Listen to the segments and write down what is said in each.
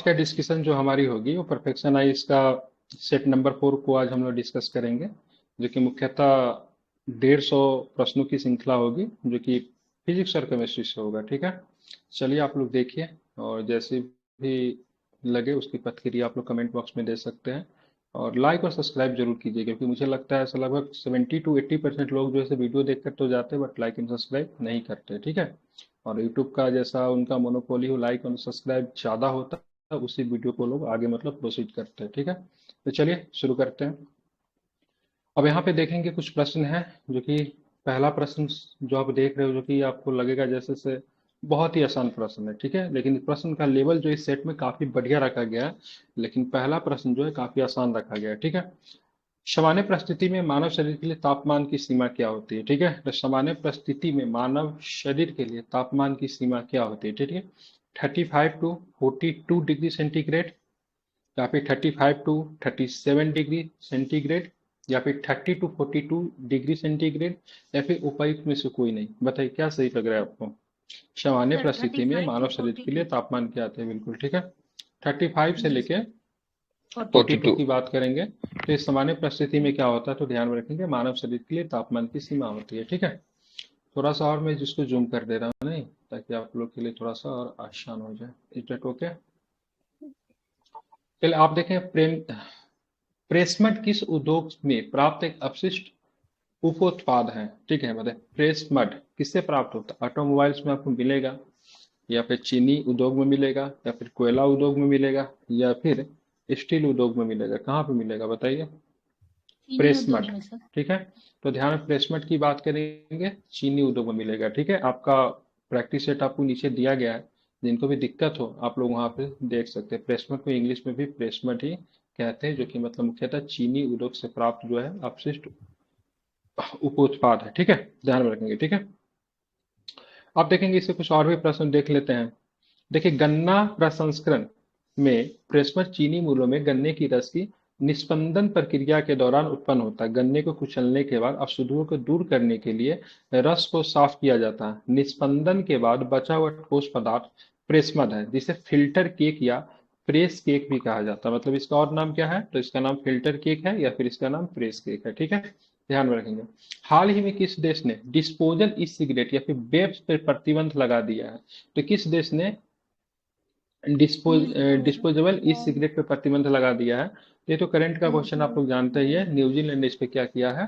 आज का डिस्कशन जो हमारी होगी वो परफेक्शन आइज का सेट नंबर 4 को आज हम लोग डिस्कस करेंगे, जो कि मुख्यतः 150 प्रश्नों की श्रृंखला होगी, जो कि फिजिक्स और केमिस्ट्री से होगा। ठीक है, चलिए आप लोग देखिए, और जैसे भी लगे उसकी प्रतिक्रिया आप लोग कमेंट बॉक्स में दे सकते हैं, और लाइक और सब्सक्राइब जरूर कीजिए, क्योंकि मुझे लगता है ऐसा लगभग 70 to 80% लोग जो है वीडियो देख कर तो जाते हैं, बट लाइक एंड सब्सक्राइब नहीं करते। ठीक है, और यूट्यूब का जैसा उनका मोनोपोली हो, लाइक और सब्सक्राइब ज़्यादा होता है, उसी वीडियो को लोग आगे मतलब प्रोसीड करते हैं। ठीक है, तो चलिए शुरू करते हैं। अब यहाँ पे देखेंगे कुछ प्रश्न हैं, जो कि पहला प्रश्न जो आप देख रहे हो, जो कि आपको लगेगा जैसे से बहुत ही आसान प्रश्न है। ठीक है, लेकिन प्रश्न का लेवल जो इस सेट में काफी बढ़िया रखा गया है, लेकिन पहला प्रश्न जो है काफी आसान रखा गया है। ठीक है, सामान्य परिस्थिति में मानव शरीर के लिए तापमान की सीमा क्या होती है? ठीक है, तो सामान्य परिस्थिति में मानव शरीर के लिए तापमान की सीमा क्या होती है? ठीक है, 35 to 42 डिग्री सेंटीग्रेड, या फिर 35 to 37 डिग्री सेंटीग्रेड, या फिर 30 to 42 डिग्री सेंटीग्रेड, या फिर उपर्युक्त में से कोई नहीं। बताइए क्या सही लग रहा है आपको? सामान्य सर परिस्थिति में 35 मानव to शरीर के 42। लिए तापमान क्या आते हैं? बिल्कुल ठीक है, 35 से जी लेके सर 42 42। की बात करेंगे। तो इस सामान्य परिस्थिति में क्या होता है, तो ध्यान में रखेंगे मानव शरीर के लिए तापमान की सीमा होती है। ठीक है, थोड़ा सा और मैं जिसको जूम कर दे रहा हूँ, नहीं, ताकि आप लोग के लिए थोड़ा सा और आसान हो जाए। Is that okay? चलिए आप देखें, प्रेस मड किस उद्योग में प्राप्त एक अपशिष्ट उपोत्पाद है? ठीक है, बताए प्रेस मड किससे प्राप्त होता है? ऑटोमोबाइल्स में आपको मिलेगा, या फिर चीनी उद्योग में मिलेगा, या फिर कोयला उद्योग में मिलेगा, या फिर स्टील उद्योग में मिलेगा? कहाँ पे मिलेगा बताइए? चीनी उद्योग प्रेसमट। में सर। ठीक है, तो ध्यान में प्रेसमट की बात करेंगे, चीनी उद्योग में मिलेगा। ठीक है, आपका प्रैक्टिस सेट आपको नीचे दिया गया है, जिनको भी दिक्कत हो आप लोग वहां पे देख सकते हैं। प्रेसमट को इंग्लिश में भी प्रेसमट ही कहते हैं, जो कि मतलब मुख्यतः चीनी उद्योग से प्राप्त जो है अपशिष्ट उपोत्पाद है। ठीक है, ध्यान में रखेंगे। ठीक है, अब देखेंगे इससे कुछ और भी प्रश्न देख लेते हैं। देखिए, गन्ना प्रसंस्करण में प्रेसमट चीनी मिलों में गन्ने की रस की निस्पंदन प्रक्रिया के दौरान उत्पन्न होता है। गन्ने को कुचलने के बाद अशुद्धियों को दूर करने के लिए रस को साफ किया जाता है। निस्पंदन के बाद बचा हुआ ठोस पदार्थ प्रेसमद है, जिसे फिल्टर केक या प्रेस केक भी कहा जाता है। मतलब इसका और नाम क्या है? तो इसका नाम फिल्टर केक है, या फिर इसका नाम प्रेस केक है। ठीक है, ध्यान में रखेंगे। हाल ही में किस देश ने डिस्पोजल ई सिगरेट या फिर वेब्स पर प्रतिबंध लगा दिया है? तो किस देश ने डिस्पोजेबल ई सिगरेट पे प्रतिबंध लगा दिया है? ये तो करंट का क्वेश्चन आप लोग जानते ही है। न्यूजीलैंड ने इस पे क्या किया है?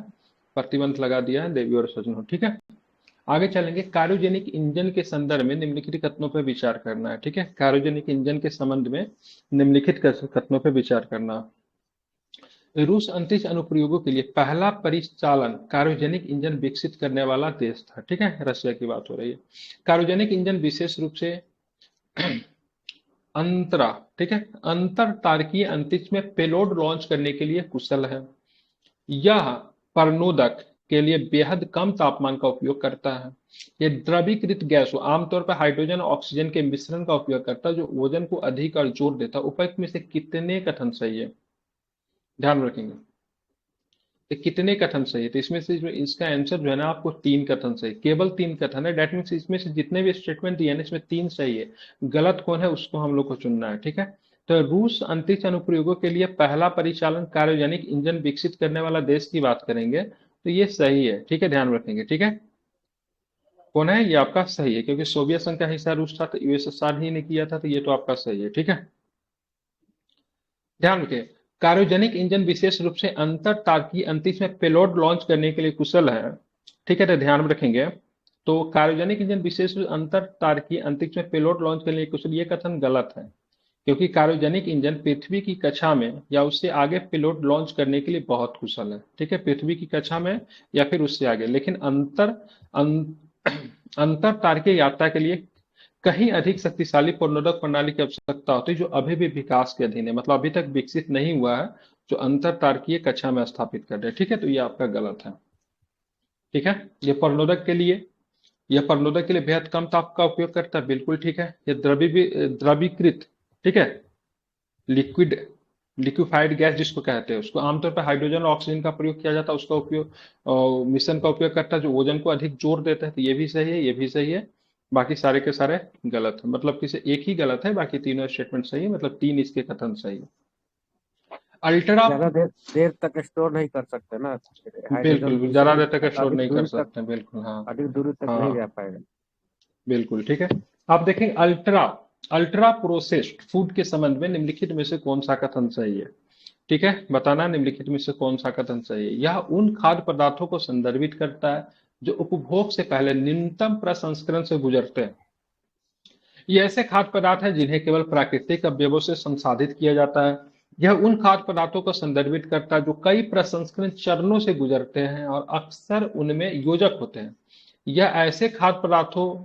प्रतिबंध लगा दिया है, देवी और सज्जनों। ठीक है, आगे चलेंगे। कार्योजेनिक इंजन के संदर्भ में निम्नलिखित कथनों पर विचार करना है। ठीक है, कार्योजेनिक इंजन के संबंध में निम्नलिखित कथनों पर विचार करना। रूस अंतरिक्ष अनुप्रयोगों के लिए पहला परिचालन कार्योजेनिक इंजन विकसित करने वाला देश था। ठीक है, रशिया की बात हो रही है। कार्योजेनिक इंजन विशेष रूप से अंतरा, ठीक है, अंतर तारकीय अंतरिक्ष में पेलोड लॉन्च करने के लिए कुशल है। यह परनोदक के लिए बेहद कम तापमान का उपयोग करता है। यह द्रवीकृत गैस आमतौर पर हाइड्रोजन और ऑक्सीजन के मिश्रण का उपयोग करता है, जो ओजन को अधिक और जोर देता है। उपर्युक्त में से कितने कथन सही है? ध्यान रखेंगे, तो कितने कथन सही है? तो इसमें से इसका आंसर जो है ना, आपको 3 कथन सही, केवल 3 कथन है। डेट मीन्स इसमें से जितने भी स्टेटमेंट दिए ना, इसमें 3 सही है। गलत कौन है उसको हम लोग को चुनना है। ठीक है, तो रूस अंतरिक्ष अनुप्रयोगों के लिए पहला परिचालन कार्योजेनिक इंजन विकसित करने वाला देश की बात करेंगे, तो ये सही है। ठीक है, ध्यान रखेंगे। ठीक है, कौन है? ये आपका सही है, क्योंकि सोवियत संघ का हिस्सा रूस था, तो यूएसएसआर ही ने किया था, तो ये तो आपका सही है। ठीक है, ध्यान रखें, कार्योजेनिक इंजन विशेष रूप से अंतर तारकीय अंतरिक्ष में पेलोड लॉन्च करने के लिए कुशल है। ठीक है, तो ध्यान में रखेंगे। तो कार्योजेनिक इंजन विशेष रूप से अंतर तारकीय अंतरिक्ष में पेलोड लॉन्च करने के लिए कुशल, ये कथन गलत है, क्योंकि कार्योजेनिक इंजन पृथ्वी की कक्षा में या उससे आगे पेलोड लॉन्च करने के लिए बहुत कुशल है। ठीक है, पृथ्वी की कक्षा में या फिर उससे आगे, लेकिन अंतर तारकीय यात्रा के लिए कहीं अधिक शक्तिशाली प्रणोदक प्रणाली की आवश्यकता होती है, जो अभी भी विकास के अधीन है। मतलब अभी तक विकसित नहीं हुआ है, जो अंतर तारकीय कक्षा में स्थापित कर रहे हैं। ठीक है, तो ये आपका गलत है। ठीक है, ये प्रणोदक के लिए बेहद कम ताप का उपयोग करता है, बिल्कुल ठीक है। ये द्रवीकृत, ठीक है, लिक्विड लिक्विफाइड गैस जिसको कहते हैं, उसको आमतौर पर हाइड्रोजन और ऑक्सीजन का प्रयोग किया जाता है, उसका उपयोग मिश्रण का उपयोग करता है, जो ओजन को अधिक जोर देता है। तो ये भी सही है, ये भी सही है। बाकी सारे के सारे गलत है, मतलब किसी एक ही गलत है, बाकी तीनों स्टेटमेंट सही है, मतलब तीन इसके कथन सही है। अल्ट्रा, ज्यादा देर देर तक स्टोर नहीं कर सकते ना, हाइड्रोजन बिल्कुल ज्यादा दूसरी देर तक स्टोर अधिक नहीं कर दूरी तक सकते हैं, बिल्कुल हाँ। अधिक दूरी तक नहीं जा हाँ पाएगा। बिल्कुल ठीक है। आप देखें अल्ट्रा, अल्ट्रा प्रोसेस्ड फूड के संबंध में निम्नलिखित में से कौन सा कथन सही है? ठीक है, बताना निम्नलिखित में से कौन सा कथन सही है। यह उन खाद्य पदार्थों को संदर्भित करता है जो उपभोग से पहले न्यूनतम प्रसंस्करण से गुजरते हैं। ये ऐसे खाद्य पदार्थ हैं जिन्हें केवल प्राकृतिक अवयवों से संसाधित किया जाता है। यह उन खाद्य पदार्थों को संदर्भित करता है जो कई प्रसंस्करण चरणों से गुजरते हैं और अक्सर उनमें योजक होते हैं। यह ऐसे खाद्य पदार्थों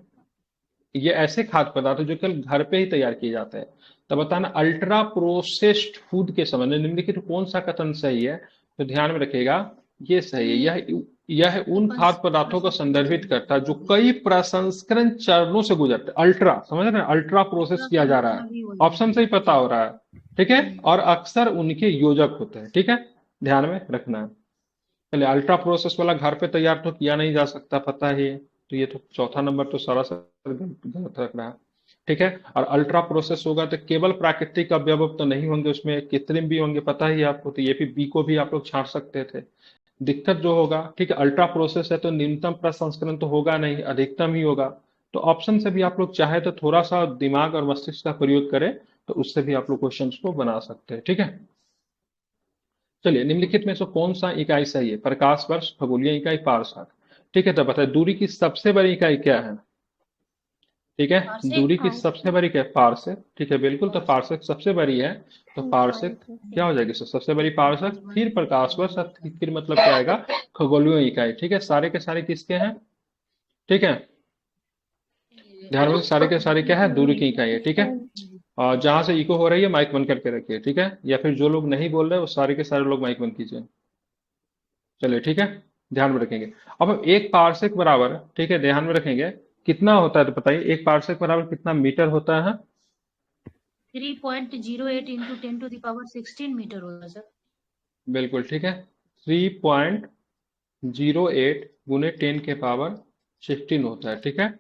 ये ऐसे खाद्य पदार्थ हैं जो केवल घर पे ही तैयार किए जाते हैं। तो बताना अल्ट्रा प्रोसेस्ड फूड के संबंध में निम्नलिखित कौन सा कथन सही है? तो ध्यान में रखिएगा, ये सही है। यह उन खाद्य पदार्थों को संदर्भित करता है जो कई प्रसंस्करण चरणों से गुजरते हैं। अल्ट्रा, समझ रहे हैं, अल्ट्रा प्रोसेस किया जा रहा है, ऑप्शन से ही पता हो रहा है। ठीक है, और अक्सर उनके योजक होते हैं। ठीक है, ध्यान में रखना है। पहले अल्ट्रा प्रोसेस वाला घर पे तैयार तो किया नहीं जा सकता, पता ही है। तो ये तो चौथा नंबर तो सरासर गलत रख रहा है। ठीक है, और अल्ट्रा प्रोसेस होगा तो केवल प्राकृतिक अवयव तो नहीं होंगे, उसमें कृत्रिम भी होंगे, पता ही है आपको। तो ये भी बी को भी आप लोग छांट सकते थे। दिक्कत जो होगा, ठीक है, अल्ट्रा प्रोसेस है तो न्यूनतम प्रसंस्करण तो होगा नहीं, अधिकतम ही होगा। तो ऑप्शन से भी आप लोग चाहे तो थोड़ा सा दिमाग और मस्तिष्क का प्रयोग करें, तो उससे भी आप लोग क्वेश्चन को बना सकते हैं। ठीक है, चलिए निम्नलिखित में से कौन सा इकाई सही है? प्रकाश वर्ष, खगोलीय इकाई, पारसक। ठीक है, तो बताइए दूरी की सबसे बड़ी इकाई क्या है? ठीक है, पारसेक। दूरी की सबसे बड़ी क्या है? पारसेक। ठीक है, बिल्कुल, तो पारसेक सबसे बड़ी है। तो पारसेक क्या हो जाएगी? सबसे बड़ी पारसेक, फिर प्रकाश वर्ष, और फिर मतलब क्या आएगा? खगोलीय इकाई। ठीक है, सारे के सारे किसके हैं? ठीक है, ध्यान में, सारे के सारे क्या है? दूरी की इकाई है। ठीक है, और जहां से इको हो रही है माइक बंद करके रखिए। ठीक है, या फिर जो लोग नहीं बोल रहे वो सारे के सारे लोग माइक बंद कीजिए। चलिए ठीक है, ध्यान में रखेंगे। अब हम एक पार्सेक बराबर, ठीक है, ध्यान में रखेंगे, कितना होता है? तो बताइए एक पार्सेक बराबर कितना मीटर होता है? 3.08 इंटू 10⁻16 मीटर होगा सर। बिल्कुल ठीक है, 3.08 गुने 10⁻16 होता है। ठीक है,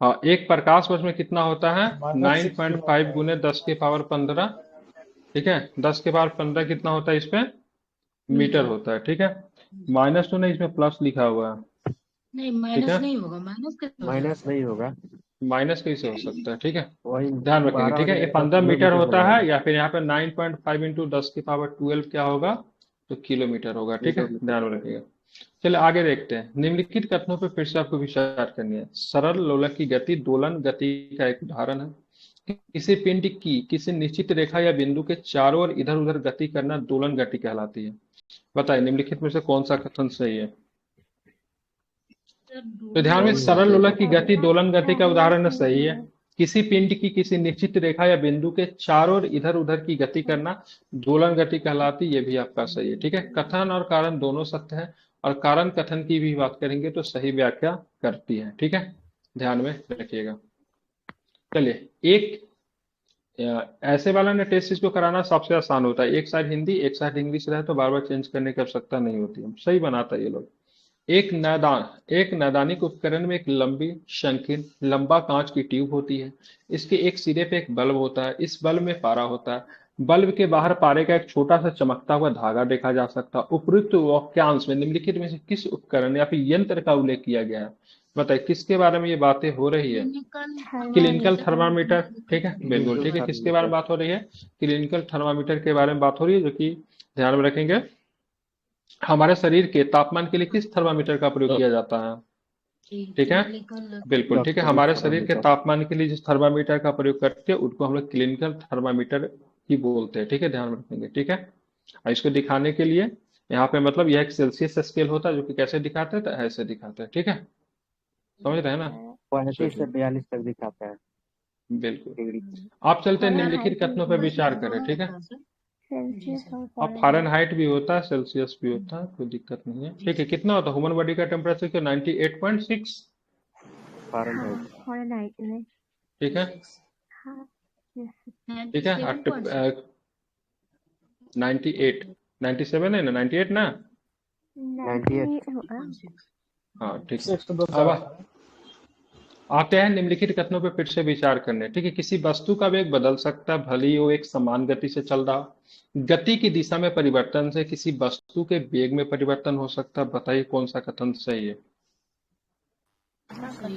और एक प्रकाश वर्ष में कितना होता है? 9.5 गुने 10⁻15। ठीक है, 10⁻15 कितना होता है इसमें? मीटर होता है। ठीक है, माइनस तो नहीं, इसमें प्लस लिखा हुआ है। नहीं, ठीक माइनस है, नहीं होगा, माइनस कैसे हो माइनस जाएगा? नहीं होगा, माइनस कैसे हो सकता है? ठीक है, वही ध्यान रखेंगे। 12 हो ठीक है, ये जाएगा, 15 मीटर किलोमीटर हो होता है, जाएगा। या फिर यहाँ पे 9.5 इंटू 10⁻12 क्या होगा? तो किलोमीटर होगा। ठीक है, किलोमीटर ध्यान में हो रखिएगा। चलिए आगे देखते हैं। निम्नलिखित कथनों पर फिर से आपको विचार करनी है। सरल लोलक की गति दोलन गति का एक उदाहरण है। किसी पिंड की किसी निश्चित रेखा या बिंदु के चारों ओर इधर उधर गति करना दोलन गति कहलाती है। बताइए निम्नलिखित में से कौन सा कथन सही है? सर तो ध्यान में, दोलन सरल गति लोलक की गति दोलन गति का उदाहरण सही है। किसी पिंड की किसी निश्चित रेखा या बिंदु के चारों ओर इधर उधर की गति करना दोलन गति कहलाती, ये भी आपका सही है। ठीक है, कथन और कारण दोनों सत्य है, और कारण कथन की भी बात करेंगे तो सही व्याख्या करती है। ठीक है, ध्यान में रखिएगा। चलिए एक ऐसे वाला ने टेस्ट इसको कराना सबसे आसान होता है। एक साइड हिंदी एक साइड इंग्लिश रहे तो बार बार चेंज करने की आवश्यकता नहीं होती है, सही बनाता है ये लोग। एक नैदानिक उपकरण में एक लंबी संकीर्ण लंबा कांच की ट्यूब होती है। इसके एक सिरे पे एक बल्ब होता है, इस बल्ब में पारा होता है। बल्ब के बाहर पारे का एक छोटा सा चमकता हुआ धागा देखा जा सकता है। उपयुक्त वाक्यांश में निम्नलिखित में से किस उपकरण या फिर यंत्र का उल्लेख किया गया है? बताइए किसके बारे में ये बातें हो रही है? Clinical clinical thermometer. थर्मामीटर। ठीक है, बिल्कुल ठीक है, किसके बारे में बात हो रही है? क्लिनिकल थर्मामीटर के बारे में बात हो रही है, जो कि ध्यान में रखेंगे हमारे शरीर के तापमान के लिए किस थर्मामीटर का प्रयोग किया जाता है? ठीक है, बिल्कुल ठीक है, हमारे शरीर के तापमान के लिए जिस थर्मामीटर का प्रयोग करते हैं उनको हम लोग क्लिनिकल थर्मामीटर ही बोलते हैं। ठीक है, ध्यान में रखेंगे। ठीक है, और इसको दिखाने के लिए यहाँ पे मतलब यह एक सेल्सियस स्केल होता है, जो कि कैसे दिखाते हैं? तो ऐसे दिखाते हैं। ठीक है, समझ रहे हैं ना? 35 से चलिए 42 तक दिखाता है बिल्कुल, डिग्री। आप चलते हैं निम्नलिखित कथनों पर विचार करें। ठीक है, अब फ़ारेनहाइट भी होता है, सेल्सियस भी होता है, कोई दिक्कत नहीं है। ठीक है, कितना होता है ह्यूमन बॉडी का टेम्परेचर? क्या 98.6? फ़ारेनहाइट में ठीक है, ठीक है, 98 97 है ना? 98 ना? 98 हाँ ठीक है। अब आते हैं निम्नलिखित कथनों पर फिर से विचार करने। ठीक है, किसी वस्तु का वेग बदल सकता है भले ही वो एक समान गति से चल रहा हो। गति की दिशा में परिवर्तन से किसी वस्तु के वेग में परिवर्तन हो सकता है। बताइए कौन सा कथन सही है।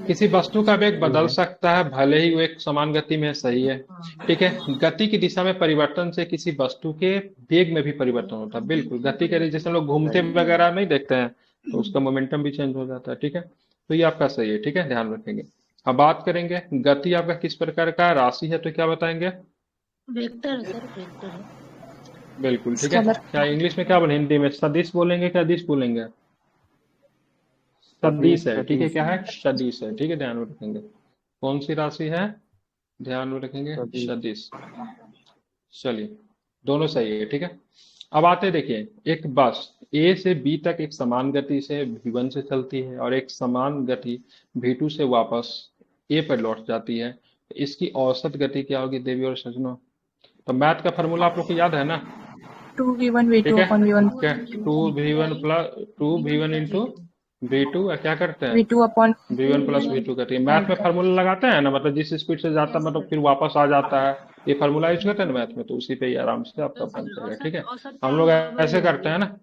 किसी वस्तु का वेग बदल सकता है भले ही वो एक समान गति में है, सही है। ठीक है, गति की दिशा में परिवर्तन से किसी वस्तु के वेग में भी परिवर्तन होता है। बिल्कुल, गति के जैसे हम लोग घूमते वगैरह नहीं देखते हैं तो उसका मोमेंटम भी चेंज हो जाता है। ठीक है, तो ये आपका सही है। ठीक है, ध्यान रखेंगे। अब बात करेंगे गति आपका किस प्रकार का राशि है, तो क्या बताएंगे। वेक्टर सर, वेक्टर है। बिल्कुल, ठीक है। क्या इंग्लिश में क्या बोले, हिंदी में सदिश बोलेंगे क्या दिश बोलेंगे। सदिश है। ठीक है, क्या है, सदिश है। ठीक है, ध्यान में रखेंगे। कौन सी राशि है, ध्यान में रखेंगे, सदिश। चलिए, दोनों सही है। ठीक है, अब आते देखिए, एक बस ए से बी तक एक समान गति से V1 से चलती है और एक समान गति V2 से वापस ए पर लौट जाती है। इसकी औसत गति क्या होगी देवी और सज्जनों। तो मैथ का फॉर्मूला आप लोग को याद है ना। 2v1 ठीक v2 है, upon v1 क्या 2v1 इंटू V2 क्या करते हैं, v2 upon V1 plus V2 करते हैं। मैथ में फार्मूला लगाते हैं ना, मतलब जिस स्पीड से जाता है मतलब फिर वापस आ जाता है, ये फार्मूला यूज करते हैं ना मैथ में, तो उसी पे ही आराम से आपका बन जाएगा। ठीक है, हम लोग ऐसे करते हैं ना,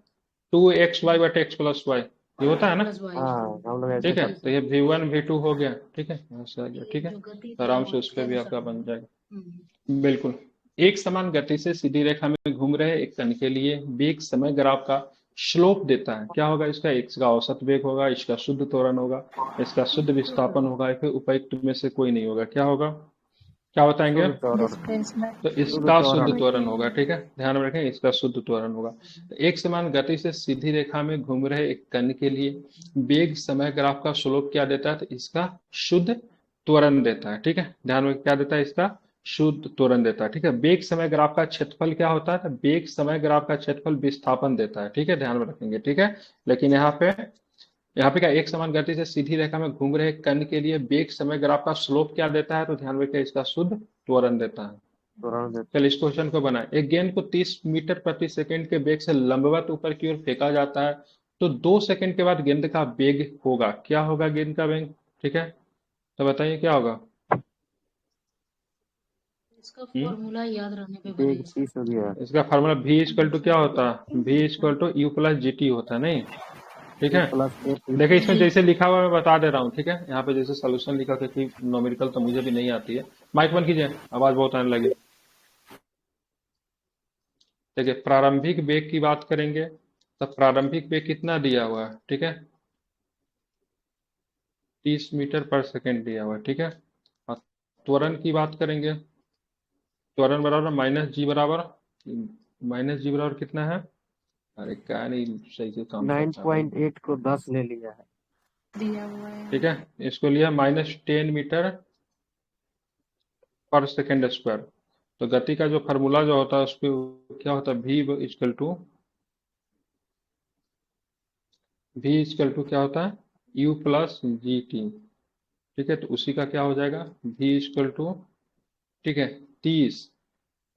2xy बटे x प्लस वाई, ये होता है ना। हाँ हम लोग ऐसे ठीक है, करते तो ये V1 V2 हो गया। ठीक है, ऐसे आ गया। ठीक है, तो आराम से उस पर भी आपका बन जाएगा। बिल्कुल, एक समान गति से सीधी रेखा में घूम रहे एक कण के लिए वेग समय ग्राफ का स्लोप देता है। क्या होगा इसका, इसका औसत वेग होगा, इसका शुद्ध त्वरण होगा, इसका शुद्ध विस्थापन होगा, फिर उपयुक्त में से कोई नहीं होगा। क्या होगा, क्या बताएंगे। शुद्ध त्वरण। displacement तो इसका शुद्ध त्वरण होगा। ठीक है, ध्यान में रखें, इसका शुद्ध त्वरण होगा। तो एक समान गति से सीधी रेखा में घूम रहे एक कण के लिए वेग समय ग्राफ का स्लोप क्या देता है, तो इसका शुद्ध त्वरण देता है। ठीक है, ध्यान में क्या देता है, इसका शुद्ध त्वरण देता है। ठीक है, वेग समय ग्राफ का क्षेत्रफल क्या होता है, तो वेग समय ग्राफ का क्षेत्रफल विस्थापन देता है। ठीक है, ध्यान में रखेंगे। ठीक है, लेकिन यहाँ पे क्या, एक समान गति से सीधी रेखा में घूम रहे कण के लिए वेग समय ग्राफ का स्लोप क्या देता है, तो ध्यान रखिए इसका शुद्ध त्वरण देता है। त्वरण देता चलिए इस क्वेश्चन को बनाए। एक गेंद को 30 मीटर प्रति सेकंड के वेग से लंबवत ऊपर की ओर फेंका जाता है, तो 2 सेकंड के बाद गेंद का वेग होगा, क्या होगा गेंद का वेग। ठीक है, तो बताइए क्या होगा। इसका फॉर्मूला याद रहने पे है। बताइए वेग सर। 30 हो गया। इसका फार्मूला V इक्वल टू क्या होता है, V equal to U plus GT होता है, नहीं। ठीक है, प्लस देखिए इसमें जैसे लिखा हुआ है मैं बता दे रहा हूँ। ठीक है, यहाँ पे जैसे सोल्यूशन लिखा, क्योंकि न्यूमेरिकल तो मुझे भी नहीं आती है। माइक बंद कीजिए, आवाज बहुत आने लगी। देखिए, प्रारंभिक वेग की बात करेंगे तो प्रारंभिक वेग कितना दिया हुआ है। ठीक है, 30 मीटर पर सेकेंड दिया हुआ है। ठीक है, और त्वरण की बात करेंगे, त्वरण बराबर माइनस जी बराबर कितना है, अरे क्या नहीं सही से काम करता है भाई। 9.8 को 10 ले लिया है। दिया हुआ है। ठीक है, इसको लिया -10 मीटर पर सेकेंड स्क्वायर। तो गति का जो फार्मूला जो होता है उसको क्या होता है, V इक्वल टू क्या होता है, U प्लस जी टी। ठीक है, तो उसी का क्या हो जाएगा, V इक्वल टू, ठीक है, 30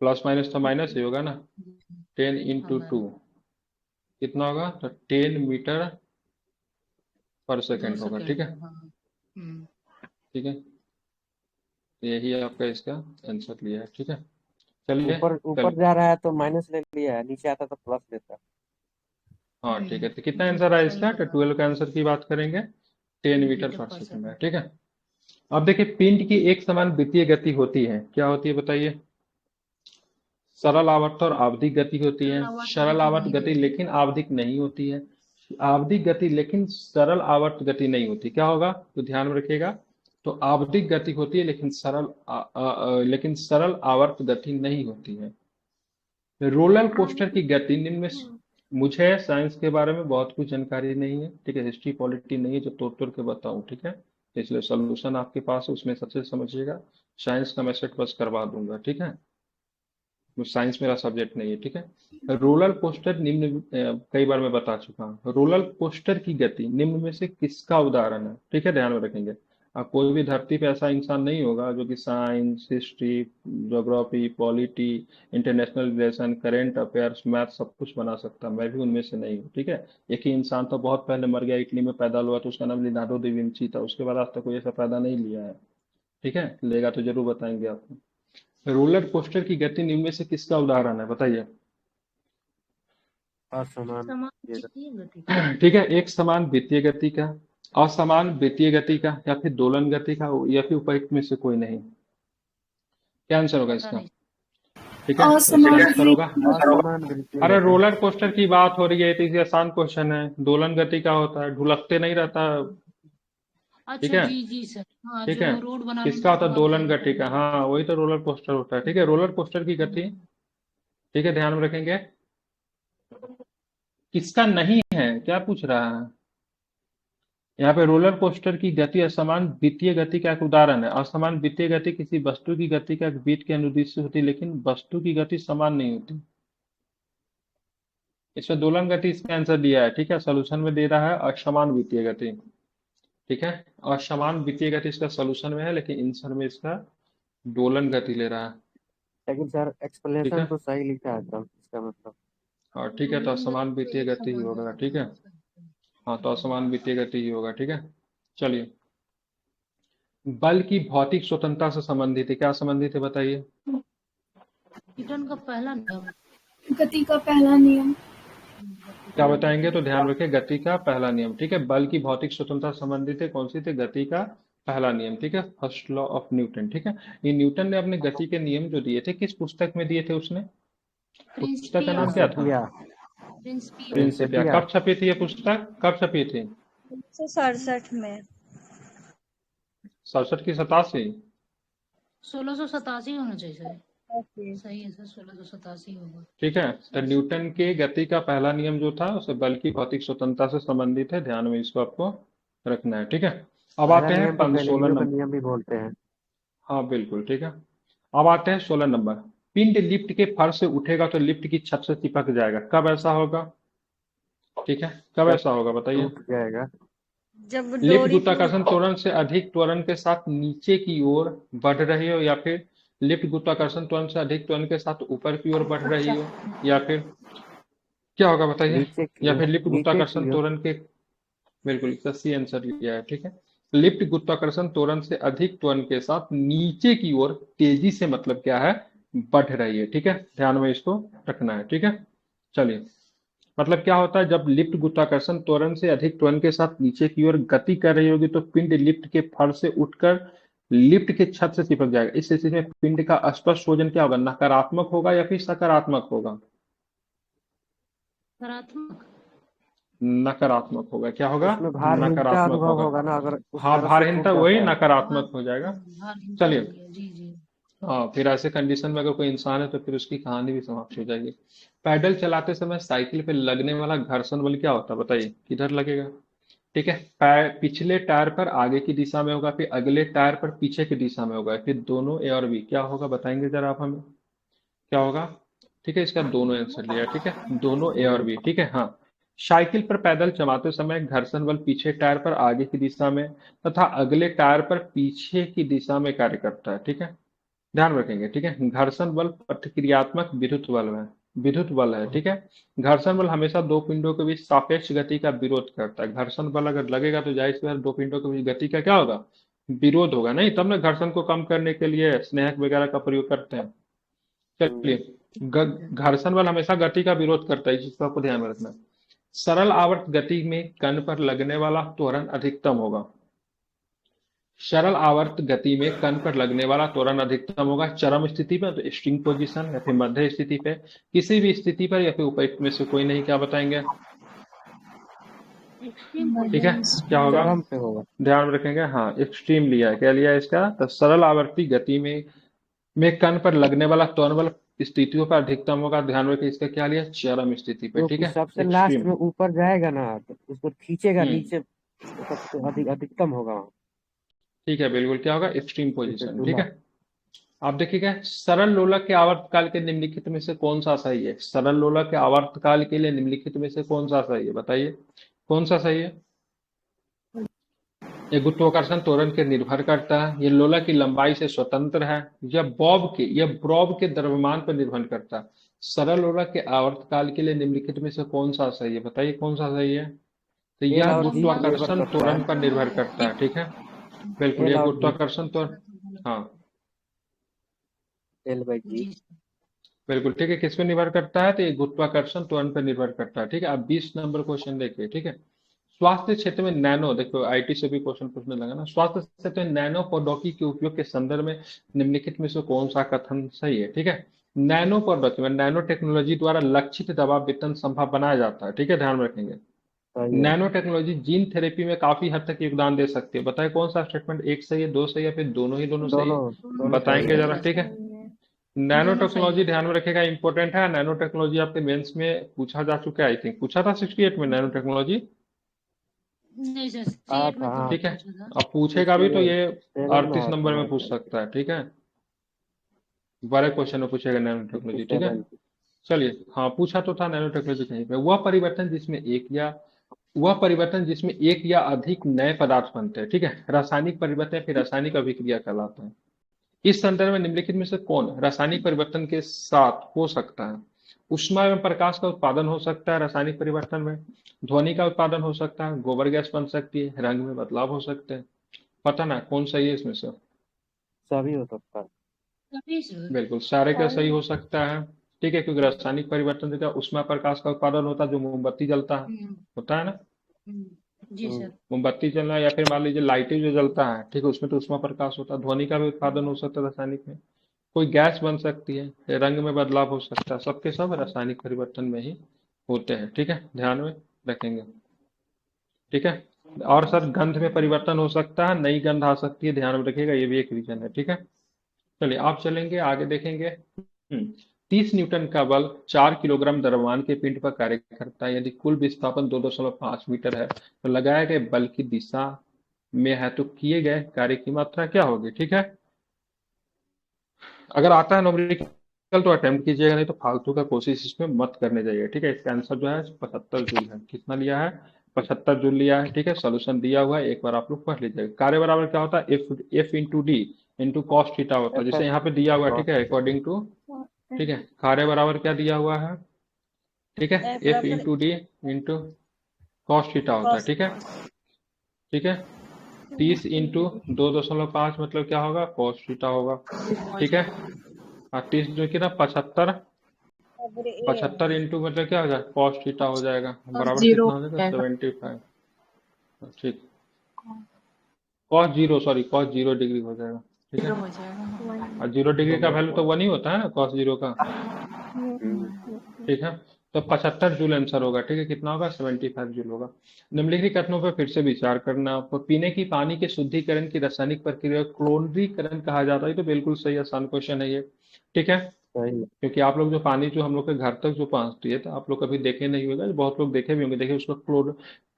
प्लस माइनस तो माइनस ही होगा ना, 10 इंटू 2 कितना होगा, तो 10 मीटर पर सेकेंड होगा। ठीक है, ठीक है, तो यही आपका इसका आंसर लिया है। ठीक है, चलिए ऊपर जा रहा है तो माइनस ले लिया है, नीचे आता तो प्लस लेता। हाँ ठीक है, तो कितना आंसर है इसका, तो 12 का आंसर की बात करेंगे 10 मीटर पर सेकेंड है। ठीक है, अब देखिए पिंड की एक समान वृत्तीय गति होती है, क्या होती है बताइए। सरल आवर्त और आवधिक गति होती है। सरल आवर्त गति लेकिन आवधिक नहीं होती है, आवधिक गति लेकिन सरल आवर्त गति नहीं होती। क्या होगा, तो ध्यान में रखिएगा, तो आवधिक गति होती है लेकिन सरल आवर्त गति नहीं होती है। रोलर कोस्टर की गति निम्न में, मुझे साइंस के बारे में बहुत कुछ जानकारी नहीं है। ठीक है, हिस्ट्री पॉलिटी नहीं है जो तोड़ तोड़ के बताऊं। ठीक है, इसलिए सोल्यूशन आपके पास है, उसमें सबसे समझिएगा। साइंस का मैं सेट बस करवा दूंगा। ठीक है, साइंस मेरा सब्जेक्ट नहीं है। ठीक है, रोलर कोस्टर निम्न, कई बार मैं बता चुका हूँ, रोलर कोस्टर की गति निम्न में से किसका उदाहरण है। ठीक है, ध्यान में रखेंगे, कोई भी धरती पे ऐसा इंसान नहीं होगा जो कि science, history, geography, polity, international relation, current affairs, math सब कुछ बना सकता। मैं भी उनमें से नहीं हूँ, ठीक है। एक ही इंसान तो बहुत पहले मर गया, इटली में पैदा हुआ, तो उसका नाम लियोनार्डो दा विंची था। उसके बाद आज तक कोई ऐसा पैदा नहीं लिया है, ठीक है। लेगा तो जरूर बताएंगे आपको। रोलर कोस्टर की गति निम्न में से किसका उदाहरण है, बताइए। असमान समान ये वित्तीय गति का। ठीक है, एक समान वित्तीय गति का, असमान वित्तीय गति का, या फिर दोलन गति का, या फिर उपयुक्त में से कोई नहीं। क्या आंसर होगा पता इसका? नहीं। ठीक है, तो इसका असमान आंसर होगा। असमान वृत्तीय अरे गति। रोलर कोस्टर की बात हो रही है तो इसे आसान क्वेश्चन है। दोलन गति का होता है, ढुलकते नहीं रहता, ठीक अच्छा है। जी जी सर, हाँ ठीक है, जो रोड बनाने किसका में होता है? बहुत दोलन हेल्प गति का, करेगा। हाँ वही तो रोलर कोस्टर होता है, ठीक है। रोलर कोस्टर की गति, ठीक है, ध्यान में रखेंगे। किसका नहीं है, क्या पूछ रहा है यहाँ पे? रोलर कोस्टर की गति असमान वित्तीय गति का एक उदाहरण है। असमान वित्तीय गति किसी वस्तु की गति का एक बीट के अनुदिश से होती है, लेकिन वस्तु की गति समान नहीं होती। इसमें दोलन गति इसका आंसर दिया है, ठीक है। सोल्यूशन में दे रहा है असमान वित्तीय गति, ठीक है। असमान वित्तीय गति इसका सोल्यूशन में है, लेकिन आंसर में इसका दोलन गति ले रहा है, लेकिन सर ठीक है। एक्सप्लेनेशन तो सही लिखा है तब इसका मतलब। और ठीक है, तो दोलन असमान गति तो वित्तीय एक गति ही समान होगा, गति ठीक है। है सर। हाँ, तो असमान वित्तीय गति ही होगा, ठीक है। चलिए, बल की भौतिक स्वतंत्रता से संबंधित है, क्या संबंधित है बताइए। न्यूटन का पहला नियम। गति का पहला नियम। क्या बताएंगे? तो ध्यान रखें, गति का पहला नियम, ठीक है। बल की भौतिक स्वतंत्रता से संबंधित है, कौन सी थी? गति का पहला नियम, ठीक है। फर्स्ट लॉ ऑफ न्यूटन, ठीक है। ये न्यूटन ने अपने गति के नियम जो दिए थे, किस पुस्तक में दिए थे उसने? पुस्तक का प्रिंसिपिया नाम क्या था? प्रिंसिपिया। Principia Principia. प्रिंसिपिया। कब छपी थी ये पुस्तक, कब छपी थी? 1967 में। 67 की 87? 1687 होना चाहिए सर। सही है सर, 1687 होगा। ठीक है, तो न्यूटन के गति का पहला नियम जो था उसे बल की भौतिक स्वतंत्रता से संबंधित है, ध्यान में इसको आपको रखना है, ठीक है। अब पहला आते हैं नियम को 16 गैलीलियो का नंबर। नियम भी बोलते हैं। हाँ बिल्कुल, ठीक है। अब आते हैं 16 नंबर। पिंड लिफ्ट के फर्श से उठेगा तो लिफ्ट की छत से चिपक जाएगा, कब ऐसा होगा? ठीक है, कब जब ऐसा होगा बताइए। टूट जाएगा। जब लिफ्ट डोरी गुरुत्वाकर्षण त्वरण से अधिक त्वरण के साथ नीचे की ओर बढ़ रही हो, या फिर लिफ्ट गुरुत्वाकर्षण त्वरण से अधिक त्वरण के साथ ऊपर की ओर बढ़ रही हो, या फिर क्या होगा बताइए। या फिर लिफ्ट नीचे गुरुत्वाकर्षण की ओर। त्वरण के, बिल्कुल इसका सी आंसर लिया है, ठीक है। लिफ्ट गुरुत्वाकर्षण त्वरण से अधिक त्वरण के साथ नीचे की ओर तेजी से, मतलब क्या है? बढ़ रही है, ठीक है। ध्यान में इसको रखना है, ठीक है। चलिए, मतलब क्या होता है, जब लिफ्ट गुरुत्वाकर्षण त्वरण से अधिक त्वरण के साथ नीचे की ओर गति कर रही होगी तो पिंड लिफ्ट के फर से उठकर लिफ्ट के छत से चिपक जाएगा। इस स्थिति में पिंड का स्पष्ट वजन क्या होगा? नकारात्मक होगा या फिर सकारात्मक होगा? सकारात्मक। नकारात्मक होगा। क्या होगा? उसमें भारहीनता नकारात्मक अनुभव होगा। होगा ना अगर उस हाँ, तरफ से भारहीनता, टूट वही जाता है। नकारात्मक हो जाएगा। भारहीनता हो चलिए, गया, जी जी। हाँ, फिर ऐसे कंडीशन में अगर कोई इंसान है तो फिर उसकी कहानी भी समाप्त हो जाएगी। पैडल चलाते समय साइकिल पे लगने वाला घर्षण बल क्या होता है बताइए, किधर लगेगा? ठीक है, पिछले टायर पर आगे की दिशा में होगा, फिर अगले टायर पर पीछे की दिशा में होगा, फिर दोनों ए और बी, क्या होगा बताएंगे जरा आप हमें, क्या होगा? ठीक है, इसका दोनों आंसर लिया, ठीक है, दोनों ए और बी, ठीक है। हाँ, साइकिल पर पैदल चलाते समय घर्षण बल पीछे टायर पर आगे की दिशा में तथा अगले टायर पर पीछे की दिशा में कार्य करता है, ठीक है। ध्यान रखेंगे, ठीक है। घर्षण बल प्रतिक्रियात्मक विद्युत बल है, विद्युत बल है, ठीक है। घर्षण बल हमेशा दो पिंडों के बीच सापेक्ष गति का विरोध करता है। घर्षण बल अगर लगेगा तो जाहिर सी बात है दो पिंडों के बीच गति का क्या होगा? विरोध होगा, नहीं? तब ना घर्षण को कम करने के लिए स्नेहक वगैरह का प्रयोग करते हैं। चलिए, घर्षण बल हमेशा गति का विरोध करता है, जिसको आपको ध्यान में रखना है। सरल आवर्त गति में कण पर लगने वाला त्वरण अधिकतम होगा। सरल आवर्त गति में कण पर लगने वाला त्वरण अधिकतम होगा चरम स्थिति पर, तो स्ट्रिंग पोजीशन, या फिर मध्य स्थिति पे, किसी भी स्थिति पर, या फिर उपयुक्त में से कोई नहीं। क्या बताएंगे? ठीक है, क्या होगा? चरम पे होगा। ध्यान रखेंगे, हाँ, एक्सट्रीम लिया है, क्या लिया है इसका? तो सरल आवर्ती गति में कण पर लगने वाला त्वरण बल स्थितियों पर अधिकतम होगा। ध्यान रखिए, इसका क्या लिया? चरम स्थिति पे, ठीक जो है, सबसे लास्ट एक्सट्रीम। में ऊपर जाएगा ना तो उसको खींचेगा हम्म, नीचे, तो सबसे अधिकतम होगा वहाँ। ठीक है, बिल्कुल, क्या होगा? एक्सट्रीम जैसे पोजीशन, ठीक दूल्हा। है। आप देखिएगा, सरल लोलक के आवर्तकाल के निम्नलिखित में से कौन सा सही है? सरल लोलक के आवर्तकाल के लिए निम्नलिखित में से कौन सा सही है बताइए, कौन सा सही है? ये गुरुत्वाकर्षण त्वरण के निर्भर करता है, ये लोला की लंबाई से स्वतंत्र है, या ब्रॉब के द्रव्यमान पर निर्भर करता है। सरल लोला के आवर्तकाल के लिए निम्नलिखित में से कौन सा सही है, बताइए कौन सा सही है। तो एल यह और जी पर निर्भर गुरुत्वाकर्षण करता त्वरण है। पर निर्भर करता है, ठीक है। बिल्कुल, एल यह और जी, गुरुत्वाकर्षण त्वरण, हाँ एल बाई जी। जी बिल्कुल ठीक है। किस पे निर्भर करता है, तो ये गुरुत्वाकर्षण त्वरण पर निर्भर करता है, ठीक है। अब 20 नंबर क्वेश्चन देखिए, ठीक है। स्वास्थ्य क्षेत्र में नैनो, देखो आईटी से भी क्वेश्चन पूछने लगा ना, स्वास्थ्य क्षेत्र में नैनो प्रौद्योगिकी के उपयोग के संदर्भ में निम्नलिखित में से कौन सा कथन सही है, ठीक है। नैनो प्रौद्योगिकी में नैनो टेक्नोलॉजी द्वारा लक्षित दवा वितरण संभव बनाया जाता है, ठीक है, ध्यान में रखेंगे। सही है। नैनो टेक्नोलॉजी जीन थेरेपी में काफी हद तक योगदान दे सकती है, बताए कौन सा स्टेटमेंट, एक सही है, दो सही है, फिर दोनों ही दोनों सही है, दोनों दोनों सही बताएंगे है। जरा, ठीक है। नैनो दोनों सही टेक्नोलॉजी है। ध्यान में रखेगा, इंपॉर्टेंट है। नैनो टेक्नोलॉजी आपके मेंस में पूछा जा चुका है, आई थिंक पूछा था 68 में नैनो टेक्नोलॉजी, नहीं सर, हाँ 68 में तो हाँ, नहीं ठीक है। पूछा था। अब पूछेगा भी तो ये 67 में 38 है नंबर में तुम्हारे पूछ पास। सकता है, ठीक है। बड़े क्वेश्चन में पूछेगा नैनो टेक्नोलॉजी, ठीक है। 67। चलिए, हाँ पूछा तो था नैनो टेक्नोलॉजी कहीं पे, वह परिवर्तन जिसमें एक या अधिक नए पदार्थ बनते हैं, ठीक है, रासायनिक परिवर्तन फिर रासायनिक अभिक्रिया कहलाता है। इस संदर्भ में निम्नलिखित में से कौन रासायनिक परिवर्तन के साथ हो सकता है। ऊष्मा एवं प्रकाश का उत्पादन हो सकता है रासायनिक परिवर्तन में, ध्वनि का उत्पादन हो सकता है, गोबर गैस बन सकती है, रंग में बदलाव हो सकते हैं। पता ना कौन सही है इसमें से। सभी हो सकता है। तभी सर। बिल्कुल सारे का सही हो सकता है, ठीक है, क्योंकि रासायनिक परिवर्तन से क्या ऊष्मा प्रकाश का उत्पादन होता है, जो मोमबत्ती जलता है, हम्म, होता है ना। जी हम्म, सर। मोमबत्ती जलना या फिर मान लीजिए लाइटें जो जलता है, ठीक है, उसमें तो ऊष्मा प्रकाश होता है। ध्वनि का भी उत्पादन हो सकता है रासायनिक में, कोई गैस बन सकती है, रंग में बदलाव हो सकता है, सबके सब रासायनिक परिवर्तन में ही होते हैं, ठीक है, ध्यान में रखेंगे, ठीक है। और सर गंध में परिवर्तन हो सकता है, नई गंध आ सकती है, ध्यान में रखिएगा, ये भी एक रीजन है, ठीक है। चलिए आप चलेंगे आगे देखेंगे। 30 न्यूटन का बल 4 किलोग्राम द्रव्यमान के पिंड पर कार्य करता है, यदि कुल विस्थापन 2.5 मीटर है तो लगाए गए बल की दिशा में है तो किए गए कार्य की मात्रा क्या होगी, ठीक है। अगर आता है न्यूमेरिकल तो अटेम्प्ट कीजिएगा, नहीं तो फालतू का कोशिश इसमें मत करने जाइए, ठीक है। इसका आंसर जो है 75 जूल है, कितना लिया है, 75 जूल लिया है, ठीक है। सोल्यूशन दिया हुआ है, एक बार आप लोग पढ़ लीजिएगा। कार्य बराबर क्या होता है, F into D into cos theta होता है, एफ जैसे यहाँ पे दिया हुआ है, ठीक है, अकॉर्डिंग टू, ठीक है। कार्य बराबर क्या दिया हुआ है, ठीक है, F एफ बराबर into D into cos theta होता है, cos ठीक है, ठीक है। 30 इंटू 2.5 मतलब क्या होगा, कॉस थीटा होगा, ठीक है। 30 जो कि ना 75, बराबर A 75 इंटू मतलब क्या हो जाएगा, कॉस थीटा हो जाएगा, बराबर जीरो कितना हो जाएगा, 75, ठीक। कॉस जीरो डिग्री हो जाएगा, ठीक है। हो जाएगा। और 0 डिग्री का वैल्यू तो 1 ही होता है ना, कॉस जीरो का, ठीक है। तो 75 जूल आंसर होगा, ठीक है, कितना होगा, 75 जूल होगा। निम्नलिखित कथनों पर फिर से विचार करना आपको। पीने की पानी के शुद्धिकरण की रासायनिक प्रक्रिया को क्लोरीकरण कहा जाता है, ये तो बिल्कुल सही आसान क्वेश्चन है ये, ठीक है। सही है। क्योंकि आप लोग जो पानी जो हम लोग के घर तक जो पहुंचती है, तो आप लोग कभी देखे नहीं होगा, बहुत लोग देखे भी होंगे, देखिए उसको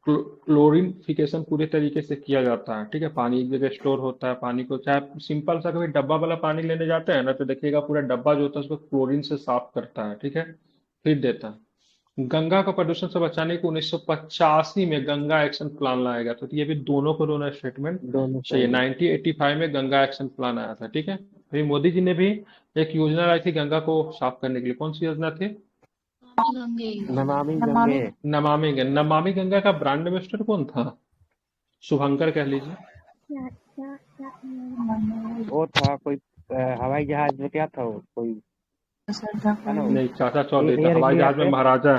क्लोरिनिफिकेशन पूरे तरीके से किया जाता है, ठीक है। पानी एक जगह स्टोर होता है, पानी को चाहे सिंपल सा कभी डब्बा वाला पानी लेने जाते हैं ना, तो देखिएगा पूरा डब्बा जो होता है उसको क्लोरीन से साफ करता है, ठीक है, फिर देता है। गंगा को प्रदूषण से बचाने को 1985 में गंगा एक्शन प्लान लाया गया था, तो ये भी दोनों को दोनों स्टेटमेंट दोनों चाहिए। सही है। 1985 में गंगा एक्शन प्लान आया था, ठीक है। अभी मोदी जी ने भी एक योजना लाई थी गंगा को साफ करने के लिए, कौन सी योजना थी, गंगे नमामि गंगे। नमामि गंगा का ब्रांड एम्बेसडर कौन था, शुभंकर कह लीजिए। वो था कोई हवाई जहाज में, क्या था वो कोई, है ना वो? नहीं, चाचा चौधरी था एयर हवाई इंडिया जहाज में, पे, महाराजा,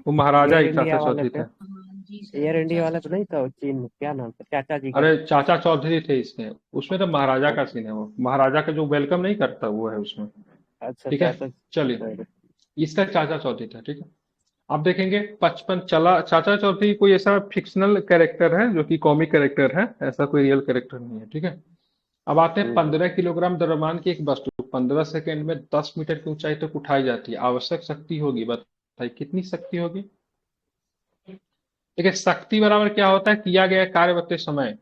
वो महाराजा एयर ही इंडिया चाचा वाले चौधरी पे, थे। जी सर, एयर इंडिया वाला तो चाचा। नहीं था वो, चीन में, क्या नाम था चाचा जी का? अरे चाचा चौधरी थे इसमें, उसमें तो महाराजा का सीन है, वो महाराजा का जो वेलकम नहीं करता वो है उसमें, अच्छा, ठीक है। चाचा। चलिए, इसका चाचा चौधरी था, ठीक है। आप देखेंगे 55 चला, चाचा चौधरी कोई ऐसा फिक्शनल कैरेक्टर है जो कि कॉमिक कैरेक्टर है, ऐसा कोई रियल कैरेक्टर नहीं है, ठीक है। अब आते हैं, 15 किलोग्राम द्रव्यमान की एक वस्तु 15 सेकंड में 10 मीटर की ऊंचाई तक उठाई जाती है, आवश्यक शक्ति होगी, बताइए कितनी शक्ति होगी। देखिए शक्ति बराबर क्या होता है, किया गया कार्य बटे समय,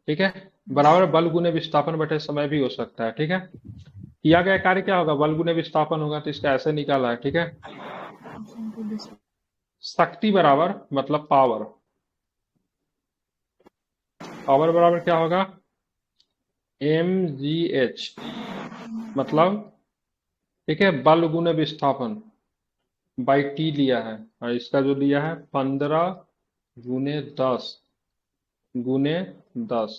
ठीक है, बराबर बल गुने विस्थापन बटे समय भी हो सकता है, ठीक है। किया गया कार्य क्या होगा, बल गुने विस्थापन होगा, तो इसका ऐसे निकाला है, ठीक है। शक्ति बराबर मतलब पावर, पावर बराबर क्या होगा, mgh, मतलब ठीक है, बल गुने विस्थापन बाई टी लिया है, और इसका जो लिया है 15 गुने 10 गुने 10,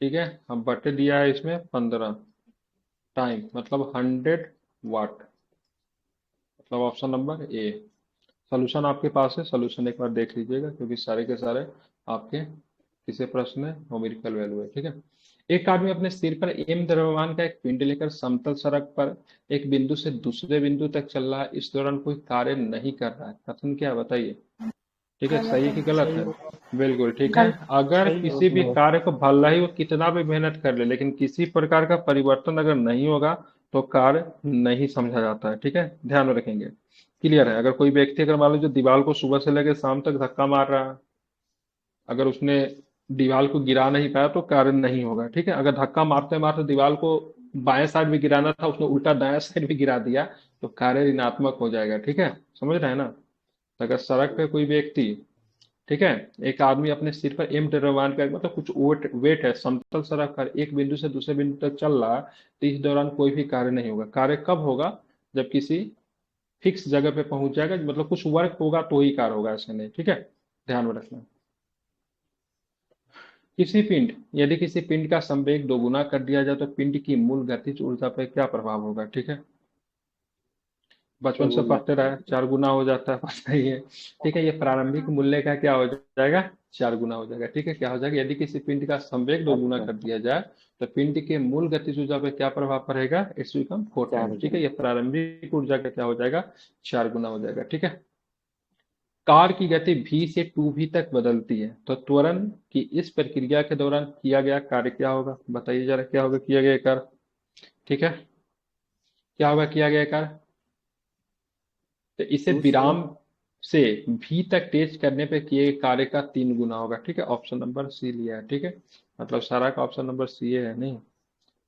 ठीक है। हम बटे दिया है इसमें 15 टाइम, मतलब 100 वाट, मतलब ऑप्शन नंबर ए। सॉल्यूशन आपके पास है, सॉल्यूशन एक बार देख लीजिएगा, क्योंकि सारे के सारे आपके किसी प्रश्न में न्यूमेरिकल वैल्यू है, ठीक है। एक आदमी अपने सिर पर एम द्रव्यमान का एक पिंड लेकर समतल सड़क पर एक बिंदु से दूसरे बिंदु तक चल रहा है, इस दौरान कोई कार्य नहीं कर रहा है, कथन क्या है बताइए। ठीक है, सही है कि गलत है। बिल्कुल ठीक है। अगर सही है किसी भी उसमें। कार्य को भला ही वो कितना भी मेहनत कर ले, लेकिन किसी प्रकार का परिवर्तन अगर नहीं होगा तो कार्य नहीं समझा जाता है, ठीक है, ध्यान में रखेंगे। क्लियर है। अगर कोई व्यक्ति अगर मान लीजिए दीवार को सुबह से लेकर शाम तक धक्का मार रहा है, अगर उसने दीवार को गिरा नहीं पाया तो कार्य नहीं होगा, ठीक है। अगर धक्का मारते मारते दीवार को बाएं साइड में गिराना था, उसने उल्टा दाएं साइड में गिरा दिया, तो कार्य ऋणात्मक हो जाएगा, ठीक है, समझ रहे हैं ना। तो अगर सड़क पे कोई व्यक्ति, ठीक है, एक आदमी अपने सिर पर एम द्रव्यमान का मतलब कुछ वेट है, समतल सड़क पर एक बिंदु से दूसरे बिंदु तक चल रहा है, तो इस दौरान कोई भी कार्य नहीं होगा। कार्य कब होगा, जब किसी फिक्स जगह पे पहुंच जाएगा, मतलब कुछ वर्क होगा तो ही कार्य होगा, ऐसे नहीं, ठीक है, ध्यान में रखना। यदि किसी पिंड का संवेग दोगुना कर दिया जाए तो पिंड की मूल गतिज ऊर्जा पर क्या प्रभाव होगा, ठीक है। बचपन से पढ़ते रहे, 4 गुना हो जाता है, पता ही है, ठीक है। ये प्रारंभिक मूल्य का क्या हो जाएगा, 4 गुना हो जाएगा, ठीक है। क्या हो जाएगा, यदि किसी पिंड का संवेग 2 गुना कर दिया जाए तो पिंड के मूल गतिज ऊर्जा पर क्या प्रभाव पड़ेगा, इट्स बिकम 4 टाइम्स, ठीक है। ये प्रारंभिक ऊर्जा का क्या हो जाएगा, 4 गुना हो जाएगा, ठीक है। कार की गति v से 2v तक बदलती है, तो त्वरण की इस प्रक्रिया के दौरान किया गया कार्य क्या होगा, बताइए जरा, क्या होगा किया गया कार्य, ठीक है, क्या होगा किया गया कार्य। तो इसे विराम से भी तक तेज करने पे किए गए कार्य का 3 गुना होगा, ठीक है। ऑप्शन नंबर सी लिया है, ठीक है, मतलब सारा का ऑप्शन नंबर सी है नहीं।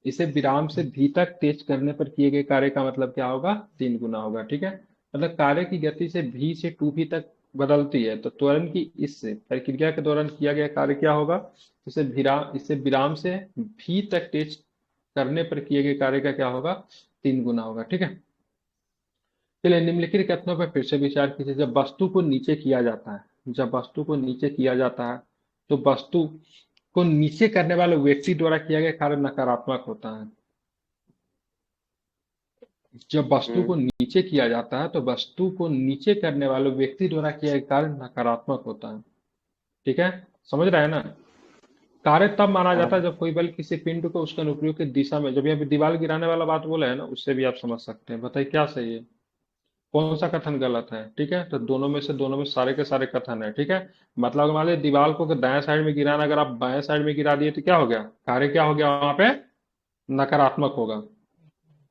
इसे विराम से भी तक तेज करने पर किए गए कार्य का मतलब क्या होगा, 3 गुना होगा, ठीक है। मतलब कार्य की गति से भी से 2v तक बदलती है, तो त्वरण की इस प्रक्रिया के दौरान किया गया कार्य क्या होगा, इसे विराम से भी तक तेज करने पर किए गए कार्य का क्या होगा, 3 गुना होगा, ठीक है। चलिए निम्नलिखित कथनों पर फिर से विचार कीजिए। जब वस्तु को नीचे किया जाता है, जब वस्तु को नीचे किया जाता है, तो वस्तु को नीचे करने वाले व्यक्ति द्वारा किया गया कार्य नकारात्मक होता है। जब वस्तु को नीचे किया जाता है तो वस्तु को नीचे करने वाले व्यक्ति द्वारा किया गया कार्य नकारात्मक होता है, ठीक है, समझ रहे हैं ना। कार्य तब माना जाता है जब कोई बल किसी पिंड को उसके अनुप्रयोग की दिशा में, जब यहाँ पे दीवार गिराने वाला बात बोला है ना, उससे भी आप समझ सकते हैं। बताइए क्या सही है, कौन सा कथन गलत है, ठीक है। तो दोनों में सारे के सारे कथन है, ठीक है। मतलब अगर मान लीजिए दीवार को दाएं साइड में गिराना, अगर आप बाएं साइड में गिरा दिए तो क्या हो गया, कार्य क्या हो गया वहां पे, नकारात्मक होगा।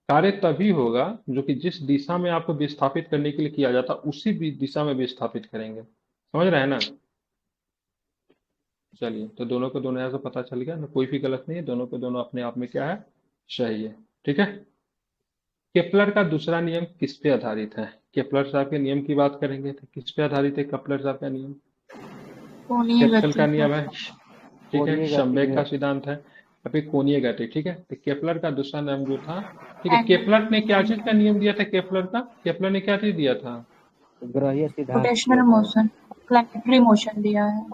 कार्य तभी होगा जो कि जिस दिशा में आपको विस्थापित करने के लिए किया जाता उसी दिशा में विस्थापित करेंगे, समझ रहे हैं ना। चलिए, तो दोनों को दोनों यहाँ से पता चल गया ना, कोई भी गलत नहीं है, दोनों को दोनों अपने आप में क्या है, सही है, ठीक है। केपलर का दूसरा नियम किस पे आधारित है, केपलर साहब के नियम की बात करेंगे तो किस पे आधारित है केपलर साहब का नियम, केप्सल का नियम है, ठीक है, संवेग का सिद्धांत है, अभी कोणीय गति, ठीक है। तो केपलर का दूसरा नियम जो था, ठीक है, केपलर ने क्या चीज का नियम दिया था, केपलर ने क्या चीज दिया था, ग्रहीय सिद्धांत, रोटेशनल मोशन, प्लैनेटरी मोशन दिया है।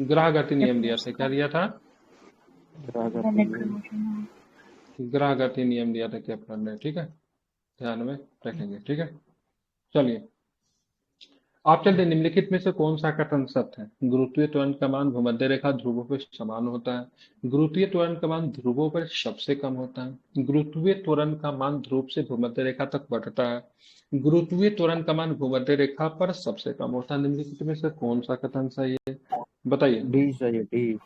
ग्रह गति नियम दिया था, क्या दिया था, प्लैनेटरी मोशन। ग्रह गति नियम दिया था केपलर ने, ठीक है, ध्यान में रखेंगे, ठीक है। चलिए आप चलते, निम्नलिखित में से कौन सा कथन सत्य है। गुरुत्वीय त्वरण का मान भूमध्य रेखा ध्रुवों पर समान होता है। गुरुत्वीय त्वरण का मान ध्रुवों पर सबसे कम होता है। गुरुत्वीय त्वरण का मान ध्रुव से भूमध्य रेखा तक बढ़ता है। गुरुत्वीय त्वरण का मान भूमध्य रेखा पर सबसे कम होता है। निम्नलिखित में से कौन सा कथन सही है, बताइए। डी सही है, डी।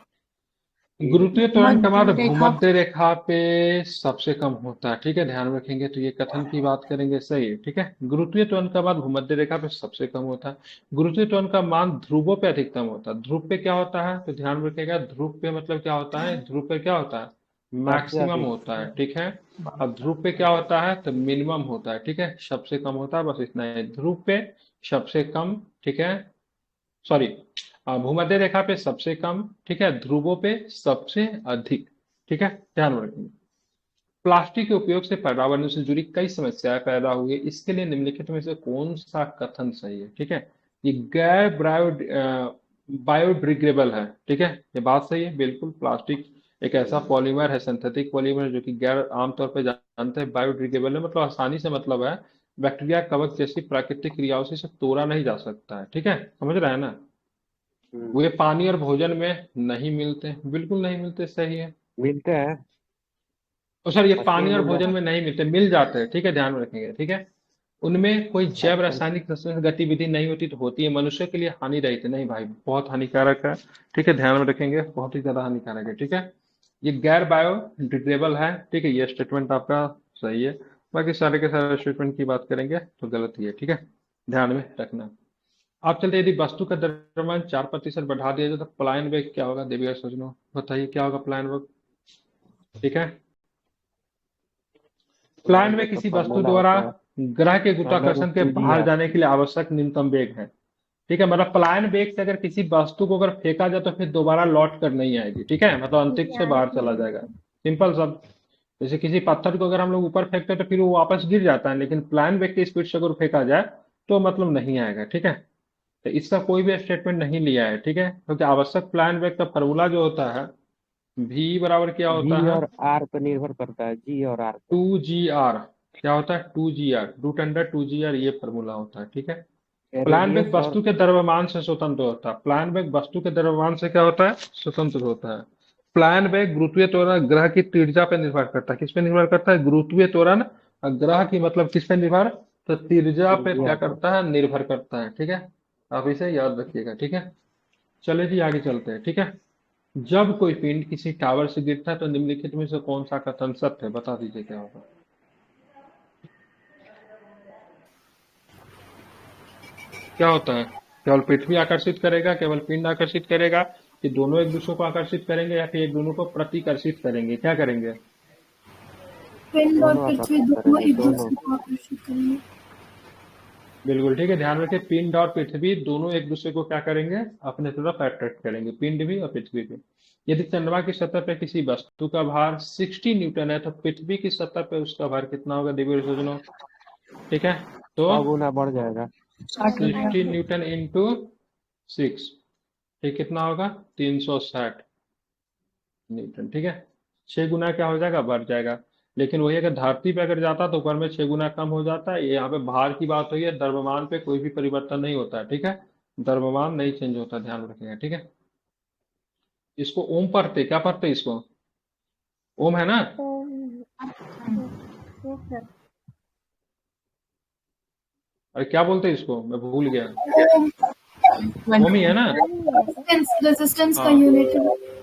गुरुत्वीय त्वरण का मान मध्य रेखा भूमध्य रेखा पे सबसे कम होता है, ठीक है, ध्यान रखेंगे। तो ये कथन की बात करेंगे, सही है, ठीक है। गुरुत्वीय त्वरण का मान भूमध्य रेखा पे सबसे कम होता है। गुरुत्वीय त्वरण का मान ध्रुवों पे अधिकतम होता है। ध्रुव पे क्या होता है, तो ध्यान रखिएगा, ध्रुव पे मतलब क्या होता है, ध्रुव पे क्या होता है, सबसे मैक्सिमम अधिक। होता है, ठीक है। अब ध्रुव पे क्या होता है, तो मिनिमम होता है, ठीक है, सबसे कम होता है, बस इतना है ध्रुव पे सबसे कम, ठीक है, सॉरी, भूमध्य रेखा पे सबसे कम, ठीक है, ध्रुवों पे सबसे अधिक, ठीक है, ध्यान में रखेंगे। प्लास्टिक के उपयोग से पर्यावरण से जुड़ी कई समस्याएं पैदा हुई है, इसके लिए निम्नलिखित में से कौन सा कथन सही है, ठीक है। ये गैर बायोडिग्रेडेबल है, ठीक है, ये बात सही है बिल्कुल। प्लास्टिक एक ऐसा पॉलीमर है, सिंथेटिक पॉलीमर है, जो कि गैर, आमतौर पर जानते हैं बायोडिग्रेडेबल है, मतलब आसानी से, मतलब है बैक्टीरिया, कवक जैसी प्राकृतिक क्रियाओं से इसे तोड़ा नहीं जा सकता है, ठीक है, समझ रहे हैं ना। वो ये पानी और भोजन में नहीं मिलते, बिल्कुल नहीं मिलते, सही है। मिलते हैं। और सर, ये मछली में पानी और मिल भोजन जाता में नहीं मिलते, मिल जाते हैं, ठीक है, ध्यान में रखेंगे, ठीक है। उनमें कोई है। जैव रासायनिक गतिविधि नहीं होती, तो होती है मनुष्य के लिए हानि रहित है। नहीं भाई, बहुत हानिकारक है, ठीक है, ध्यान में रखेंगे, बहुत ही ज्यादा हानिकारक है, ठीक है। ये गैर बायोडिग्रेडेबल है, ठीक है, ये स्टेटमेंट आपका सही है। बाकी सारे के सारे स्टेटमेंट की बात करेंगे तो गलत ही है, ठीक है, ध्यान में रखना। आप चलते, यदि वस्तु का द्रव्यमान 4% बढ़ा दिया जाए तो पलायन वेग क्या होगा, देविका सोचनो, बताइए क्या होगा पलायन वेग, ठीक है। प्लान प्लान में में तो किसी वस्तु फॉर्मूला द्वारा होता है ग्रह के अंडर रूट गुरुत्वाकर्षण के टू जी बाहर आर। जाने के लिए आवश्यक न्यूनतम वेग है, ठीक है। मतलब पलायन वेग से अगर किसी वस्तु को अगर फेंका जाए तो फिर दोबारा लौट कर नहीं आएगी, ठीक है, मतलब अंतरिक्ष से बाहर चला जाएगा, सिंपल सब। जैसे किसी पत्थर को अगर हम लोग ऊपर फेंकते हैं तो फिर वो वापस गिर जाता है, लेकिन प्लान वेग की स्पीड से अगर फेंका जाए तो मतलब नहीं आएगा, ठीक है। तो इसका कोई भी स्टेटमेंट नहीं लिया है, ठीक है, क्योंकि आवश्यक प्लान वेग का फॉर्मूला जो होता है, v बराबर क्या जी होता है, और आर पे निर्भर करता है, जी और आर पे। 2gr, क्या होता है 2gr, रूट अंडर 2gr, ये फॉर्मूला होता है, ठीक है। प्लान वेग रेडियस और वस्तु के द्रव्यमान से स्वतंत्र होता है, प्लान वेग वस्तु के द्रव्यमान से क्या होता है, स्वतंत्र होता है। प्लान वेग गुरुत्वीय त्वरण ग्रह की त्रिज्या पर निर्भर करता है, किस पे निर्भर करता है, गुरुत्वीय त्वरण और ग्रह की, मतलब किस पे निर्भर, तो त्रिज्या पे क्या त्रिज्या पे। करता है, निर्भर करता है, ठीक है। आप इसे याद रखिएगा, ठीक है। चलिए जी आगे चलते हैं, ठीक है। जब कोई पिंड किसी टावर से गिरता है तो निम्नलिखित में से कौन सा कथन सत्य है, बता दीजिए क्या होगा। क्या होता है, केवल पृथ्वी आकर्षित करेगा, केवल पिंड आकर्षित करेगा, कि दोनों एक दूसरे को आकर्षित करेंगे, या फिर एक दोनों को प्रतिकर्षित करेंगे, क्या करेंगे। पिंड और दोनों पृथ्वी आकर्षित दोनों करेंगे, एक दोनों। दूसरे को आकर्षित करेंगे। बिल्कुल ठीक है, ध्यान रखें, पिंड और पृथ्वी दोनों एक दूसरे को क्या करेंगे, अपने तरफ अट्रैक्ट करेंगे, पिंड भी और पृथ्वी भी। यदि चंद्रमा की सतह पर किसी वस्तु का भार 60 न्यूटन है तो पृथ्वी की सतह पर उसका भार कितना होगा, दिव्य सोचनो, ठीक है। तो 100 गुना बढ़ जाएगा। 60 हो 60 जाएगा। न्यूटन इंटू 6, ठीक कितना होगा, 360 न्यूटन, ठीक है। 6 गुना क्या हो जाएगा, बढ़ जाएगा। लेकिन वही अगर धरती पे अगर जाता तो ऊपर में 6 गुना कम हो जाता है। ये यहाँ पे भार की बात हुई है, द्रव्यमान पे कोई भी परिवर्तन नहीं होता है, ठीक है, द्रव्यमान नहीं चेंज होता, ध्यान रखिएगा, ठीक है। इसको ओम पढ़ते, क्या पढ़ते इसको, ओम है ना। अरे क्या बोलते हैं इसको, मैं भूल गया, ओम ही है ना। रेजिस्टेंस का हाँ यूनिट है।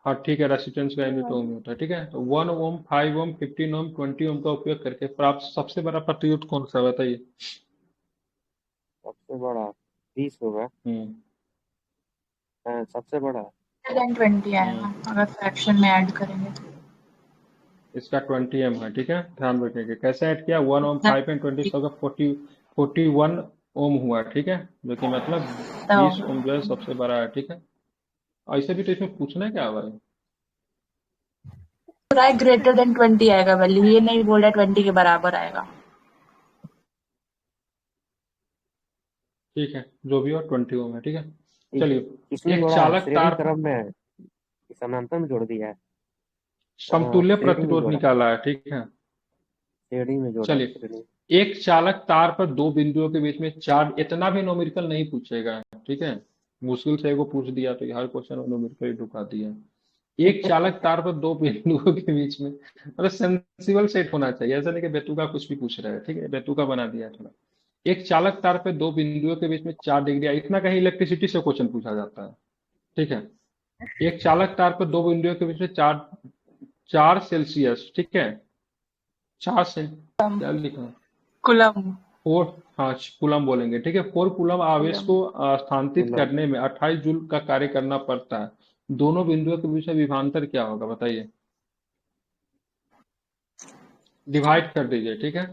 हाँ ठीक है, रेसिस्टेंस का यूनिट ओम होता है, ठीक है। तो 1 ओम, 5 ओम, 15 ओम, 20 ओम का उपयोग करके प्राप्त सबसे बड़ा प्रतिरोध कौन सा है, बताइए। सबसे बड़ा 20 होगा। हम्म सबसे बड़ा 20 हम्म आएगा अगर फ्रैक्शन में ऐड करेंगे तो। इसका 20 एम है, ठीक है, ध्यान रखेंगे। कैसे ऐड किया, 1 ओम, 5 एंड 20 होगा 41 ओम हुआ, ठीक है, जो कि मतलब 20 ओम जो है सबसे बड़ा है, ठीक है। ऐसे भी तो इसमें पूछना है क्या भाई। ग्रेटर देन 20 आएगा, वैल्यू ये नहीं बोल रहा 20 के बराबर आएगा। ठीक है, जो भी हो 20 ओम है, ठीक है। इ- चलिए, इसमें एक जोड़ा है, चालक श्रेणी तार पर क्रम में है, समानांतर में जोड़ दिया है। समतुल्य श्रेणी में प्रतिरोध जोड़ा, निकाला है, ठीक है। श्रेणी में जोड़ा है, चलिए, श्रेणी। एक चालक तार पर दो बिंदुओं के बीच में चार्ज, इतना भी न्यूमेरिकल नहीं पूछेगा, ठीक है, मुश्किल से एगो पूछ दिया तो हर क्वेश्चन न्यूमेरिकल ही ढुका दिया। एक चालक तार पर दो बिंदुओं के बीच में, मतलब सेंसिबल सेट होना चाहिए, ऐसा नहीं कि बेतुका कुछ भी पूछ रहा है, ठीक है, बेतुका बना दिया है थोड़ा। एक चालक तार पर दो बिंदुओं के बीच में 4 डिग्री, इतना कहीं इलेक्ट्रिसिटी से क्वेश्चन पूछा जाता है, ठीक है। एक चालक तार पर दो बिंदुओं के बीच में 4 4 सेल्सियस, ठीक है, 4 से क्या लिखा है? कुलम। 4, हाँ, कूलम बोलेंगे, ठीक है। 4 कूलम आवेश कुलम। को स्थानांतरित कूलम। करने में 28 जूल का कार्य करना पड़ता है। दोनों बिंदुओं के बीच में विभवांतर क्या होगा, बताइए। डिवाइड कर दीजिए, ठीक है,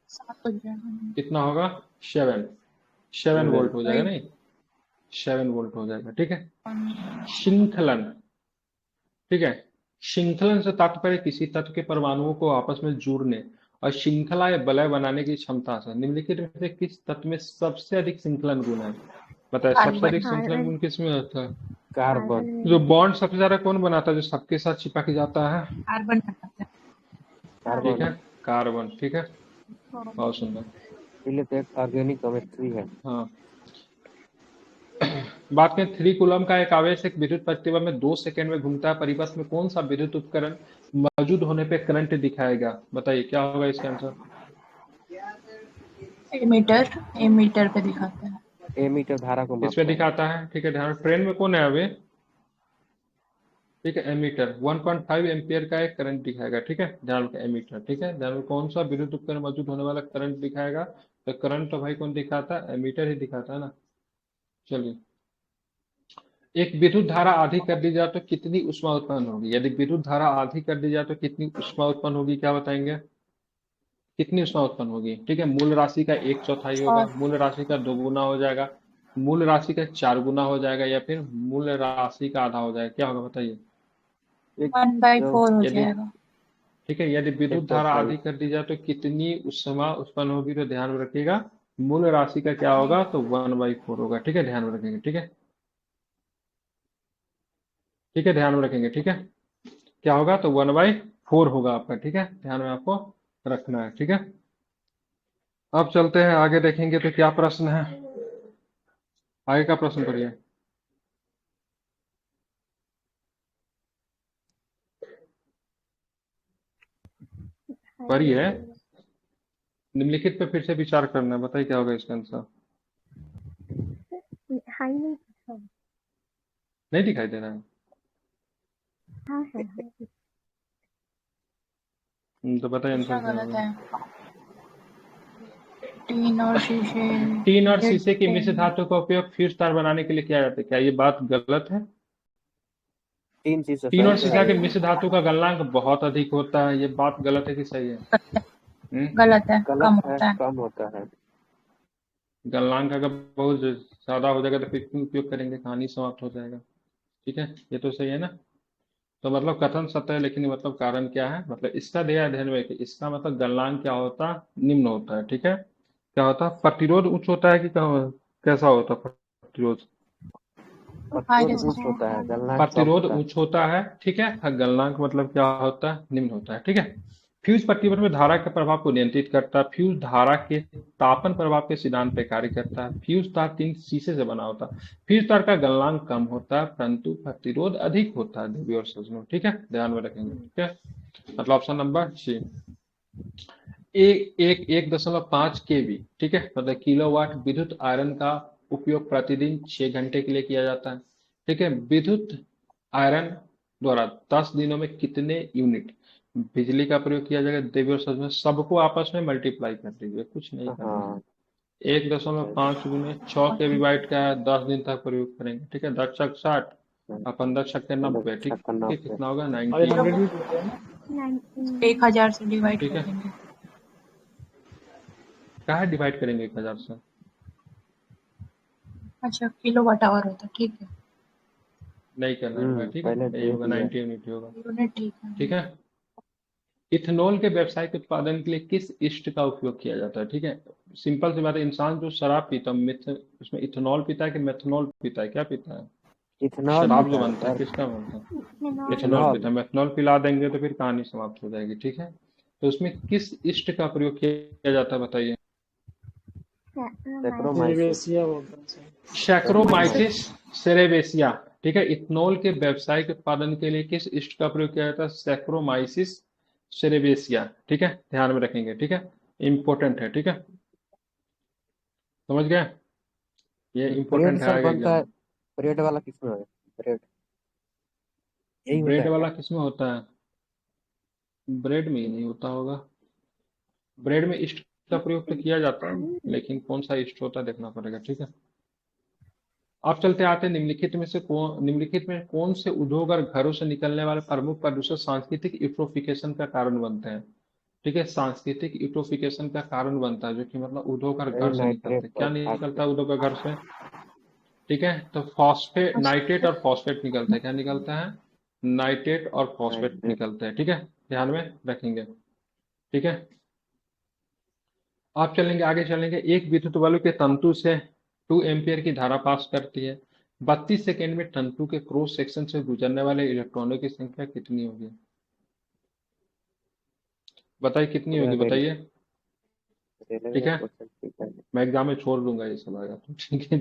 7 हो जाएगा। कितना होगा, 7 7 वोल्ट हो जाएगा, 8। नहीं 7 वोल्ट हो जाएगा। ठीक है। श्रृंखलन, ठीक है, श्रृंखलन से तात्पर्य किसी तत्व के परमाणुओं को आपस में जोड़ने और श्रृंखला या वलय बनाने की क्षमता से। निम्नलिखित में से किस तत्व में सबसे अधिक श्रृंखलन गुण है? बताए सबसे अधिक श्रृंखलन गुण किसमें होता है? कार्बन। जो बॉन्ड सबसे ज्यादा कौन बनाता है, जो सबके साथ चिपक जाता है? कार्बन बनाता है। ठीक है, कार्बन कार्बन। ठीक है, बहुत सुंदर। इसलिए तो एक ऑर्गेनिक केमिस्ट्री है। हाँ, बात करें 3 कूलम का एक आवेश एक विद्युत प्रतिभा में 2 सेकंड में घूमता है, परिपथ में कौन सा विद्युत उपकरण मौजूद होने पे करंट दिखाएगा? बताइए क्या होगा इसका आंसर? एमीटर, एमीटर पे दिखाता है। एमीटर धारा को किस पे मापता है। दिखाता है? ठीक है, ध्यान। ट्रेन में कौन है अभी? ठीक है, एमीटर 1.5 एम्पियर का एक करंट दिखाएगा। ठीक है, ध्यान रखो, एमीटर। ठीक है, ध्यान रखो, कौन सा विद्युत उपकरण मौजूद होने वाला करंट दिखाएगा? तो करंट तो भाई कौन दिखाता है? एमीटर ही दिखाता है ना। चलिए, एक विद्युत धारा आधी कर दी जाए तो कितनी ऊष्मा उत्पन्न होगी? यदि विद्युत धारा आधी कर दी जाए तो कितनी ऊष्मा उत्पन्न होगी, क्या बताएंगे? कितनी ऊष्मा उत्पन्न होगी? ठीक है, मूल राशि का 1/4 होगा, मूल राशि का 2 गुना हो जाएगा, मूल राशि का 4 गुना हो जाएगा, या फिर मूल राशि का आधा हो जाएगा? क्या होगा बताइए? 1/4 हो यदि जाएगा। ठीक है, यदि विद्युत धारा 1/5। आधी कर दी जाए तो कितनी ऊष्मा उत्पन्न होगी? तो ध्यान में रखिएगा, मूल राशि का क्या होगा? तो 1/4 होगा। ठीक है, ध्यान में रखेंगे। ठीक है, ठीक है, ध्यान में रखेंगे। ठीक है, क्या होगा? तो 1/4 होगा आपका। ठीक है, ध्यान में आपको रखना है। ठीक है, अब चलते हैं आगे, देखेंगे तो क्या प्रश्न है। आगे का प्रश्न पढ़िए। पढ़िए, निम्नलिखित पे फिर से विचार करना है। बताइए क्या होगा इसका आंसर? हाई नहीं। नहीं दिखाई दे रहा है? हाँ है। तो बताइए दूसरा आंसर क्या गलत होगा? है। टीन और शीशे। टीन और शीशे की मिश्र धातु का उपयोग फ्यूज तार बनाने के लिए किया जाता है। क्या ये बात गलत है? तीन चीज से टीन और सही शीशा है। के मिश्र धातु का गलनांक बहुत अधिक होता है। ये बात गलत है कि सही है? गलत है, कम गलत होता है, है। कम होता है। गलनांक अगर बहुत ज्यादा हो जाएगा तो फिर क्यों उपयोग करेंगे? कहानी समाप्त हो जाएगा। ठीक है, ये तो सही है ना। तो मतलब कथन सत्य है, लेकिन मतलब कारण क्या है? मतलब इसका दिया ध्यान में कि इसका मतलब गलनांक क्या होता है? निम्न होता है। ठीक है, क्या होता है? प्रतिरोध उच्च होता है कि कैसा होता है प्रतिरोध? प्रतिरोध उच्च होता है, गलनांक कम प्रतिरोध होता है। उच्च होता है। ठीक है, गलनांक मतलब क्या होता है? निम्न होता है। ठीक है, फ्यूज प्रतिरोध में धारा के प्रभाव को नियंत्रित करता है। फ्यूज धारा के तापन प्रभाव के सिद्धांत पे कार्य करता है। फ्यूज तार 3 शीशे से बना होता है। फ्यूज तार का गलनांक कम होता है परंतु प्रतिरोध अधिक होता है। देवी और सज्जनों, ठीक है, ध्यान में रखेंगे। ठीक है, मतलब ऑप्शन नंबर सी। 1.5 kV, ठीक है, मतलब किलोवाट विद्युत आयरन का उपयोग प्रतिदिन 6 घंटे के लिए किया जाता है। ठीक है, विद्युत आयरन द्वारा 10 दिनों में कितने यूनिट बिजली का प्रयोग किया जाएगा? देवी और सज्जनों, सबको आपस में मल्टीप्लाई कर दीजिए, कुछ नहीं करना है। हाँ 1.5 गुने 6 kV का है, 10 दिन तक प्रयोग करेंगे। ठीक है, 10 छक 60 और 15 छक 90। ठीक है, कितना होगा? 90। 1000 से डिवाइड ठीक कर है, देंगे। क्या है डिवाइड करेंगे 1000 से? अच्छा, किलोवाट आवर होता है, ठीक है। नहीं करना है भाई। ठीक है, पहले यही होगा, देख लिया। 90 यूनिट होगा। यूनिट, ठीक है। ठीक है, इथेनॉल के व्यावसायिक उत्पादन के लिए किस ईस्ट का उपयोग किया जाता है? ठीक है, सिंपल सी बात है, इंसान जो शराब पीता है उसमें इथेनॉल पीता है कि मेथनॉल पीता है? क्या पीता है? इथेनॉल शराब जो होता है बनता है सर। किसका बनता है? Ethanol ethanol. पीता है। मेथनॉल पिला देंगे तो फिर कहानी समाप्त हो जाएगी। ठीक है, तो उसमें किस ईस्ट का प्रयोग किया जाता है बताइए? सैक्रोमाइसिस। सैक्रोमाइसिस सेरेबेसिया। ठीक है, इथेनॉल के व्यावसायिक उत्पादन के लिए किस ईस्ट का प्रयोग किया जाता है? सैक्रोमाइसिस सेरेबेसिया। ठीक है, ध्यान में रखेंगे। ठीक है, इंपॉर्टेंट है। ठीक है, समझ गए? ये ब्रेड इंपॉर्टेंट है सर आगे बनता एग्जाम है। में। ब्रेड वाला किसमें है? ब्रेड यही होता ब्रेड है क्या? वाला किसमें होता है? ब्रेड में ही नहीं होता होगा। ब्रेड में ईस्ट का प्रयोग तो किया जाता है, लेकिन कौन सा ईस्ट होता है देखना पड़ेगा। ठीक है, अब चलते आते हैं निम्नलिखित में कौन से उद्योग और घरों से निकलने वाले प्रमुख प्रदूषक सांस्कृतिक यूट्रोफिकेशन का कारण बनते हैं? ठीक है, सांस्कृतिक यूट्रोफिकेशन का कारण बनता है, जो कि मतलब उद्योग और यही घर से निकलते नाइट्रेट हैं। क्या और निकलता फास्फेट। है उद्योग और घर से? ठीक है। तो फॉस्फेट, नाइट्रेट और फॉस्फेट निकलता है, क्या निकलता है? नाइट्रेट और फॉस्फेट नाइट्रेट। निकलते हैं, ठीक है, ध्यान में रखेंगे, ठीक है। आप चलेंगे, आगे चलेंगे। एक विद्युत बल्ब के तंतु से 2 एम्पियर की धारा पास करती है। 32 सेकेंड में तंतु के क्रॉस सेक्शन से गुजरने वाले इलेक्ट्रॉनों की संख्या कितनी होगी? बताइए कितनी होगी, बताइए। रेलवे ठीक का है, क्वेश्चन ठीक है। मैं एग्जाम में छोड़ दूंगा ये सब आएगा तो, ठीक है।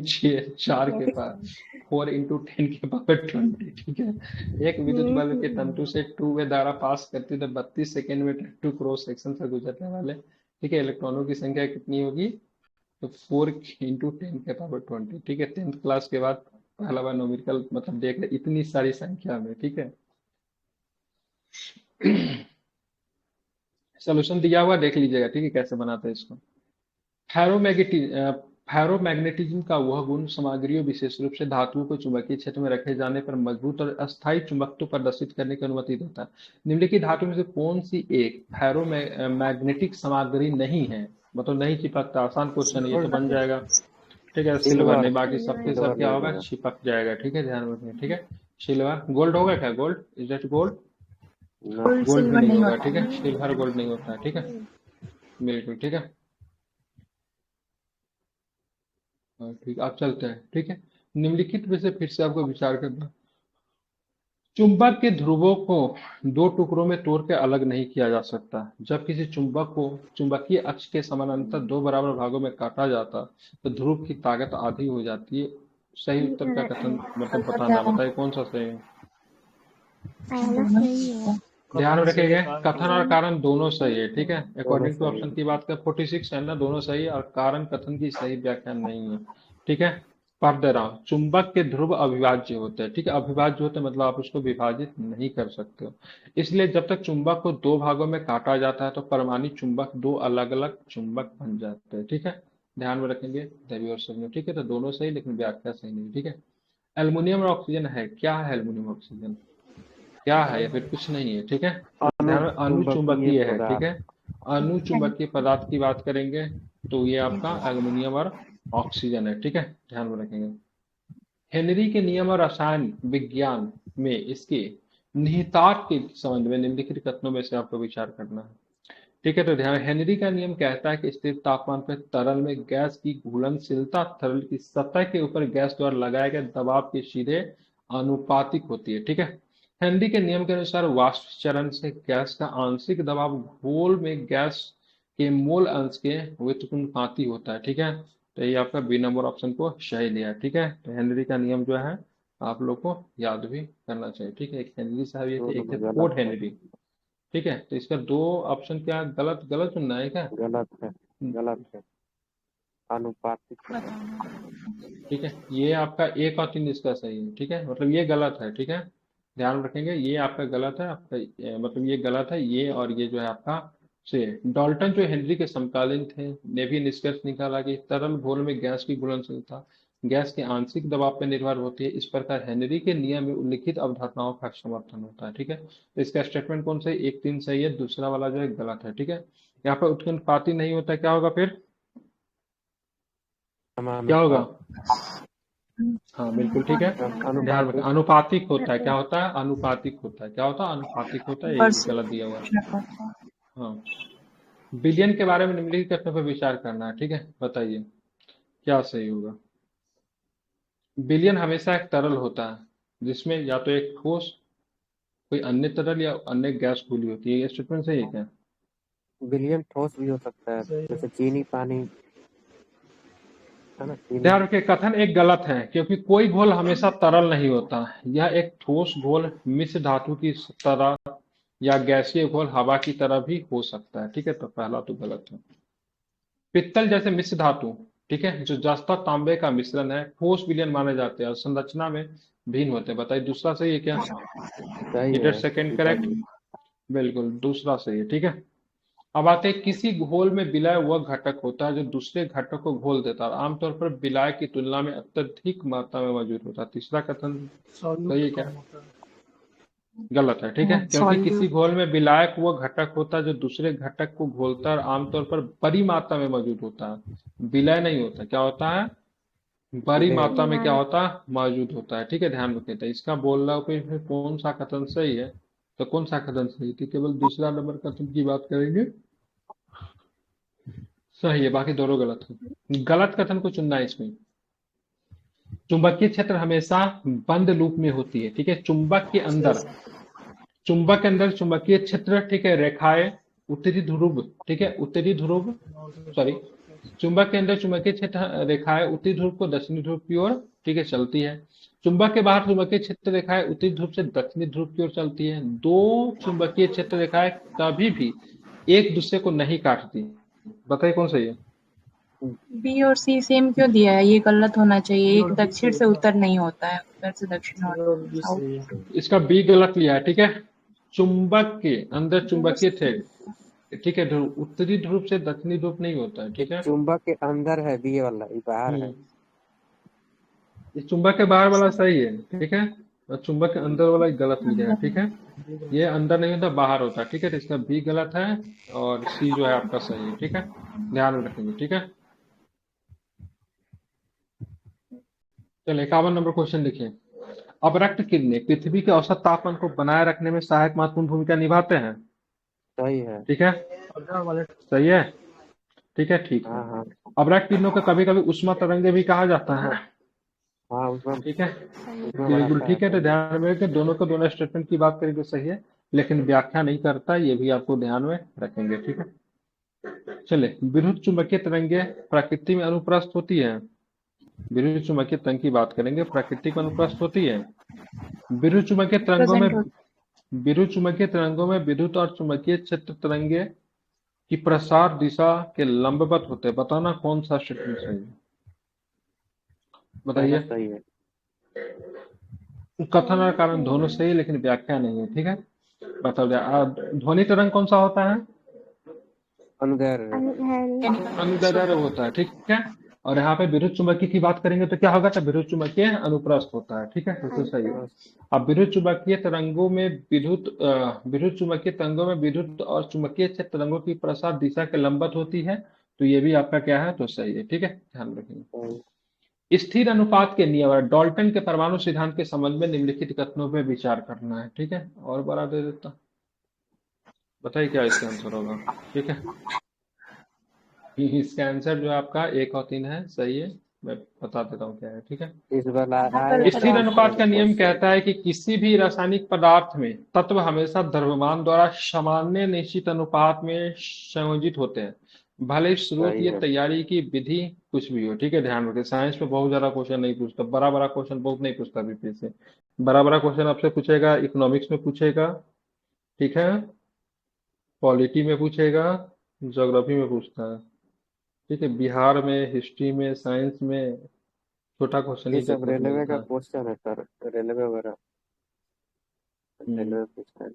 4 के पास 4 इंटू 10 के पावर 20, ठीक है। एक विद्युत बल्ब के तंतु से 2 वे धारा पास करती है, तो 32 सेकेंड में तंतु क्रॉस सेक्शन से गुजरने वाले, ठीक है, इलेक्ट्रॉनों की संख्या कितनी होगी? तो 4 इंटू 10 के पावर 20, ठीक है। 10th क्लास के बाद पहला बार न्यूमेरिकल मतलब देख रहे इतनी सारी संख्या में, ठीक है। सोल्यूशन दिया हुआ देख लीजिएगा, ठीक है, कैसे बनाते हैं इसको। फेरोमैग्नेटिज्म का वह गुण सामग्रियों, विशेष रूप से धातुओं को चुंबकीय क्षेत्र में रखे जाने पर मजबूत और अस्थायी चुंबकत्व प्रदर्शित करने की अनुमति देता है। निम्नलिखित धातु में से कौन सी एक फेरोमैग्नेटिक सामग्री नहीं है? मतलब नहीं चिपकता, आसान क्वेश्चन है ये तो बन जाएगा, ठीक है। सिल्वर नहीं, बाकी सबके सब क्या होगा? चिपक जाएगा, ठीक है, ध्यान रखिए, ठीक है। सिल्वर, गोल्ड होगा क्या? Gold, is that gold? Gold भी नहीं होगा, ठीक है, सिल्वर गोल्ड नहीं होता है, ठीक है, बिल्कुल, ठीक है। हाँ, ठीक, आप चलते हैं, ठीक है। निम्नलिखित में से फिर से आपको विचार करना। चुंबक के ध्रुवों को 2 टुकड़ों में तोड़ के अलग नहीं किया जा सकता। जब किसी चुंबक को चुंबकीय अक्ष के समानांतर 2 बराबर भागों में काटा जाता तो ध्रुव की ताकत आधी हो जाती है। सही उत्तर का कथन मतलब बताना, बताइए कौन सा सही है? पहला सही है। ध्यान में रखेंगे, कथन और कारण दोनों सही है, ठीक है। अकॉर्डिंग टू ऑप्शन की बात कर 46 है ना, दोनों सही है, और कारण कथन की सही व्याख्या नहीं है, ठीक है। पढ़ दे रहा हूँ। चुंबक के ध्रुव अविभाज्य होते हैं, ठीक है, अविभाज्य होते हैं मतलब आप उसको विभाजित नहीं कर सकते हो। इसलिए जब तक चुंबक को 2 भागों में काटा जाता है तो परमाणु चुंबक 2 अलग अलग चुंबक बन जाते हैं, ठीक है, ध्यान में रखेंगे देवी और सभी, ठीक है। तो दोनों सही लेकिन व्याख्या सही नहीं, ठीक है। एल्युमिनियम और ऑक्सीजन है, क्या है एल्युमिनियम ऑक्सीजन? क्या है या फिर कुछ नहीं है, ठीक है। ध्यान में अनुचुंबकीय है, ठीक है। अनुचुंबकीय पदार्थ की बात करेंगे तो ये आपका एल्युमिनियम और ऑक्सीजन है, ठीक है, ध्यान में रखेंगे। हेनरी के नियम और रसायन विज्ञान में इसके निहितार्थ के संबंध में निम्नलिखित कथनों में से आपको विचार करना है, ठीक है। तो ध्यान, हेनरी का नियम कहता है कि स्थिर तापमान पर तरल में गैस की घुलनशीलता तरल की सतह के ऊपर गैस द्वारा लगाए गए दबाव के सीधे अनुपातिक होती है, ठीक है। हेनरी के नियम के अनुसार वाष्प चरण से गैस का आंशिक दबाव घोल में गैस के मोल अंश के व्युत्क्रमानुपाती होता है, ठीक है। तो ये आपका बी नंबर ऑप्शन को सही लिया, ठीक है। तो हेनरी का नियम जो है आप लोग को याद भी करना चाहिए, ठीक है। एक हेनरी साहब ये थे, एक थे फोर्ट हेनरी, ठीक है। तो इसका 2 ऑप्शन क्या गलत, गलत चुनना है क्या? गलत है, गलत है, अनुपातिक, ठीक है, ये आपका 1 और 3 इसका सही है, ठीक है, मतलब ये गलत है, ठीक है, ध्यान रखेंगे, ये आपका गलत है, आपका मतलब ये गलत है, ये और ये जो है आपका से। डॉल्टन जो हेनरी के समकालीन थे ने भी निष्कर्ष निकाला कि तरल घोल में गैस की घुलनशीलता गैस के आंशिक दबाव पर निर्भर होती है। इस प्रकार हेनरी के नियम में उल्लिखित अवधारणाओं का समर्थन होता है, ठीक है। तो इसका स्टेटमेंट कौन सा है? 1 3 सही है, दूसरा वाला जो है गलत है, ठीक है। यहाँ पर उत्क्रमणपाती नहीं होता, क्या होगा फिर? क्या होगा? हाँ बिल्कुल, ठीक है, ध्यान रखें, अनुपातिक होता है, क्या होता है? अनुपातिक होता है, क्या होता है? अनुपातिक होता है, ये गलत दिया हुआ है। हाँ, बिलियन के बारे में निम्नलिखित कथनों पर विचार करना है, ठीक है, बताइए क्या सही होगा। बिलियन हमेशा एक तरल होता है जिसमें या तो एक ठोस, कोई अन्य तरल या अन्य गैस घुली होती है, ये स्टेटमेंट सही है क्या? विलियम ठोस भी हो सकता है, जैसे चीनी पानी है ना, चीनी। ध्यान रखिए, कथन एक गलत है क्योंकि कोई घोल हमेशा तरल नहीं होता। यह एक ठोस घोल मिश्र धातु की तरह या गैसीय घोल हवा की तरह भी हो सकता है, ठीक है। तो पहला तो गलत है। पित्तल जैसे मिश्र धातु, ठीक है, जो जस्ता तांबे का मिश्रण है, ठोस विलयन माने जाते हैं और संरचना में भिन्न होते हैं। बताइए दूसरा सही है क्या? सही है, सेकंड करेक्ट, बिल्कुल दूसरा सही है, ठीक है। अब आते हैं, किसी घोल में विलय वह घटक होता है जो दूसरे घटक को घोल देता है और आमतौर पर विलय की तुलना में अत्यधिक मात्रा में मौजूद होता है। तीसरा कथन सही है क्या? गलत है, ठीक है, क्योंकि किसी घोल में विलायक वह घटक होता है जो दूसरे घटक को घोलता है और आमतौर पर बड़ी मात्रा में मौजूद होता है, विलय नहीं होता। क्या होता है? बड़ी सीधे मात्रा में क्या होता है, मौजूद होता है। ठीक है, ध्यान रखें। तो इसका बोल रहा हूँ कि इसमें कौन सा कथन सही है, तो कौन सा कथन सही, तो केवल दूसरा नंबर कथन की बात करेंगे, सही है, बाकी दोनों गलत है। गलत कथन को चुनना है इसमें। चुंबकीय क्षेत्र हमेशा बंद लूप में होती है। ठीक है, चुंबक के अंदर चुंबकीय क्षेत्र, ठीक है, रेखाएं उत्तरी ध्रुव, ठीक है, उत्तरी ध्रुव, सॉरी, चुंबक के अंदर चुंबकीय क्षेत्र रेखाएं उत्तरी ध्रुव को दक्षिणी ध्रुव की ओर, ठीक है, चलती है। चुंबक के बाहर चुंबकीय क्षेत्र रेखाएं उत्तरी ध्रुव से दक्षिणी ध्रुव की ओर चलती है। दो चुंबकीय क्षेत्र रेखाएं कभी भी एक दूसरे को नहीं काटती। बताइए कौन सही है। बी और सी सेम क्यों दिया है? ये गलत होना चाहिए। एक दक्षिण से उत्तर नहीं होता है, उत्तर से दक्षिण होता है, साउथ। इसका बी गलत लिया है। ठीक है, चुंबक के अंदर चुंबकीय थे, ठीक है, ध्रुव उत्तरी ध्रुव से दक्षिणी ध्रुव नहीं होता है। ठीक है, चुंबक के अंदर है बी वाला, ये बाहर है। इस चुंबक के बाहर वाला सही है। ठीक है, और चुंबक के अंदर वाला गलत लिया है। ठीक है, ये अंदर नहीं होता, बाहर होता है। ठीक है, तो इसका बी गलत है और सी जो है आपका सही है। ठीक है, ध्यान में रखेंगे। ठीक है, चलिए 51 नंबर क्वेश्चन लिखिए। अपरक्त किरणें पृथ्वी के औसत तापमान को बनाए रखने में सहायक महत्वपूर्ण भूमिका निभाते हैं। सही है। ठीक है, सही है। ठीक है, ठीक है। हाँ हाँ अपराग किरणों को कभी कभी उष्मा तरंगे भी कहा जाता है। हाँ, उसमें ठीक है, बिल्कुल बढ़ाता है। ठीक है। तो सही है। ध्यान में रखें, दोनों को दोनों स्टेटमेंट की बात करें तो सही है, लेकिन व्याख्या नहीं करता, ये भी आपको ध्यान में रखेंगे। ठीक है, चलिए, विद्युत चुंबकीय तरंगे प्रकृति में अनुप्रस्थ होती है। विद्युत चुंबकीय तरंग की बात करेंगे, प्रकृति में अनुप्रस्थ होती है। विद्युत चुंबकीय तरंगों में प्रेजेंट होता विद्युत चुंबकीय तरंगों में विद्युत और चुंबकीय क्षेत्र तरंगे की प्रसार दिशा के लंबवत होते हैं। बताना कौन सा स्टेटमेंट सही है, पहला बताइए। सही है। कथन और कारण दोनों सही है, लेकिन व्याख्या नहीं है। ठीक है, बता दिया। ध्वनि तरंग कौन सा होता है, अनुदैर्ध्य। है। अनुदैर्ध्य होता है। ठीक है, और यहाँ पे विद्युत चुंबकीय की बात करेंगे तो क्या होगा, तो विद्युत चुंबकीय अनुप्रस्थ होता है। ठीक है, बिल्कुल सही है। अब विद्युत चुंबकीय तरंगों में विद्युत चुंबकीय तरंगों में विद्युत और चुंबकीय क्षेत्र तरंगों की प्रसार दिशा के लंबवत होती है, तो ये भी आपका क्या है, तो सही है। ठीक है, ध्यान रखेंगे। स्थिर अनुपात के नियम और डाल्टन के परमाणु सिद्धांत के संबंध में निम्नलिखित कथनों पर विचार करना है। ठीक है, और बड़ा दे देता, बताइए क्या इसका आंसर होगा। ठीक है, इसका आंसर जो है आपका 1 और 3 है, सही है। मैं बता देता हूँ क्या है। ठीक है, इस बार आएगा स्थिर अनुपात का नियम क्वेश्चन। कहता है कि किसी भी रासायनिक पदार्थ में तत्व हमेशा द्रव्यमान द्वारा सामान्य निश्चित अनुपात में संयोजित होते हैं, भले स्रोत सही या है। तैयारी की विधि कुछ भी हो। ठीक है, ध्यान रखें, साइंस में बहुत ज्यादा क्वेश्चन नहीं पूछता, बड़ा बड़ा क्वेश्चन बहुत नहीं पूछता बीपी से। बड़ा बड़ा क्वेश्चन आपसे पूछेगा, इकोनॉमिक्स में पूछेगा, ठीक है, पॉलिटी में पूछेगा, ज्योग्राफी में पूछता है। ठीक है, बिहार में, हिस्ट्री में, साइंस में छोटा क्वेश्चन ये ही सब देखने को रेलवे मिलता का है। क्वेश्चन है सर, रेलवे वगैरह। हम्म। रेलवे पूछता है।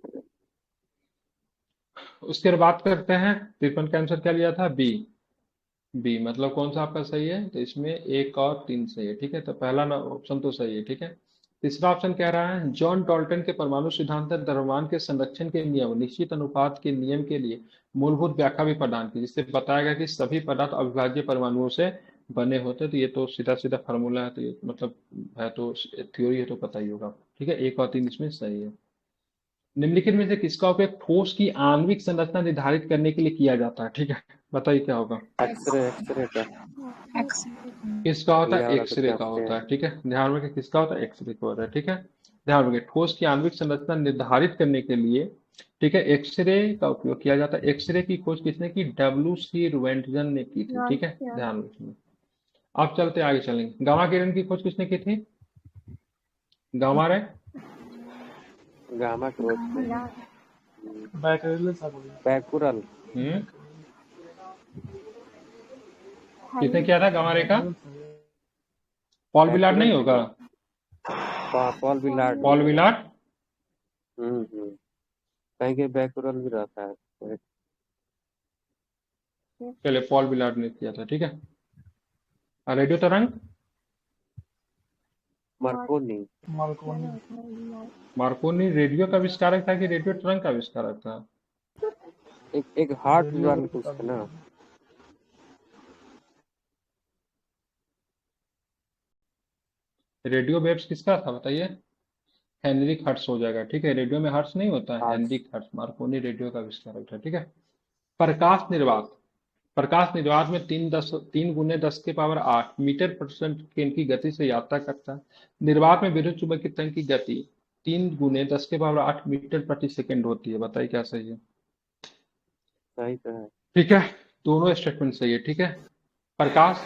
उसके बाद बात करते हैं, 53 का आंसर क्या लिया था, बी। बी मतलब कौन सा आपका सही है, तो इसमें 1 और 3 सही है। ठीक है, तो पहला ऑप्शन तो सही है। ठीक है, तीसरा ऑप्शन कह रहा है, जॉन डाल्टन के परमाणु सिद्धांत ने द्रव्यमान के संरक्षण के नियम निश्चित अनुपात के नियम के लिए मूलभूत व्याख्या भी प्रदान की, जिससे बताया गया कि सभी पदार्थ अविभाज्य परमाणुओं से बने होते हैं। तो ये तो सीधा सीधा फार्मूला है, तो ये मतलब है तो थ्योरी है, तो पता ही होगा। ठीक है, 1 और 3 इसमें सही है। निम्नलिखित में से किसका उपयोग ठोस की आणविक संरचना निर्धारित करने के लिए किया जाता है। ठीक है, बताइए क्या होगा। एक्सरे का। एक्स। किसका होता ये है, वाला तो एक्सरे का जानते होता हैं। है। ठीक है, ध्यान रखें, किसका होता है, एक्सरे का होता है। ठीक है, ध्यान रखें, ठोस की आणविक संरचना निर्धारित करने के लिए, ठीक है, एक्सरे का उपयोग किया जाता है। एक्सरे की खोज किसने की, WC रोएंटगन ने की थी। ठीक है, ध्यान रखिए। अब चलते आगे चलेंगे, गामा किरण की खोज किसने की थी, गामा रे, गामा क्रोच में बैकुरल। हम्म, किसने किया था गामा रे का, पॉल विलार्ड बैकुरल नहीं होगा, पॉल विलार्ड। Paul Willard. कहीं के बैकुरल भी रहता है। चलिए, पॉल विलार्ड ने किया था। ठीक है, और रेडियो तरंग, मार्कोनी। मार्कोनी रेडियो का आविष्कारक था कि रेडियो तरंग का आविष्कारक था। एक हार्ट वाला कुछ था ना। रेडियो वेव्स किसका था बताइए? हेनरिक हर्ट्ज हो जाएगा। ठीक है, रेडियो में हर्ट्ज नहीं होता है, आज हेनरिक हर्ट्ज मार्कोनी रेडियो का आविष्कारक था। ठीक है। प्रकाश निर्वात, प्रकाश निर्वात में 3 × 10⁸ मीटर परसेंट की इनकी गति से यात्रा करता है। निर्वात में विद्युत चुंबकीय तरंग की गति 3 × 10⁸ मीटर प्रति सेकंड होती है। बताइए क्या सही है? सही तो है। ठीक है, दोनों स्टेटमेंट सही है। ठीक है, प्रकाश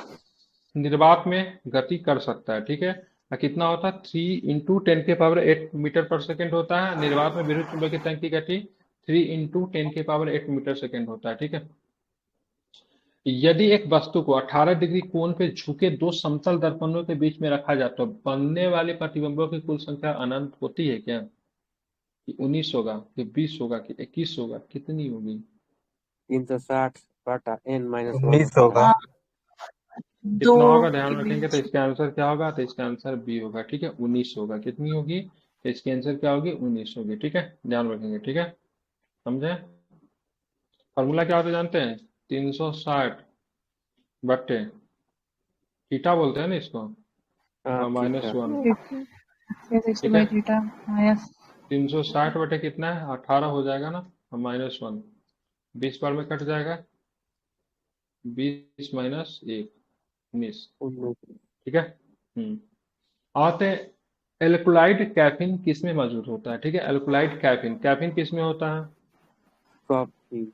निर्वात में गति कर सकता है। ठीक है, और कितना होता है? 3 × 10⁸ मीटर पर सेकंड होता है। निर्वात में विद्युत चुंबकीय तरंग की गति 3 × 10⁸ मीटर सेकंड होता है। ठीक है। यदि एक वस्तु को 18 डिग्री कोण पे झुके दो समतल दर्पणों के बीच में रखा जाए तो बनने वाले प्रतिबिंबों की कुल संख्या अनंत होती है क्या? कि 19 होगा, कि 20 होगा, कि 21 होगा, कितनी होगी? 360/n-1 19 होता है। होगा। दो कितना होगा के ध्यान रखेंगे तो बीच इसका आंसर क्या होगा? तो इसका आंसर बी होगा। ठीक है, 19 होगा। कितनी होगी? तो इसकी आंसर क्या होगी? 19 होगी। ठीक है, ध्यान रखेंगे। ठीक है, समझे? फॉर्मूला क्या होता है जानते हैं? 360 बट्टे थीटा बोलते हैं ना इसको, हाँ ठीक माइनस है। 1। ठीक है, थीटा माइनस 360 बटे कितना है? 18 हो जाएगा ना, और -1 20 बार में कट जाएगा, 20 - 1 19। 19 ठीक है। आते हैं, एल्कलाइड कैफीन किस में मौजूद होता है? ठीक है, एल्कलाइड कैफीन, कैफीन किस में होता है? कॉफी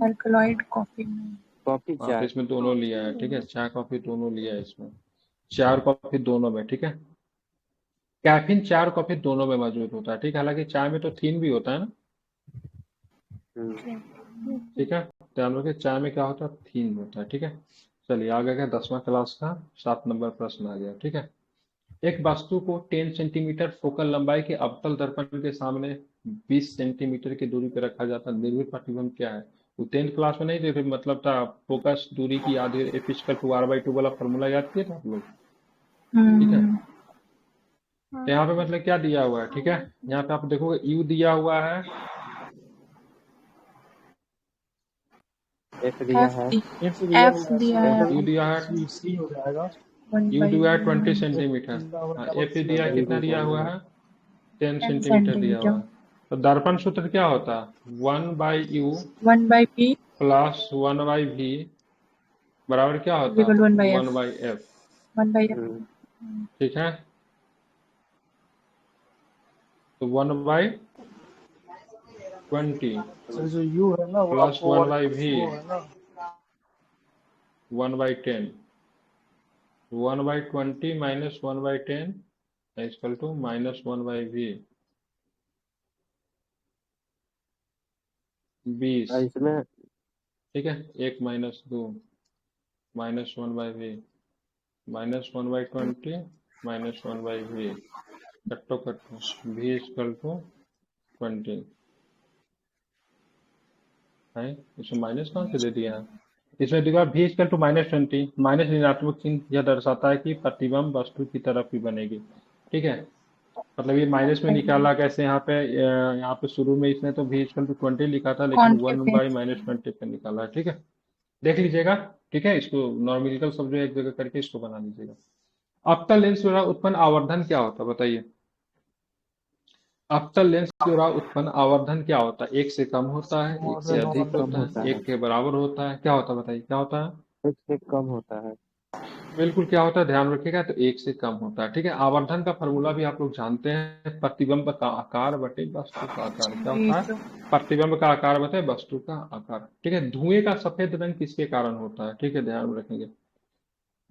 अल्कलॉइड कॉफी में कॉफी हाँ, तो चाय इसमें दोनों लिया है। ठीक है, चाय कॉफी दोनों लिया है इसमें, चाय और कॉफी दोनों में। ठीक है, कैफीन चाय और कॉफी दोनों में मौजूद होता है। ठीक है, हालांकि चाय में तो थीन भी होता है ना। ठीक है, ध्यान रखिए, चाय में क्या होता है? थीन होता है। ठीक है, चलिए आगे गया 10वां क्लास का 7 नंबर प्रश्न आ गया। ठीक है, एक वस्तु को 10 सेंटीमीटर फोकल लंबाई के अवतल दर्पण के सामने 20 सेंटीमीटर की दूरी पर रखा जाता है। निर्मित प्रतिबिंब क्या है? वो 10th क्लास में नहीं थे, फिर मतलब था फोकस दूरी की याद है, एफ इक्वल टू r/2 वाला फॉर्मूला याद किए थे आप लोग? ठीक है, तो यहाँ पे मतलब क्या दिया हुआ है? ठीक है, यहाँ पे आप देखोगे u दिया हुआ है, एफ दिया है। एफ दिया एफ हुआ दिया है, है u दिया है, सी हो जाएगा। u दिया है 20 एफ सेंटीमीटर, इसका मतलब f दिया है, कितना दिया हुआ है? 10 10 सेंटीमीटर दिया हुआ सेंटीमीटर है। तो दर्पण सूत्र क्या होता है? 1/u 1/p प्लस 1/v बराबर क्या होता इक्वल है? 1/f 1/f। 1/f ठीक है, तो 1/20 सर जो यू है ना वो प्लस आपको 1/v वो है ना 1/10, 1/20 माइनस 1/10 इक्वल टू -1/v 20। इसमें ठीक है, 1 - 2 -1/v -1/20 -1/v कट्टो कट्टो v इक्वल टू 20 है। इसमें माइनस कहाँ से दे दिया है? इसमें देखा v इक्वल टू -20, माइनस ऋणात्मक चिन्ह यह दर्शाता है कि प्रतिबिंब वस्तु की तरफ ही बनेगी। ठीक है, मतलब ये माइनस में निकाला कैसे? यहाँ पे शुरू में इसने तो v इक्वल टू 20 लिखा था, लेकिन कॉन्केव 1/-20 पे निकाला है। ठीक है, देख लीजिएगा। ठीक है, इसको नॉर्मेलिकल सब जो एक जगह करके इसको बना लीजिएगा। अवतल लेंस द्वारा उत्पन्न आवर्धन क्या होता है? बताइए, अवतल लेंस द्वारा उत्पन्न आवर्धन क्या होता है? 1 से कम होता है, 1 से अधिक कम होता होता है, है। 1 के बराबर होता है, क्या होता है? बताइए क्या होता है? 1 से कम होता है। बिल्कुल क्या होता है, ध्यान रखिएगा। तो 1 से कम होता है। ठीक है, आवर्धन का फॉर्मूला भी आप लोग जानते हैं, प्रतिबिंब का आकार बटे वस्तु का आकार। क्या होता है? प्रतिबिंब का आकार बटे वस्तु का आकार। ठीक है, धुएं का सफेद रंग किसके कारण होता है? ठीक है, ध्यान रखेंगे,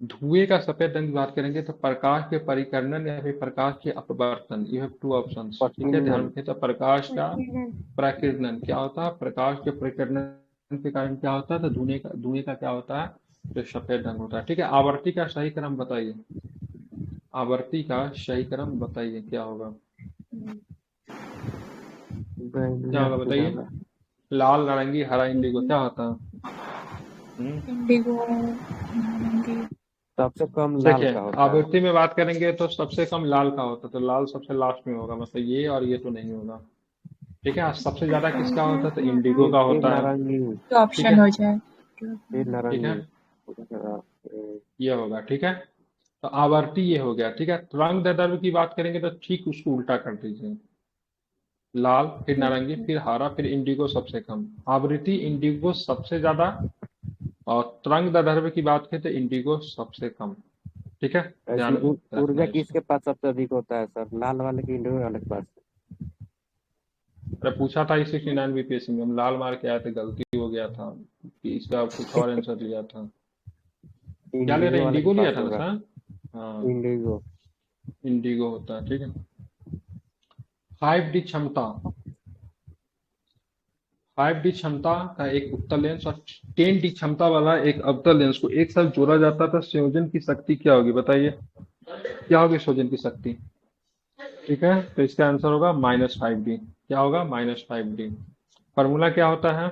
धुएं का सफेद रंग की बात करेंगे तो प्रकाश के परिकर्णन या फिर प्रकाश के अपवर्तन, यू हैव 2 ऑप्शंस। ठीक है, ध्यान रखें, तो प्रकाश का प्रकीर्णन क्या होता है? प्रकाश के परिकर्णन के कारण क्या होता है? तो धुएं का क्या होता है? तो सफेद रंग होता है। ठीक है, आवर्ती का सही क्रम बताइए, आवर्ती का सही क्रम बताइए क्या होगा? क्या होगा बताइए? लाल, नारंगी, हरा, इंडिगो, क्या होता है? इंडिगो सबसे कम लाल देखिए, का होता है। आवृत्ति में बात करेंगे तो सबसे कम लाल का होता है, तो लाल सबसे लास्ट में होगा, मतलब ये और ये तो नहीं होगा। ठीक है, सबसे ज्यादा किसका होता है? तो इंडिगो का होता है। नारंगी तो ऑप्शन हो जाए ठीक है, ये होगा। ठीक है, तो आवर्ती ये हो गया, ठीक है। रंग दर्द की बात करेंगे तो ठीक उसको उल्टा कर दीजिए, लाल फिर नारंगी फिर हरा फिर इंडिगो सबसे कम। आवृत्ति इंडिगो सबसे ज्यादा, और तरंग दैर्ध्य की बात करें तो इंडिगो सबसे कम, ठीक है। ध्यान इसमें में रखना ऊर्जा है इसको। किसके पास सबसे अधिक होता है सर, लाल वाले की इंडिगो वाले के पास? अरे पूछा था इसी 69 बीपीएससी में, हम लाल मार के आए थे, गलती हो गया था कि इसका कुछ और आंसर लिया था। क्या ले रहे, इंडिगो वाले के इंडिगो लिया पास था ना होगा। सर? हाँ, इंडिगो। इंडिगो होता है, ठीक है। 5D क्षमता, 5D क्षमता का एक उत्तल लेंस और 10D क्षमता वाला एक अवतल लेंस को एक साथ जोड़ा जाता है तो संयोजन की शक्ति क्या होगी, बताइए क्या होगी संयोजन की शक्ति? ठीक है, तो इसका आंसर होगा -5D। क्या होगा? -5D। फॉर्मूला क्या होता है?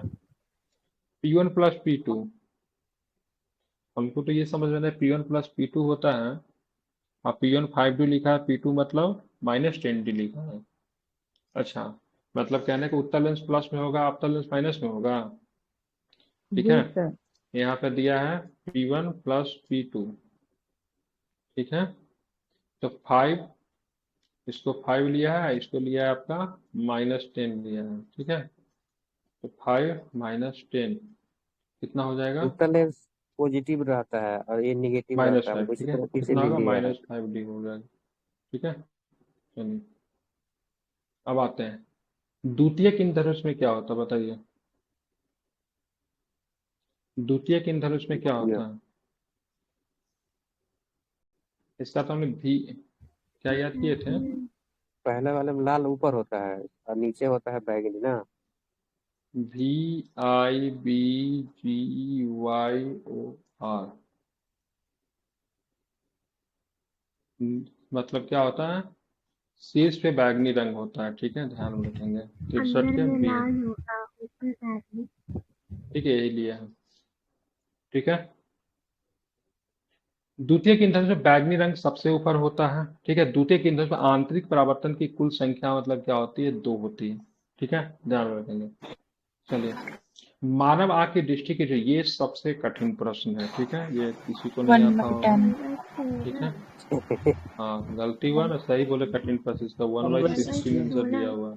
P1 plus P2। हमको तो ये समझ में नहीं, P1 प्लस P2 होता है, और P1 5D लिखा है, P2 मतलब -10D लिखा है। अच्छा, मतलब कहने का उत्तल लेंस प्लस में होगा, अवतल लेंस माइनस में होगा, ठीक है। जी सर। यहाँ पे दिया है P1 प्लस P2, ठीक है। तो 5, इसको 5 लिया है, इसको लिया है आपका -10 लिया है, ठीक है। तो 5 -10 कितना हो जाएगा? उत्तल लेंस पॉजिटिव रहता है और ये निगेटिव रहता है, -5, उसी ठीक है। तरह कितना इसीलिए होगा? लिया है। -5D हो जाएगा, ठीक है। चलिए अब आते हैं द्वितीयक इंधनुष में क्या होता है, बताइए। द्वितीयक इंधनुष में क्या ये होता है? इसका तो हमने भी क्या याद किए थे? पहले वाले में लाल ऊपर होता है और नीचे होता है बैगनी ना। VIBGYOR, मतलब क्या होता है? शीर्ष पे बैगनी रंग होता है, ठीक है, ध्यान में रखेंगे। 63 अंदर के में बी, लाल होगा, ऊपर बैगनी। ठीक है, यही लिया है, ठीक है। द्वितीयक ईंधन में बैगनी रंग सबसे ऊपर होता है, ठीक है। द्वितीयक ईंधन में आंतरिक परावर्तन की कुल संख्या मतलब क्या होती है? 2 होती है, ठीक है, ध्यान में रखेंगे। चलिए, मानव आंख की दृष्टि के लिए ये सबसे कठिन प्रश्न है, ठीक है, ये किसी को नहीं आता होगा, 1/10। ठीक है। हाँ, गलती हुआ ना, सही बोले कठिन प्रश्न, इसका 1/16 आंसर लिया हुआ है,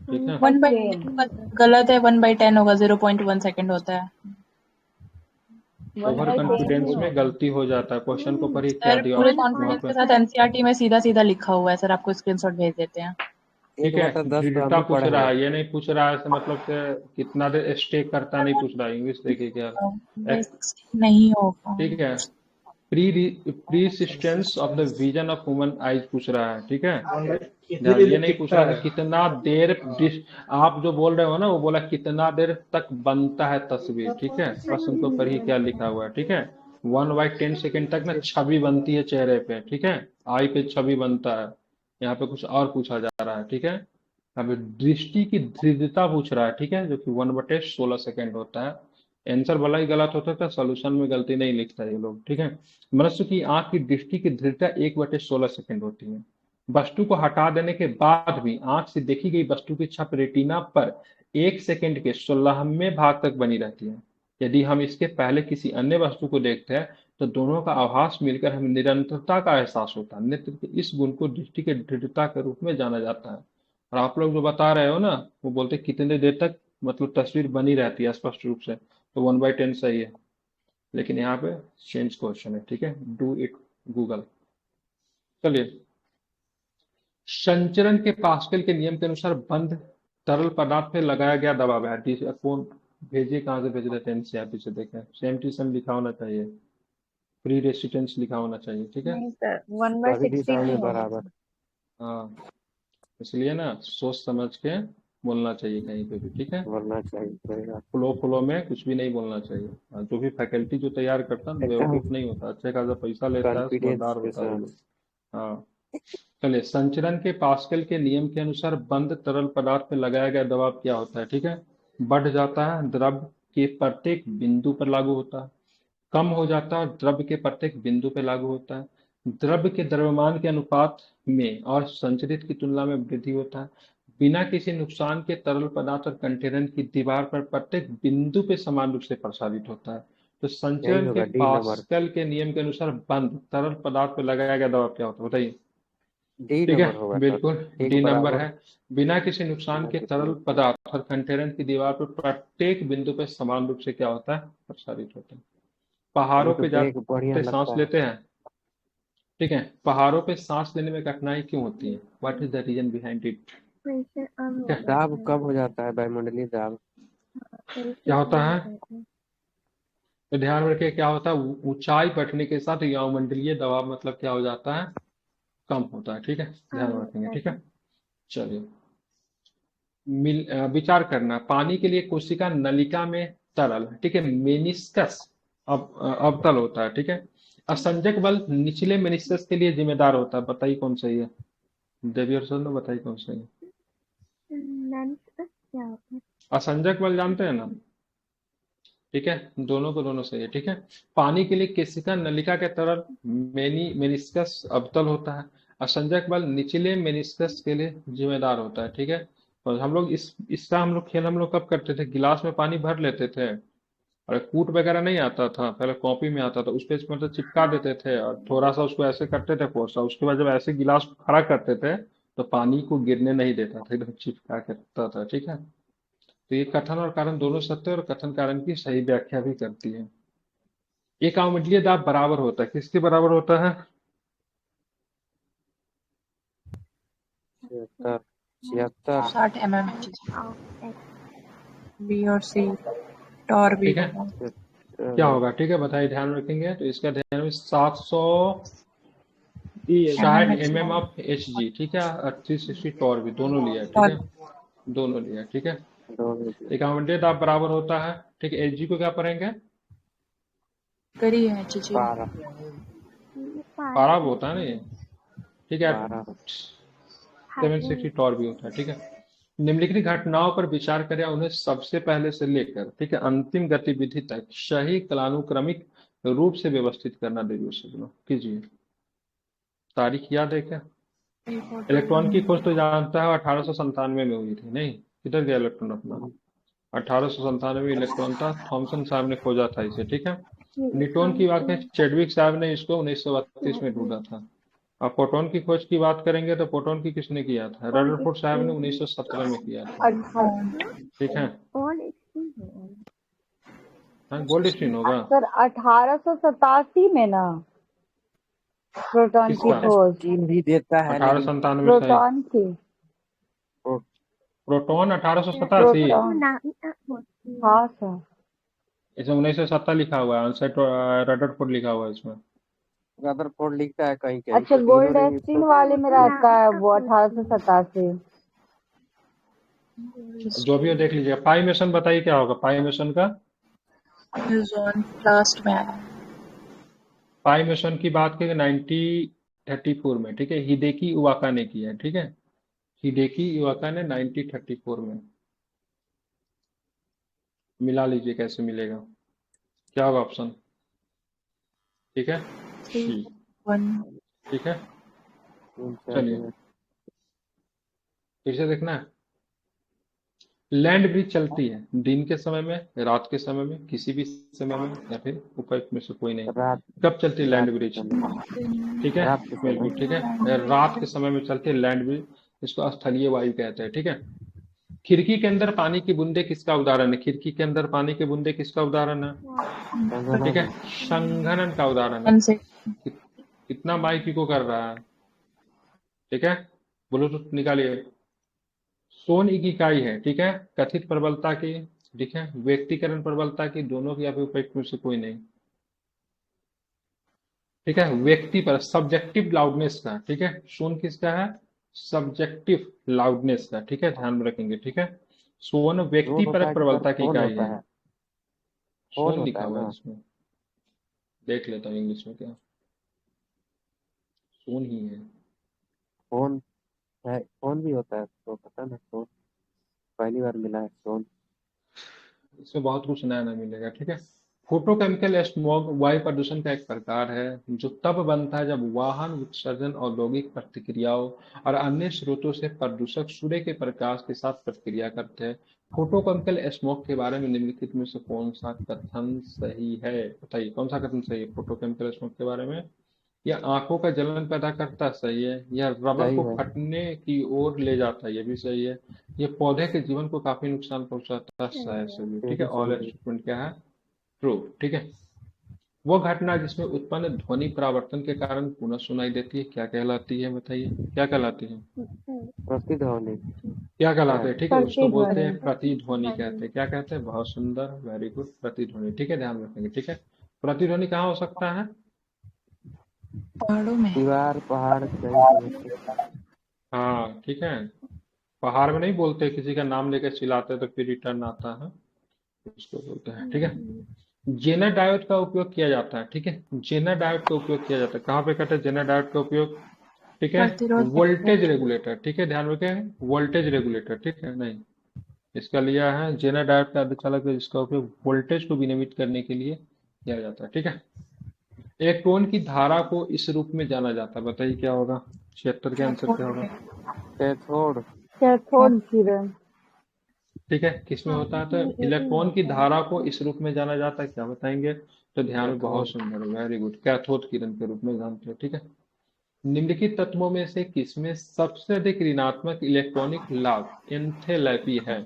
ठीक है। 1/10 गलत है, 1/10 होगा, 0.1 सेकंड होता है। ओवर कॉन्फिडेंस में गलती हो जाता है, क्वेश्चन को पढ़िए क्या सर दिया पूरे वहां कॉन्फिडेंस के पे, साथ एनसीईआरटी में सीधा सीधा लिखा हुआ है सर, आपको स्क्रीनशॉट भेज देते हैं। एक ठीक है। बटा दस तो हम दृढ़ता भी पूछ पढ़े रहा हैं। है, ये नहीं पूछ रहा है मतलब कि कितना देर स्टे करता, नहीं पूछ रहा है, इंग्लिश देखिए क्या ये एक, नहीं होगा। ठीक है। Persistence of the vision of human eyes पूछ रहा है, ठीक है। ध्यान, ये नहीं पूछ रहा है कितना देर आप जो बोल रहे हो ना, वो बोला कितना देर तक बनता है तस्वीर, ठीक है। प्रश्न को पढ़िए क्या लिखा हुआ है, ठीक है। 1/10 सेकेंड तक ना छवि बनती है चेहरे पे, ठीक है, आई पे छवि बनता है। यहाँ पे कुछ और पूछा जा रहा है, ठीक है। अब दृष्टि की दृढ़ता पूछ रहा है, ठीक है, जो कि 1/16 सेकेंड होता है। आंसर भला ही गलत होता था, सोल्यूशन में गलती नहीं लिखता ये लोग, ठीक है। मनुष्य की आंख की दृष्टि की दृढ़ता 1/16 सेकेंड होती है। वस्तु को हटा देने के बाद भी आंख से देखी गई वस्तु की छप रेटिना पर 1 सेकेंड के 16वें भाग तक बनी रहती है। यदि हम इसके पहले किसी अन्य वस्तु को देखते हैं तो दोनों का आभास मिलकर हमें निरंतरता का एहसास होता है। नेत्र के इस गुण को दृष्टि के दृढ़ता के रूप में जाना जाता है। और आप लोग जो बता रहे हो ना, वो बोलते कितने देर तक मतलब तस्वीर बनी रहती है स्पष्ट रूप से, तो 1/10 सही है, लेकिन यहाँ पे चेंज क्वेश्चन है, ठीक है, डू इट गूगल। चलिए, संचरण के पास्कल के नियम के अनुसार बंद तरल पदार्थ पे लगाया गया दबाव है, कौन भेजिए, कहाँ से भेज रहे थे, एनसीईआरटी से देखें, सेम टू सेम लिखा होना चाहिए, फ्री रेसिस्टेंस लिखा होना चाहिए, ठीक है। नहीं सर, सभी 1/16 दिशाओं ही में होगा। बराबर। हाँ, इसलिए ना सोच समझ के बोलना चाहिए कहीं पे भी, ठीक है। बोलना चाहिए। फ्लो में कुछ भी नहीं बोलना चाहिए। जो भी फैकल्टी जो तैयार करता है एकदम बेवकूफ नहीं होता, अच्छे खासा पैसा लेता है, कॉन्फिडेंस समझदार के होता है वो साथ। लोग। हाँ, चलिए, संचरण के पास्कल के नियम के अनुसार बंद तरल पदार्थ पर लगाया गया दबाव क्या होता है, ठीक है। बढ़ जाता है, द्रव के प्रत्येक बिंदु पर लागू होता है। कम हो जाता है, द्रव के प्रत्येक बिंदु पर लागू होता है। द्रव के द्रव्यमान के अनुपात में और संचरित की तुलना में वृद्धि होता है। बिना किसी नुकसान के तरल पदार्थ और कंटेनर की दीवार पर प्रत्येक बिंदु पे समान रूप से प्रसारित होता है। तो यही संचरण के होगा डी नंबर। पास्कल के नियम के अनुसार बंद तरल पदार्थ पर लगाया गया दबाव क्या होता है बताइए। डी ठीक है, नंबर होगा सर। बिल्कुल एक डी नंबर बराबर है। बिना किसी नुकसान बिना के किसी तरल नुकसान। पदार्थ और कंटेनर की दीवार पर प्रत्येक बिंदु पर समान रूप से क्या होता है, प्रसारित होता है। ये पहाड़ों तो पे देख बढ़िया जाते सांस लगता है। लेते हैं, ठीक है, पहाड़ों पे सांस लेने में कठिनाई क्यों होती है, what is the reason behind it. Pressure कम ठीक हो है, जाता दाब है। कम हो जाता है, वायुमंडलीय दाब। प्रेशर क्या कम होता हो है, जाता है। तो ध्यान रखिए क्या होता है, ऊंचाई बढ़ने के साथ वायुमंडलीय दबाव मतलब क्या हो जाता है, कम होता है। ठीक है, कम ध्यान रखेंगे। होता ठीक है। है, चलिए विचार करना। पानी के लिए कोशिका नलिका में तरल, ठीक है, मेनिस्कस अवतल होता है। ठीक है, असंजक बल निचले मेनिस्कस के लिए जिम्मेदार होता है, बताइए कौन सही है, देवी और सर बताइए कौन सही है। मेनिस्कस क्या होता है? असंजक बल जानते हैं ना, ठीक है, दोनों को दोनों सही है। ठीक है, पानी के लिए केशिका नलिका के तरल मेनिस्कस अवतल होता है, असंजक बल निचले मेनिस्कस के लिए जिम्मेदार होता है। ठीक है, और हम लोग इसका हम लोग खेल हम लोग कब करते थे, गिलास में पानी भर लेते थे और कूट वगैरह नहीं आता था, पहले कॉपी में आता था, उस पे मतलब चिपका देते थे और थोड़ा सा उसको ऐसे करते थे फोर्स, उसके बाद जब ऐसे गिलास को खड़ा करते थे तो पानी को गिरने नहीं देता था, एकदम चिपका के रखता था। ठीक है, तो ये कथन और कारण दोनों सत्य और कथन कारण की सही व्याख्या भी करती है। एक अवमंडलीय दाब बराबर होता है, किसके बराबर होता है, 76 76। 60 mm ऑफ एक्स। बी और सी टॉर भी ठीक है, होगा। क्या होगा, ठीक है बताइए, ध्यान रखेंगे तो इसका ध्यान में 760 mm mm of H G, ठीक है, 360 टॉर भी दोनों लिया है। ठीक टॉर है, दोनों लिया है। ठीक है, दोनों एक अवमंडलीय दाब बराबर होता है, ठीक है, एच जी को क्या पढ़ेंगे, करी है जी। 12 ये पारा पारा होता है ना ये। ठीक है, 12 760 टॉर भी होता है। ठीक है, निम्नलिखित घटनाओं पर विचार करें, उन्हें सबसे पहले से लेकर, ठीक है, अंतिम गतिविधि तक सही कालानुक्रमिक रूप से व्यवस्थित करना। देवी सज्जनों कीजिए। तारीख याद है क्या, इलेक्ट्रॉन की खोज तो जानता है 1897 में हुई थी, नहीं, किधर गया इलेक्ट्रॉन अपना, 1897 में इलेक्ट्रॉन था, थॉमसन साहब ने खोजा था इसे। ठीक है, ये न्यूटन की बात करें, चेडविक साहब ने इसको 1932 में ढूंढा था। अब प्रोटॉन की खोज की बात करेंगे तो प्रोटॉन की किसने किया था, रदरफोर्ड साहब ने 1917 में किया था। ठीक है, कौन एक्सट्रीम है? हाँ गोल्डस्टीन होगा। सर 1887 में ना प्रोटॉन की किसका, खोज, चीन भी देता है अठारह लेकिन संतानवे सही, प्रोटॉन की प्रो- प्रोटॉन 1887, प्रोटॉन, हाँ सर। इसमें 1970 लिखा हुआ है, आंसर रदरफोर्ड लिखा हुआ है इसमें। रदरफोर्ड लिखता है कहीं कहीं, अच्छा तो तीनों गोल्ड ने स्टीन वाले में रहता है वो 1887। जो भी हो देख लीजिए। पाई मेसन बताइए क्या होगा, पाई मेसन का, लास्ट में आया। पाई मेसन की बात करें 1934 में, ठीक है, हिदेकी इवाका ने किया है। ठीक है, हिदेकी इवाका ने 1934 में, मिला लीजिए कैसे मिलेगा, क्या होगा ऑप्शन, ठीक है, सी। 1 ठीक है, 3-4 चलिए मिनट। फिर से देखना है। लैंड ब्रिज चलती है दिन के समय में, रात के समय में, किसी भी समय में, या फिर उपयुक्त में से कोई नहीं। रात कब चलती है रात लैंड के ब्रिज, समय, ठीक है, रात के बिल्कुल समय। ठीक है, रात के समय में चलती है लैंड ब्रिज, इसको स्थलीय वायु कहते हैं। ठीक है, खिड़की के अंदर पानी की बूंदे किसका उदाहरण है, खिड़की के अंदर पानी की बूंदे किसका उदाहरण है, ठीक है, संघनन का उदाहरण है। से कितना माइक को कर रहा है, ठीक है, ब्लूटूथ निकालिए। सोन की इकाई है, ठीक है, कथित प्रबलता की, ठीक है, व्यक्तिकरण प्रबलता की, दोनों की, या फिर उपयुक्त में से कोई नहीं। ठीक है, व्यक्ति पर सब्जेक्टिव लाउडनेस का, ठीक है, सोन किसका है, सब्जेक्टिव लाउडनेस का। ठीक है, ध्यान में रखेंगे। ठीक है, सोन व्यक्ति जोन होता पर है कि सर प्रबलता की फोन इकाई होता है। है, फोन सोन होता लिखा है हुआ है ना। इसमें, देख लेता हूँ इंग्लिश में क्या, सोन ही है। फोन है, फोन भी होता है तो पता ना, फोन पहली बार मिला है फोन। इसमें बहुत कुछ नया नया मिलेगा। ठीक है, फोटोकेमिकल स्मॉग वायु प्रदूषण का एक प्रकार है जो तब बनता है जब वाहन उत्सर्जन, औद्योगिक प्रतिक्रियाओं और अन्य स्रोतों से प्रदूषक सूर्य के प्रकाश के साथ प्रतिक्रिया करते हैं फोटोकेमिकल स्मोक के बारे में निम्नलिखित में से कौन सा कथन सही है? बताइए कौन सा कथन सही है फोटोकेमिकल स्मोक के बारे में? या आंखों का जलन पैदा करता, सही है। या रबर सही को है। फटने की ओर ले जाता है, ये भी सही है। ये पौधे के जीवन को काफी नुकसान पहुंचाता है, सही। ये ठीक है, भी ऑल सही है। स्टेटमेंट क्या है? ट्रू। ठीक है, वो घटना जिसमें उत्पन्न ध्वनि परावर्तन के कारण पुनः सुनाई देती है क्या कहलाती है? बताइए क्या कहलाती है? प्रतिध्वनि। क्या कहलाते हैं? ठीक है, उसको बोलते प्रतिध्वनि। हैं प्रतिध्वनि कहते हैं। क्या कहते हैं? बहुत सुंदर, वेरी गुड, प्रतिध्वनि। ठीक है, ध्यान रखेंगे। ठीक है, प्रतिध्वनि कहाँ हो सकता है? पहाड़ों में। दीवार, पहाड़, कहीं पे भी। हाँ ठीक है, पहाड़ में नहीं बोलते, किसी का नाम लेकर चिल्लाते तो फिर रिटर्न आता है, उसको बोलते हैं। ठीक है, जेनर डायोड का उपयोग किया जाता है। ठीक है, जेनर डायोड का उपयोग किया जाता है कहाँ पे करते हैं जेनर डायोड का उपयोग? ठीक है, प्रतिरोध वोल्टेज रेगुलेटर। ठीक है, ध्यान रखें, वोल्टेज रेगुलेटर। ठीक है, नहीं, इसका लिया है जेनर डायोड का अर्धचालक है जिसका उपयोग वोल्टेज को विनियमित करने के लिए किया जाता है। ठीक है, इलेक्ट्रॉन की धारा को इस रूप में जाना जाता है, बताइए क्या होगा? 76 का आंसर क्या होगा? कैथोड। कैथोड किरण। ठीक है, किसमें होता है? तो इलेक्ट्रॉन की धारा को इस रूप में जाना जाता है, क्या बताएंगे? तो ध्यान में, बहुत कैथोड। सुंदर, वेरी गुड, कैथोड किरण के रूप में जानते हो। ठीक है, निम्नलिखित तत्वों में से किसमें सबसे अधिक ऋणात्मक इलेक्ट्रॉनिक लाभ एंथैल्पी है?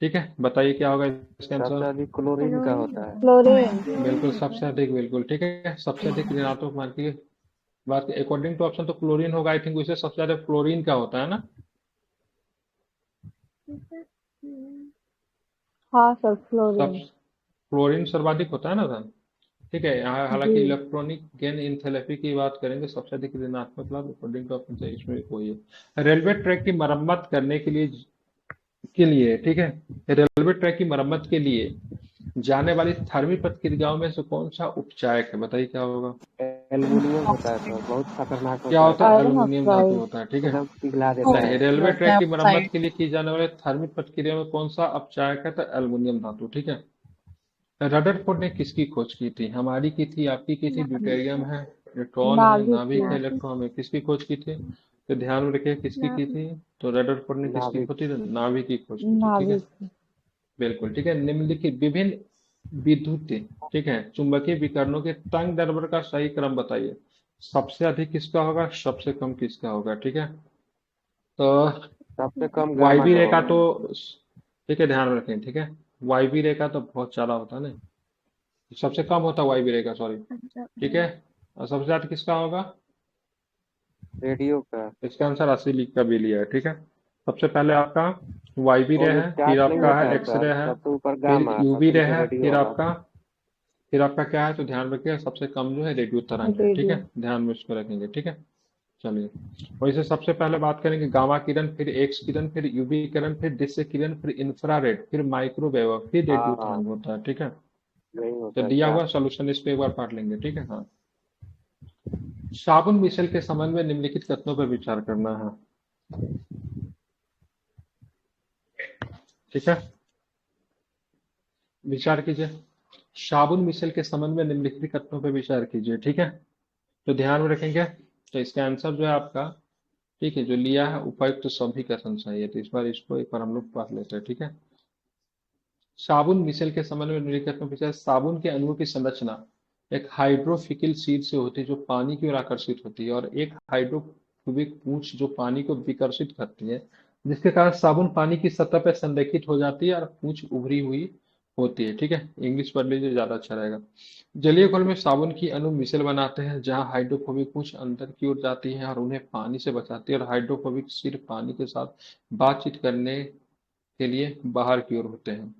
ठीक है, बताइए क्या होगा इसका सबसे आंसर? अधिक क्लोरीन का होता है। क्लोरीन। बिल्कुल, सबसे अधिक, बिल्कुल ठीक है, सबसे अधिक ऋणात्मक मान की बात अकॉर्डिंग टू ऑप्शन तो क्लोरीन होगा, आई थिंक। उसे सबसे ज्यादा फ्लोरीन का होता है ना? हाँ सर, सब फ्लोरीन। फ्लोरीन सर्वाधिक होता है ना सर? ठीक है, यहाँ हालांकि जी। इलेक्ट्रॉनिक गेन इंथैल्पी की बात करेंगे, सबसे अधिक ऋणात्मक लाभ अकॉर्डिंग टू ऑप्शन सही, इसमें कोई है। रेलवे ट्रैक की मरम्मत करने के लिए ठीक है, रेलवे ट्रैक की मरम्मत के लिए जाने वाली थर्मी प्रतिक्रियाओं में से कौन सा उपचायक है? बताइए क्या होगा? एल्युमिनियम होता है सर, बहुत खतरनाक क्या होता है होता है? सर। आयरन एल्युमिनियम धातु ऑक्साइड। होता है। ठीक है, एकदम पिघला देता है। नहीं, रेलवे होता ट्रैक है की मरम्मत ऑक्साइड। के लिए की जाने वाले थर्मिक प्रतिक्रिया में कौन सा अपचायक है? तो एल्युमिनियम धातु। ठीक है, रदरफोर्ड ने किसकी खोज की थी? हमारी की थी, आपकी की थी? ड्यूटेरियम है, न्यूट्रॉन है, नाभिक नाभिक है, की। इलेक्ट्रॉन है, किसकी खोज की थी? तो ध्यान में रखिए, किसकी की थी? तो रदरफोर्ड ने किसकी नाभिक। खोज की थी? तो नाभिक की खोज की थी। ठीक है, नाभिक की। बिल्कुल ठीक है। निम्नलिखित विभिन्न विद्युत, ठीक है, चुंबकीय विकरणों के तंग दैर्ध्य का सही क्रम बताइए। सबसे अधिक किसका होगा, सबसे कम किसका होगा? ठीक है, तो सबसे कम गामा वायवी का रेखा होगा। तो, ठीक है, ध्यान रखें। ठीक है, वायवी रेखा तो बहुत ज्यादा होता है ना, सबसे कम होता है वायवी रेखा, सॉरी। ठीक है, और सबसे ज्यादा किसका होगा? रेडियो का। इसका आंसर 80 लीग का भी लिया है। ठीक है, सबसे पहले आपका वायवी रे और है, फिर चार्ट नहीं आपका होता है है एक्स सर, रे है, सबसे ऊपर फिर गामा, यूवी सबसे रे नीचे है, रेडियो फिर होगा। आपका क्या है? तो ध्यान रखिए, सबसे कम जो है रेडियो तरंग है। ठीक है, रेडियो। ध्यान में इसको रखेंगे। ठीक है, चलिए, वैसे सबसे पहले बात करेंगे गामा किरण, फिर एक्स किरण, फिर यूवी किरण, फिर दृश्य किरण, फिर इंफ्रारेड, फिर माइक्रोवेव, फिर रेडियो हाँ, तरंग होता है। ठीक है, यही तो होता है दिया चार्ट। हुआ सॉल्यूशन इस पे एक बार पढ़ लेंगे। ठीक है, हाँ। साबुन मिसल के संबंध में निम्नलिखित कथनों पर विचार करना है। ठीक है, विचार कीजिए, साबुन मिसल के संबंध में निम्नलिखित कथनों पर विचार कीजिए। ठीक है, तो ध्यान में रखेंगे, तो इसका आंसर जो है आपका, ठीक है, जो लिया है उपयुक्त सभी कथन सही है। तो इस बार इसको एक बार हम लोग पढ़ लेते हैं। ठीक है, साबुन मिसल के संबंध में निम्नलिखित कथनों पर विचार। साबुन के अणुओं की संरचना एक हाइड्रोफिकिल शीट से होती है जो पानी की ओर आकर्षित होती है, और एक हाइड्रोफोबिक पूंछ जो पानी को विकर्षित करती है, जिसके कारण साबुन पानी की सतह पर संरेखित हो जाती है और पूंछ उभरी हुई होती है। ठीक है, इंग्लिश पढ़ लीजिए, ज्यादा अच्छा रहेगा। जलीय घोल में साबुन की अणु मिसल बनाते हैं जहां हाइड्रोफोबिक पूंछ अंदर की ओर जाती है और उन्हें पानी से बचाती है, और हाइड्रोफोबिक सिर पानी के साथ बातचीत करने के लिए बाहर की ओर होते हैं।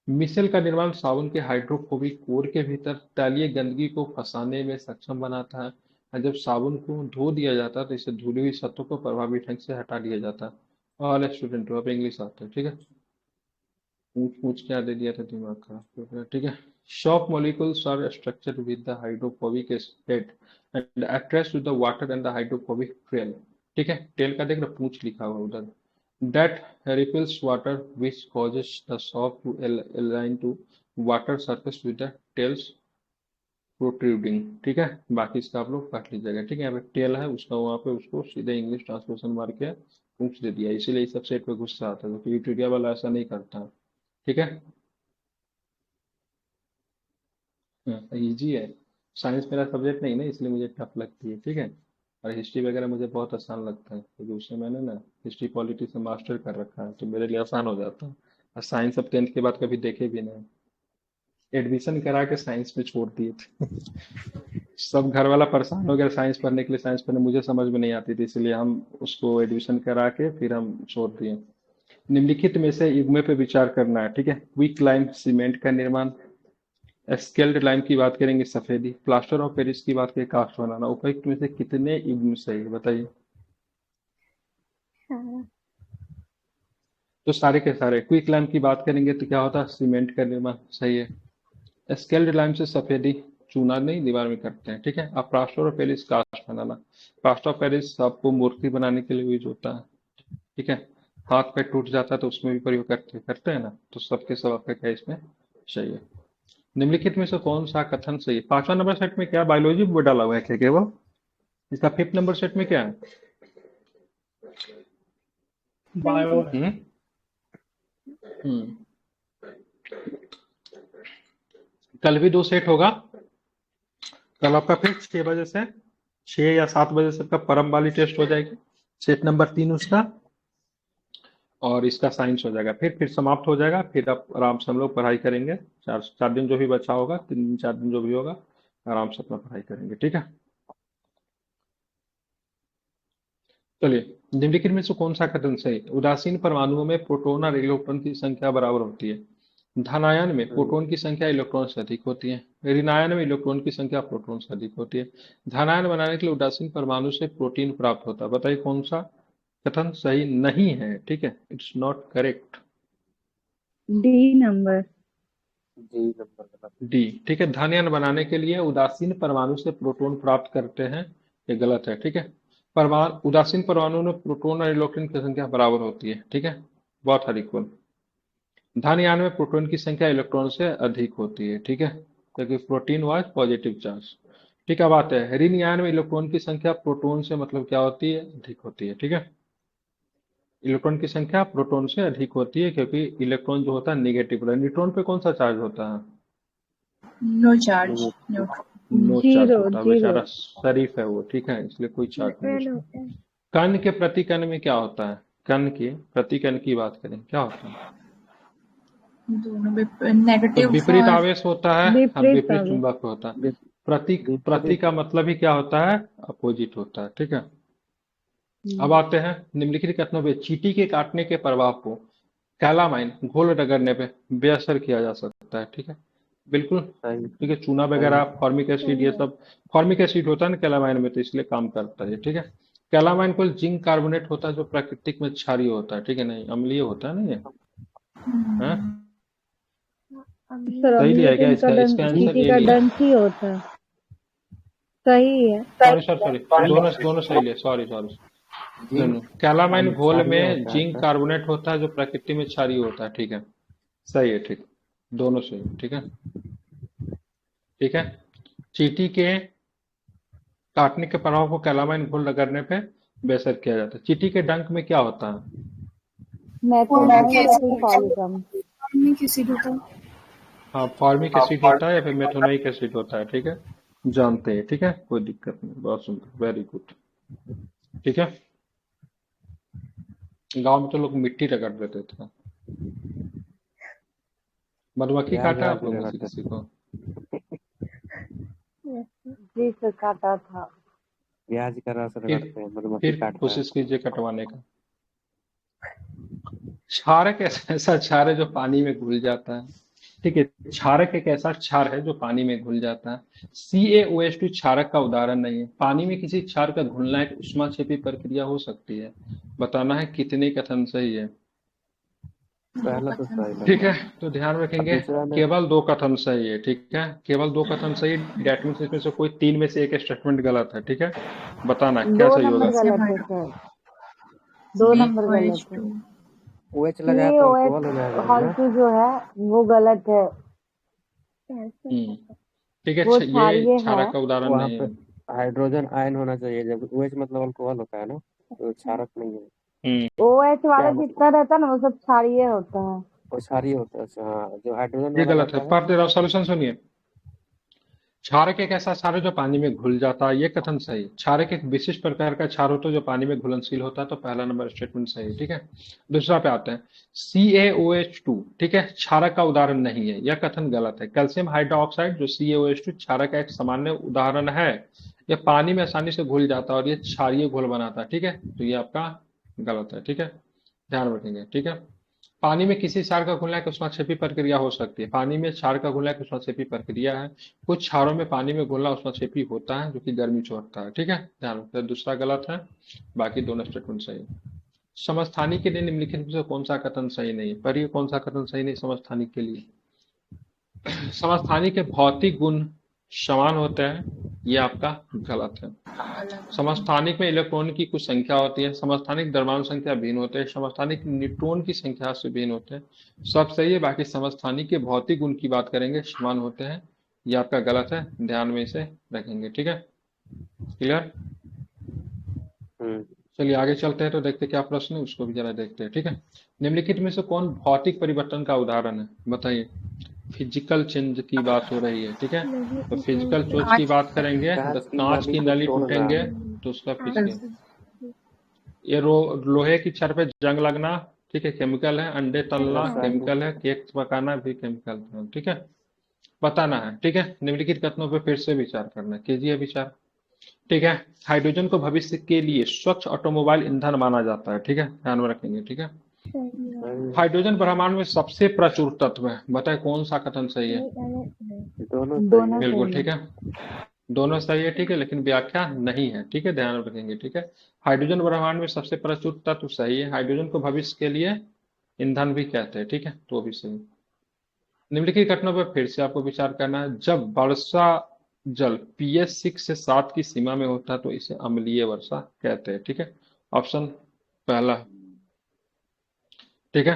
मिसेल का निर्माण साबुन के हाइड्रोफोबिक कोर के भीतर तैलीय गंदगी को फंसाने में सक्षम बनाता है, और जब साबुन को धो दिया जाता है तो इसे धुली हुई सतहों को प्रभावी ढंग से हटा दिया जाता है। और स्टूडेंट अब इंग्लिश आता है। ठीक है, पूछ पूछ क्या दे दिया था, दिमाग खराब कर दिया। ठीक है, shock molecules are structured with the hydrophobic head and attracts to the water and the hydrophobic tail। ठीक है, टेल का देख रहे, पूछ लिखा हुआ उधर। that repels water which causes the shock to align to water surface with the tails protruding। ठीक है, बाकी इसका आप लोग पढ़ लीजिएगा। ठीक है, यहाँ पे टेल है उसका, वहाँ पे उसको सीधे इंग्लिश ट्रांसलेशन मार के पूछ दे दिया, इसीलिए इस सब सेट पे गुस्सा आता है, क्योंकि यूट्यूब वाला ऐसा नहीं करता। ठीक है। इजी है। साइंस मेरा सब्जेक्ट नहीं ना, इसलिए मुझे टफ लगती है, ठीक है। और हिस्ट्री वगैरह मुझे बहुत आसान लगता है, क्योंकि उसमें मैंने ना हिस्ट्री पॉलिटिक्स से मास्टर कर रखा है, तो मेरे लिए आसान हो जाता है। और साइंस अब 10th के बाद कभी देखे भी नहीं, एडमिशन करा के साइंस में छोड़ दिए थे। सब घर वाला परेशान हो गया साइंस पढ़ने के लिए, साइंस पढ़ने मुझे समझ में नहीं आती थी, इसलिए हम उसको एडमिशन करा के फिर हम छोड़ दिए। निम्नलिखित में से युग्म पे विचार करना है, ठीक है। क्विक लाइम सीमेंट का निर्माण, स्केल्ड लाइम की बात करेंगे सफेदी, प्लास्टर ऑफ पेरिस की बात करें कास्ट बनाना। उपयुक्त में से कितने युग्म सही है बताइए। सारा तो सारे के सारे। क्विक लाइम की बात करेंगे तो क्या होता है, सीमेंट का निर्माण, सही है। स्केल्ड लाइम से सफेदी, चूना नहीं दीवार में करते हैं, ठीक है। अब प्लास्टर ऑफ पेरिस कास्ट बनाना, प्लास्टर ऑफ पेरिस आपको मूर्ति बनाने के लिए यूज होता है, ठीक है। हाथ पे टूट जाता है तो उसमें भी प्रयोग करते करते हैं ना, तो सबके सब आपका क्या इसमें सही है। निम्नलिखित में से कौन सा कथन सही है। 5वां नंबर सेट में क्या बायोलॉजी वो डाला हुआ है क्या केवल, इसका 5th नंबर सेट में क्या है। बायो है। हम्म हम्म। कल भी 2 सेट होगा। कल आपका फिर 6 बजे से 6 या 7 बजे से का परम वाली टेस्ट हो जाएगी, सेट नंबर 3 उसका, और इसका साइंस हो जाएगा। फिर समाप्त हो जाएगा, फिर आप आराम से हम लोग पढ़ाई करेंगे। 4 दिन जो भी बचा होगा, 3-4 दिन जो भी होगा, आराम से अपना पढ़ाई करेंगे, ठीक है। चलिए, निम्नलिखित में से कौन सा कथन सही। उदासीन परमाणुओं में प्रोटॉन और इलेक्ट्रॉन की संख्या बराबर होती है। धनायन में प्रोटॉन की संख्या इलेक्ट्रॉन से अधिक होती है। ऋणायन में इलेक्ट्रॉन की संख्या प्रोटॉन से अधिक होती है। धनायन बनाने के लिए उदासीन परमाणु से प्रोटीन प्राप्त होता है। बताइए कौन सा कथन सही नहीं है, ठीक है। It's not correct. D number. G number गलत। डी, ठीक है। धनायन बनाने के लिए उदासीन परमाणु से प्रोटॉन प्राप्त करते हैं, ये गलत है, ठीक है। परमाणु उदासीन परमाणु में प्रोटॉन और इलेक्ट्रॉन की संख्या बराबर होती है, ठीक है, बहुत हर इक्वल। धनायन में प्रोटॉन की संख्या इलेक्ट्रॉन से अधिक होती है, ठीक है, क्योंकि प्रोटीन वाज पॉजिटिव चार्ज। ठीक है, बात है ऋण आयन में इलेक्ट्रॉन की संख्या प्रोटॉन से मतलब क्या होती है, अधिक होती है, ठीक है। इलेक्ट्रॉन की संख्या प्रोटॉन से अधिक होती है, क्योंकि इलेक्ट्रॉन जो होता है नेगेटिव होता है। न्यूट्रॉन पे कौन सा चार्ज होता है, no charge, negative. Neutron. No charge zero होता है, जीरो। बेचारा शरीफ है वो, ठीक है, इसलिए कोई चार्ज नहीं न्यूट्रल उसमें। होता है। कण के प्रति कण में क्या होता है, कण के प्रति कण की बात करें क्या होता है। दोनों तो नेगेटिव विपरीत आवेश होता है और विपरीत विपरीत आवेश। चुंबक होता है। विप- प्रति विपरीत। का मतलब ही क्या होता है, अपोजिट होता है, ठीक है। अब आते हैं निम्नलिखित कथनों पे। चींटी के काटने के प्रभाव को कैलामाइन घोल रगड़ने पे बेअसर किया जा सकता है, ठीक है, बिल्कुल, सही ठीक है। चूना सही वगैरह फॉर्मिक एसिड, ये सब फॉर्मिक एसिड होता है ना कैलामाइन में, तो इसलिए काम करता है, ठीक है। कैलामाइन को जिंक कार्बोनेट होता है जो प्राकृतिक में क्षारीय होता है, ठीक है, नहीं अम्लीय होता है ना ये, हाँ? सर सही लिया अम्लीय है तो क्या, इनका इसका आंसर चींटी ए का लिया। डंक ही होता है। सही है। सॉरी सर, सॉरी, दोनों सही लिया, सॉरी सॉरी। नहीं जिंक कैलामाइन घोल क्षारीय में होता है जिंक सर। कार्बोनेट होता है जो प्रकृति में क्षारीय होता है, ठीक है, सही है, ठीक, दोनों सही, ठीक है, ठीक है। चींटी के काटने के प्रभाव को कैलामाइन घोल रगड़ने पे बेअसर किया जाता है। चींटी के डंक में क्या होता है, मेथोनाइट सल्फोलिकम। हाँ फॉर्मिक एसिड होता है या फिर मेथोनाइक एसिड होता है, ठीक है, जानते हैं, ठीक है, कोई दिक्कत नहीं, बहुत सुंदर, वेरी गुड, ठीक है। गांव में तो लोग मिट्टी रगड़ देते थे। मधुमक्खी प्याज काटा व्याज आप लोग में से रगड़ते किसी थे। को। जी सर काटा था। प्याज का रस फिर रगड़ते हैं, मधुमक्खी फिर काटता है कोशिश तो। कीजिए कटवाने का। क्षारक ऐसा क्षार है जो पानी में घुल जाता है, ठीक है। क्षारक एक ऐसा क्षार है जो पानी में घुल जाता है। CaOH2 क्षारक का उदाहरण नहीं है। पानी में किसी क्षार का घुलना एक ऊष्माक्षेपी प्रक्रिया हो सकती है। बताना है कितने कथन सही है, पहला तो सही लग ठीक रहा है। है तो ध्यान और रखेंगे दूसरा में केवल 2 कथन सही है, ठीक है, केवल 2 कथन सही। डेट मीन्स इसमें से कोई 3 में से एक स्टेटमेंट गलत है, ठीक है। बताना है क्या 2 सही होगा। नंबर गलत है सर। 2 नंबर गलत है। OH लगाया तो अल्कोहल हो जाएगा हर ना। चीज जो है वो गलत है। ठीक है, वो ये क्षारीय है। क्षारक का उदाहरण वहाँ नहीं पे है। हाइड्रोजन आयन होना चाहिए, जब OH मतलब अल्कोहल होता है ना, तो क्षारक नहीं है। OH वाला क्या मतलब जितना रहता है ना वो सब क्षारीय होता है। वो क्षारीय होता है। अच्छा, हाँ, जो हाइड्रोजन ये वाला गलत है। रहता है। पढ़ते रहो, सॉल्यूशन सुनिए। क्षारक एक ऐसा क्षार है जो पानी में घुल जाता है, ये कथन सही। क्षारक एक विशिष्ट प्रकार का क्षार होता है जो पानी में घुलनशील होता है, तो पहला नंबर स्टेटमेंट सही है। ठीक है, दूसरा पे आते हैं। CaOH2, ठीक है, क्षारक का उदाहरण नहीं है, यह कथन गलत है। कैल्शियम हाइड्रोक्साइड जो CaOH2 क्षारक का एक सामान्य उदाहरण है। यह पानी में आसानी से घुल जाता है और यह क्षारीय घोल बनाता है। ठीक है, तो ये आपका गलत है। ठीक है, ध्यान रखेंगे। ठीक है, पानी में किसी क्षार का घुलना एक ऊष्माक्षेपी प्रक्रिया हो सकती है। पानी में क्षार का घुलना एक ऊष्माक्षेपी प्रक्रिया है। कुछ क्षारों में पानी में घुलना ऊष्माक्षेपी होता है, जो कि गर्मी छोड़ता है। ठीक है, ध्यान रखते, दूसरा गलत है, बाकी दोनों स्टेटमेंट सही है। समस्थानिक के लिए निम्नलिखित में से कौन सा कथन सही नहीं है? पर ये कौन सा कथन सही नहीं समस्थानिक के लिए? समस्थानिक के भौतिक गुण समान होते हैं, ये आपका गलत है। समस्थानिक में इलेक्ट्रॉन की कुछ संख्या होती है, समस्थानिक द्रव्यमान संख्या भिन्न होते हैं, समस्थानिक न्यूट्रॉन की संख्या से भिन्न होते हैं। सब सही है, बाकी समस्थानिक के भौतिक गुण की बात करेंगे, समान होते हैं, ये आपका गलत है, ध्यान में इसे रखेंगे। ठीक है, क्लियर? चलिए आगे चलते हैं, तो देखते हैं क्या प्रश्न है, उसको भी जरा देखते हैं। ठीक है, निम्नलिखित में से कौन भौतिक परिवर्तन का उदाहरण है? बताइए। फिजिकल चेंज की बात हो रही है। ठीक है, तो फिजिकल चेंज की बात करेंगे तो कांच की नली टूटेंगे तो उसका फिजिकल, ये लोहे की छड़ पे जंग लगना, ठीक है, केमिकल है। अंडे तलना केमिकल है। केक पकाना भी केमिकल है। ठीक है, बताना है। ठीक है, निम्नलिखित कथनों पर फिर से विचार करना, कीजिए विचार। ठीक है, हाइड्रोजन को भविष्य के लिए स्वच्छ ऑटोमोबाइल ईंधन माना जाता है। ठीक है, ध्यान में रखेंगे। ठीक है, हाइड्रोजन ब्रह्मांड में सबसे प्रचुर तत्व है, बताए कौन सा कथन सही है? दोनों बिल्कुल ठीक है, दोनों सही है। ठीक है, लेकिन व्याख्या नहीं है। ठीक है, ध्यान रखेंगे। ठीक है, हाइड्रोजन ब्रह्मांड में सबसे प्रचुर तत्व सही है। हाइड्रोजन को भविष्य के लिए ईंधन भी कहते हैं। ठीक है, तो भी सही। निम्नलिखित घटनाओं पर फिर से आपको विचार करना है। जब वर्षा जल pH 6 से 7 की सीमा में होता है तो इसे अम्लीय वर्षा कहते हैं। ठीक है, ऑप्शन पहला। ठीक है,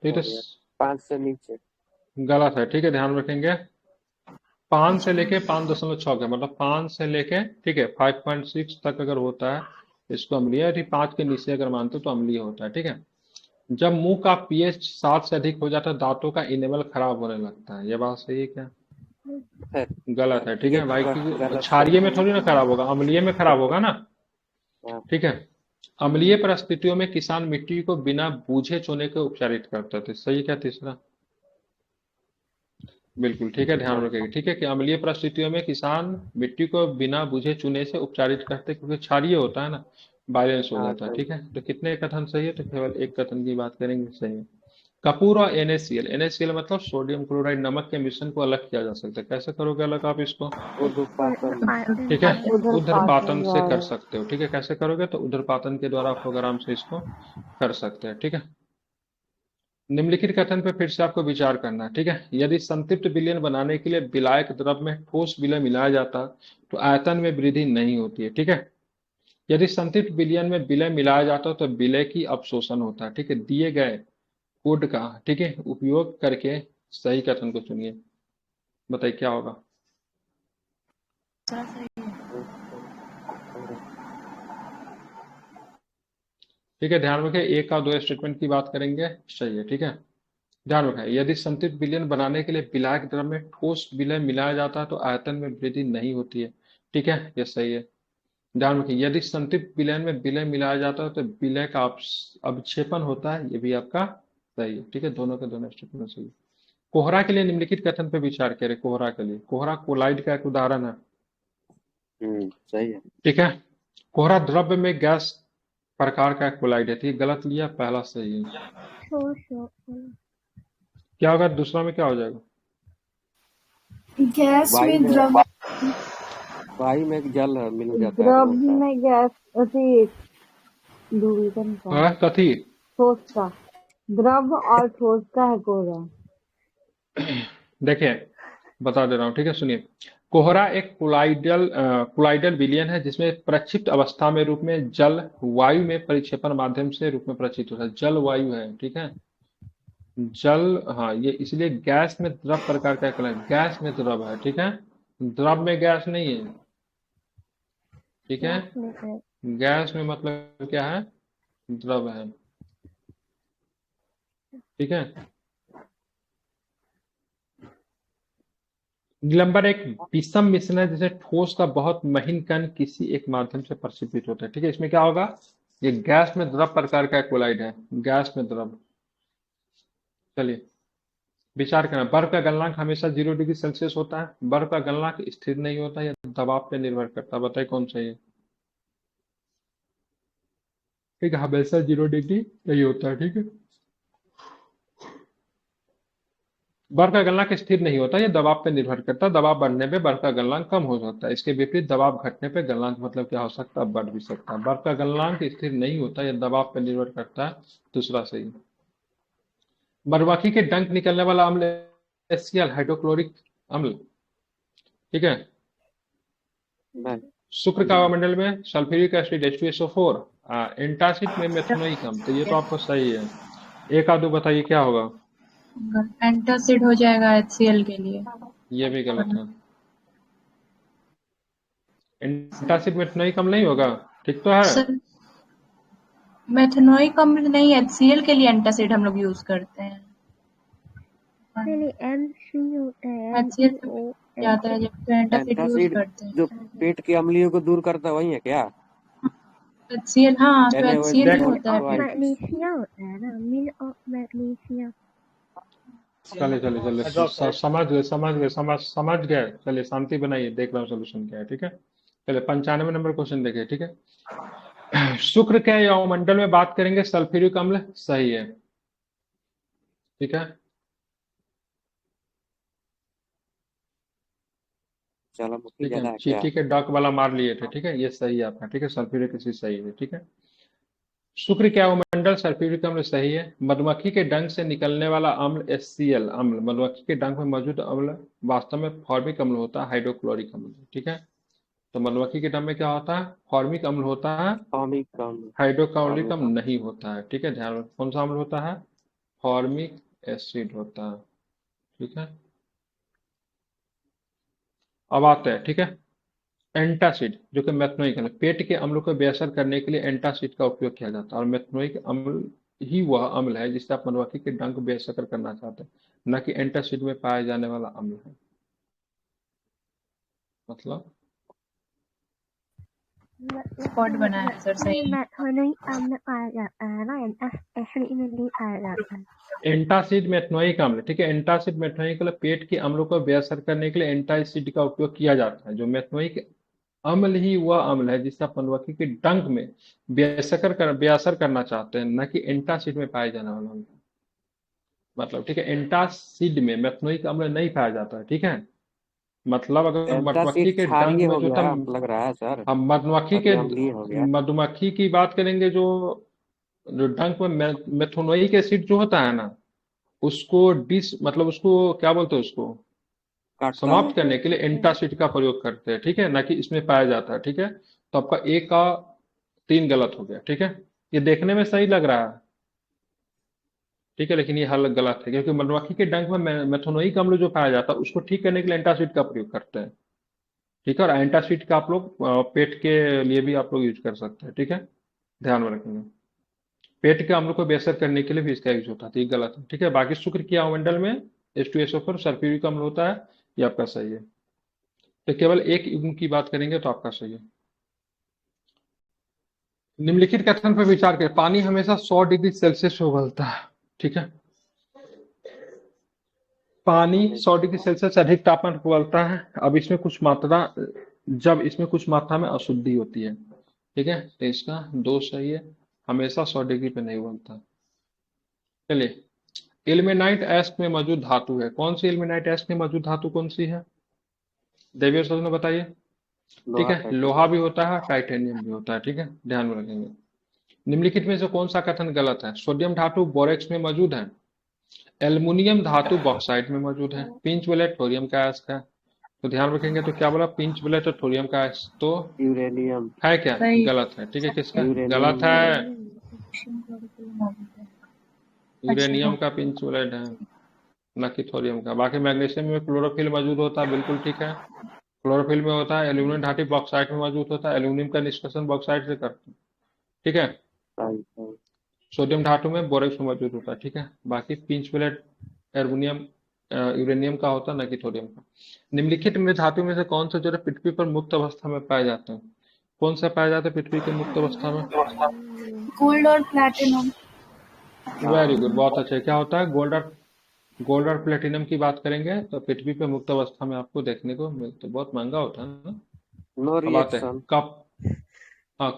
ये तो 5 से नीचे गलत है। ठीक है, ध्यान रखेंगे। 5 से लेके 5.6 का मतलब 5 से लेके, ठीक है, 5.6 तक अगर होता है इसको अम्लीय, यदि 5 के नीचे अगर मानते हो तो अम्लीय होता है। ठीक है, जब मुंह का pH 7 से अधिक हो जाता है दांतों का इनेमल खराब होने लगता है, ये बात सही है क्या? गलत है। ठीक है भाई, क्योंकि क्षारीय में थोड़ी ना खराब होगा, अम्लीय में खराब होगा ना। ठीक है, अम्लीय परिस्थितियों में किसान मिट्टी को बिना बूझे चूने के उपचारित करते थे, सही क्या तीसरा? बिल्कुल ठीक है, ध्यान रखेंगे। ठीक है, कि अम्लीय परिस्थितियों में किसान मिट्टी को बिना बुझे चूने से उपचारित करते, क्योंकि क्षारीय होता है ना, बैलेंस हो जाता है। ठीक है, तो कितने कथन सही है? तो केवल एक कथन की बात करेंगे, सही है। कपूर और NaCl, NaCl मतलब सोडियम क्लोराइड, नमक के मिश्रण को अलग किया जा सकता है। कैसे करोगे अलग आप इसको? ठीक है, उध्रपातन से कर सकते हो। ठीक है, कैसे करोगे? तो उध्रपातन के द्वारा आप आराम से इसको कर सकते हैं। ठीक है, निम्नलिखित कथन पर फिर से आपको विचार करना है। ठीक है, यदि संतृप्त विलयन बनाने के लिए विलायक द्रव में ठोस विलय मिलाया जाता तो आयतन में वृद्धि नहीं होती है। ठीक है, यदि संतृप्त विलयन में विलय मिलाया जाता तो विलय की अपशोषण होता है। ठीक है, दिए गए कोड का, ठीक है, उपयोग करके सही कथन को चुनिए, बताइए क्या होगा? ठीक है, ध्यान रखें, एक और दो स्टेटमेंट की बात करेंगे, सही है। ठीक है, ध्यान रखें, यदि संतृप्त विलयन बनाने के लिए विलायक द्रव में ठोस विलय मिलाया जाता है तो आयतन में वृद्धि नहीं होती है। ठीक है, यह सही है। ध्यान रखें, यदि संतृप्त विलयन में विलय मिलाया जाता है तो विलय का अवक्षेपण होता है, ये भी आपका सही है। ठीक है, दोनों के दोनों स्टेटमेंट सही है। कोहरा के लिए निम्नलिखित कथन पर विचार करें। कोहरा के लिए, कोहरा कोलाइड का एक उदाहरण है। सही है। ठीक है, कोहरा द्रव्य में गैस प्रकार का कोलाइड है। ठीक, गलत लिया, पहला सही है। क्या होगा दूसरा में, क्या हो जाएगा? गैस में द्रव, वायु में जल मिल जाता है, द्रव में गैस अति ध्रुवीकरण का कथी ठोस का, द्रव और ठोस का है कोहरा। देखिए बता दे रहा हूँ। ठीक है, सुनिए, कोहरा एक कोलाइडल विलयन है जिसमें प्रक्षिप्त अवस्था में रूप में जल वायु में परिक्षेपण माध्यम से रूप में प्रक्षिप्त होता है। जल वायु है। ठीक है, जल, हाँ, ये इसलिए गैस में द्रव प्रकार का कोलाइड, गैस में द्रव है। ठीक है, द्रव में गैस नहीं है। ठीक है, गैस में मतलब क्या है? द्रव है। ठीक है, निलंबर एक विषम मिश्रण है जिसे ठोस का बहुत महीन कण किसी एक माध्यम से प्रक्षेपित होता है। ठीक है, इसमें क्या होगा, ये गैस में द्रव प्रकार का कोलाइड है, गैस में द्रव। चलिए विचार करना, बर्फ का गलनांक हमेशा 0 डिग्री सेल्सियस होता है, बर्फ का गलनांक स्थिर नहीं होता, या दबाव पे निर्भर करता है, बताइए कौन सा है। ठीक है, हमेशा 0 डिग्री नहीं होता है। ठीक है, बर्फ का गलनांक स्थिर नहीं होता, यह दबाव पर निर्भर करता है, दबाव बढ़ने पे बर्फ का गलनांक कम हो जाता है। इसके विपरीत दबाव घटने पे गलनांक मतलब क्या हो सकता है, बढ़ भी सकता है। बर्फ का गलनांक स्थिर नहीं होता, यह दबाव पर निर्भर करता है, दूसरा सही। मधुमक्खी के डंक निकलने वाला अम्ल HCl, हाइड्रोक्लोरिक अम्ल। ठीक है, नहीं, शुक्र का वायुमंडल में सल्फ्यूरिक एसिड H2SO4, एंटासिड में मेथनोइक अम्ल, तो ये तो आपको सही है। एक आधो बताइए क्या होगा, एंटासिड हो जाएगा HCl के लिए। ये भी गलत है। एंटासिड मेथनोइक अम्ल नहीं होगा, ठीक तो है। सर मेथनोइक अम्ल नहीं, HCl के लिए एंटासिड हम लोग यूज करते हैं। नहीं MC होता है HCl MCO जाता है जब तो एंटासिड यूज एंटासिड करते हैं। जो पेट की अम्लियों को दूर करता है, वही है क्या? HCl, हाँ तो NaOH HCl ही देख- होता है क्लोराइड। मैग्नीशिया होता है ना, मिल ऑफ मैग्नीशिया। चले चले चले समझ गए। चलिए शांति बनाइए, देख रहा हूँ सोल्यूशन क्या है। ठीक है, चलिए 95 नंबर क्वेश्चन देखिए। ठीक है, शुक्र के यौमंडल में बात करेंगे, सल्फ्यूरिक अम्ल सही है। ठीक है, ज्वालामुखी ठीक है, ज्यादा है क्या? चींटी के डॉक वाला मार लिए थे। ठीक है, ये सही है आपका। ठीक है, सल्फ्यूरिक एसिड सही है। ठीक है, शुक्र के वायुमंडल सल्फ्यूरिक अम्ल सही है। मधुमक्खी के डंक से निकलने वाला अम्ल HCl अम्ल, मधुमक्खी के डंक में मौजूद अम्ल वास्तव में फॉर्मिक अम्ल होता है, हाइड्रोक्लोरिक अम्ल। ठीक है, तो मधुमक्खी के डंक में क्या होता है, फॉर्मिक अम्ल होता है, फॉर्मिक अम्ल। हाइड्रोक्लोरिक अम्ल नहीं होता है। ठीक है, ध्यान रखो कौन सा अम्ल होता है, फॉर्मिक एसिड होता है। ठीक है, अब आते हैं। ठीक है, एंटासिड जो कि मेथनोइक अम्ल, पेट के अम्लों को बेअसर करने के लिए एंटासिड का उपयोग किया जाता है, और मेथनोइक अम्ल ही वह अम्ल है जिससे आप मधुमक्खी के डंक को बेअसर करना चाहते हैं, न कि एंटासिड में पाया जाने वाला अम्ल है। मतलब स्पॉट बनाया है सर, सही है। मैग्नीशिक अम्ल पाया जाता है ना, एसिड में नहीं पाया जाता है। एंटासिड मेथनोइक अम्ल, ठीक है, एंटासिड मेथनोइक अम्ल पेट के अम्लों को बेअसर करने के लिए एंटासिड का उपयोग किया जाता है। जो मेथनोइक अम्ल ही वह अम्ल है जिससे आप मधुमक्खी के डंक में बेअसर करना चाहते हैं, न कि एंटासिड में पाए जाने वाला अम्ल। मतलब ठीक है, एंटासिड में मेथनोइक अम्ल नहीं पाया जाता है। ठीक है, मतलब अगर एंटासिड मधुमक्खी के डंक क्षारीय में हो जो था, गया, लग रहा है सर। हम मधुमक्खी अति के, अम्लीय हो गया। मधुमक्खी की बात करेंगे, जो जो डंक में मेथनोइक एसिड जो होता है ना, उसको मतलब उसको क्या बोलते हैं, उसको काटता है। समाप्त करने के लिए एंटासिड का प्रयोग करते हैं। ठीक है, ना कि इसमें पाया जाता है। ठीक है, तो आपका एक का 3 गलत हो गया। ठीक है, ये देखने में सही लग रहा है। ठीक है, लेकिन ये हल गलत है, क्योंकि मधुमक्खी के डंक में मेथनोइक अम्ल जो पाया जाता है उसको ठीक करने के लिए एंटासिड का प्रयोग करते हैं। ठीक है, और एंटासिड का आप लोग पेट के लिए भी आप लोग यूज कर सकते हैं। ठीक है, ध्यान में रखेंगे, पेट के अम्ल को बेअसर करने के लिए भी इसका यूज होता है, तो ये गलत है। ठीक है, बाकी शुक्र के वायुमंडल में H2SO4 सल्फ्यूरिक अम्ल होता है, ये आपका सही है। तो केवल एक युग्म की बात करेंगे तो आपका सही है। निम्नलिखित कथन पर विचार करें, पानी हमेशा 100 डिग्री सेल्सियस से उबलता है। ठीक है, पानी 100 डिग्री सेल्सियस से अधिक तापमान पर उबलता है। अब इसमें कुछ मात्रा, जब इसमें कुछ मात्रा में अशुद्धि होती है। ठीक है, तो इसका 2 सही है, हमेशा 100 डिग्री पे नहीं उबलता। चलिए, इल्मेनाइट एस्क में मौजूद धातु है, कौन सी इल्मेनाइट एस्क में मौजूद धातु कौन सी है, देवियर सर ने बताइए। ठीक लोहा, है, लोहा भी होता है, टाइटेनियम भी होता है। ठीक है, ध्यान में रखेंगे। निम्नलिखित में से कौन सा कथन गलत है, सोडियम धातु बोरेक्स में मौजूद है, एल्युमिनियम धातु बॉक्साइट में मौजूद है, पिंच ब्लेड थोरियम का अयस्क है। तो ध्यान रखेंगे, तो क्या बोला, पिंच ब्लेड और थोरियम का अयस्क तो यूरेनियम। है क्या, सही। गलत है। ठीक है, किसका यूरेनियम गलत है, अच्छा, यूरेनियम का पिंच ब्लेड है, न कि थोरियम का। बाकी मैग्नीशियम में क्लोरोफिल मौजूद होता है, बिल्कुल ठीक है, क्लोरोफिल में होता है। एल्यूमिनियम धातु बॉक्साइट में मौजूद होता है, एल्यूमिनियम का निष्कर्षण बॉक्साइट से करते हैं। ठीक है, सही सोडियम धातु में बोरेक्स में मौजूद होता है। ठीक है, बाकी पिंच ब्लेड, एल्यूमिनियम, यूरेनियम का होता है ना कि थोरियम का। निम्नलिखित में धातु में से कौन सा जो है पृथ्वी पर मुक्त अवस्था में पाए जाते हैं? कौन सा पाया जाता है पृथ्वी के मुक्त अवस्था में? गोल्ड और प्लैटिनम। वेरी गुड, बहुत अच्छा। क्या होता है? गोल्ड और प्लेटिनम की बात करेंगे तो पृथ्वी पे मुक्त अवस्था में आपको देखने को मिलते, बहुत महंगा होता है ना। नो अब आते हैं रिएक्शन।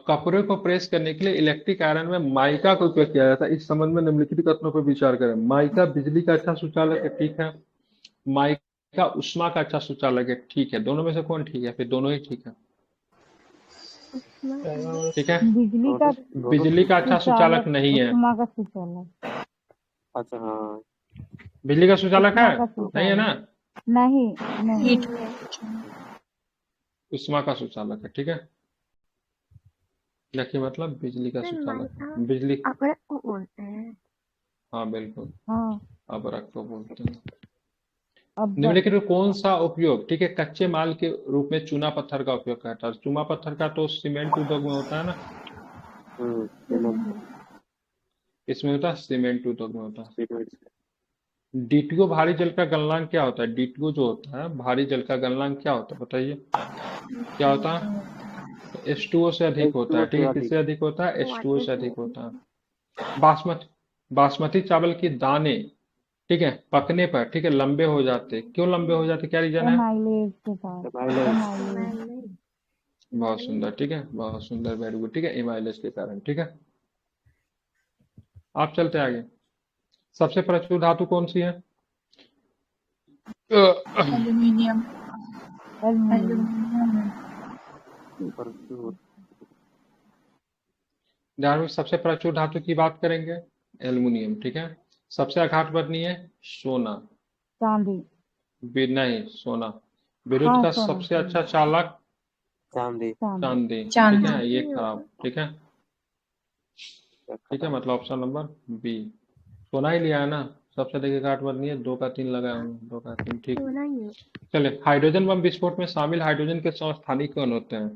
कपड़े को प्रेस करने के लिए इलेक्ट्रिक आयरन में माइका का उपयोग किया जाता है। इस संबंध में निम्नलिखित कथनों पर विचार करें। माइका बिजली का अच्छा सुचालक है, ठीक है। माइका उष्मा का अच्छा सुचालक है, ठीक है। दोनों में से कौन ठीक है? फिर दोनों ही ठीक है, ठीक है। बिजली का बिजली का अच्छा सुचालक नहीं है। उष्मा का सुचालक। अच्छा हाँ, बिजली का सुचालक है, उष्मा का नहीं है ना? नहीं नहीं। उष्मा का सुचालक है, ठीक है। या कि मतलब बिजली का सुचालक, बिजली। Apa UN? हाँ बिल्कुल, हाँ अब रख को बोलते हैं। अब निम्नलिखित में कौन सा उपयोग, ठीक है, कच्चे माल के रूप में चूना पत्थर का उपयोग करता है? चूना पत्थर का तो सीमेंट उद्योग में होता है ना। इसमें होता है सीमेंट उद्योग में होता है। डीटीओ भारी जल का गलनांक क्या होता है? डीटीओ जो होता है भारी जल का गलनांक क्या होता है बताइए? क्या होता है? H2O से अधिक होता है, ठीक है। किससे अधिक होता है? H2O से अधिक होता है। बासमती चावल की दाने, ठीक है, पकने पर, ठीक है, लंबे हो जाते। क्यों लंबे हो जाते? क्या रीजन है? एमाइलेज के साथ एमाइलेज। बहुत सुंदर, ठीक है, बहुत सुंदर, वेरी गुड, ठीक है, एमाइलेज के कारण, ठीक है। आप चलते आगे। सबसे प्रचुर धातु कौन सी है? एल्यूमिनियम। ध्यान में, सबसे प्रचुर धातु की बात करेंगे, एल्युमिनियम, ठीक है। सबसे अघात वर्णीय सोना। चांदी। नहीं, सोना। विद्युत हाँ का सोना सबसे अच्छा चालक चांदी। चांदी, ठीक चांदी। है, ये खराब, ठीक है, ठीक है, मतलब ऑप्शन नंबर बी। सोना ही लिया है ना। सबसे अधिक अघात वर्णीय 2 का 3 लगाया हूँ, 2 का 3, ठीक। चले, हाइड्रोजन बम विस्फोट में शामिल हाइड्रोजन के समस्थानिक कौन होते हैं?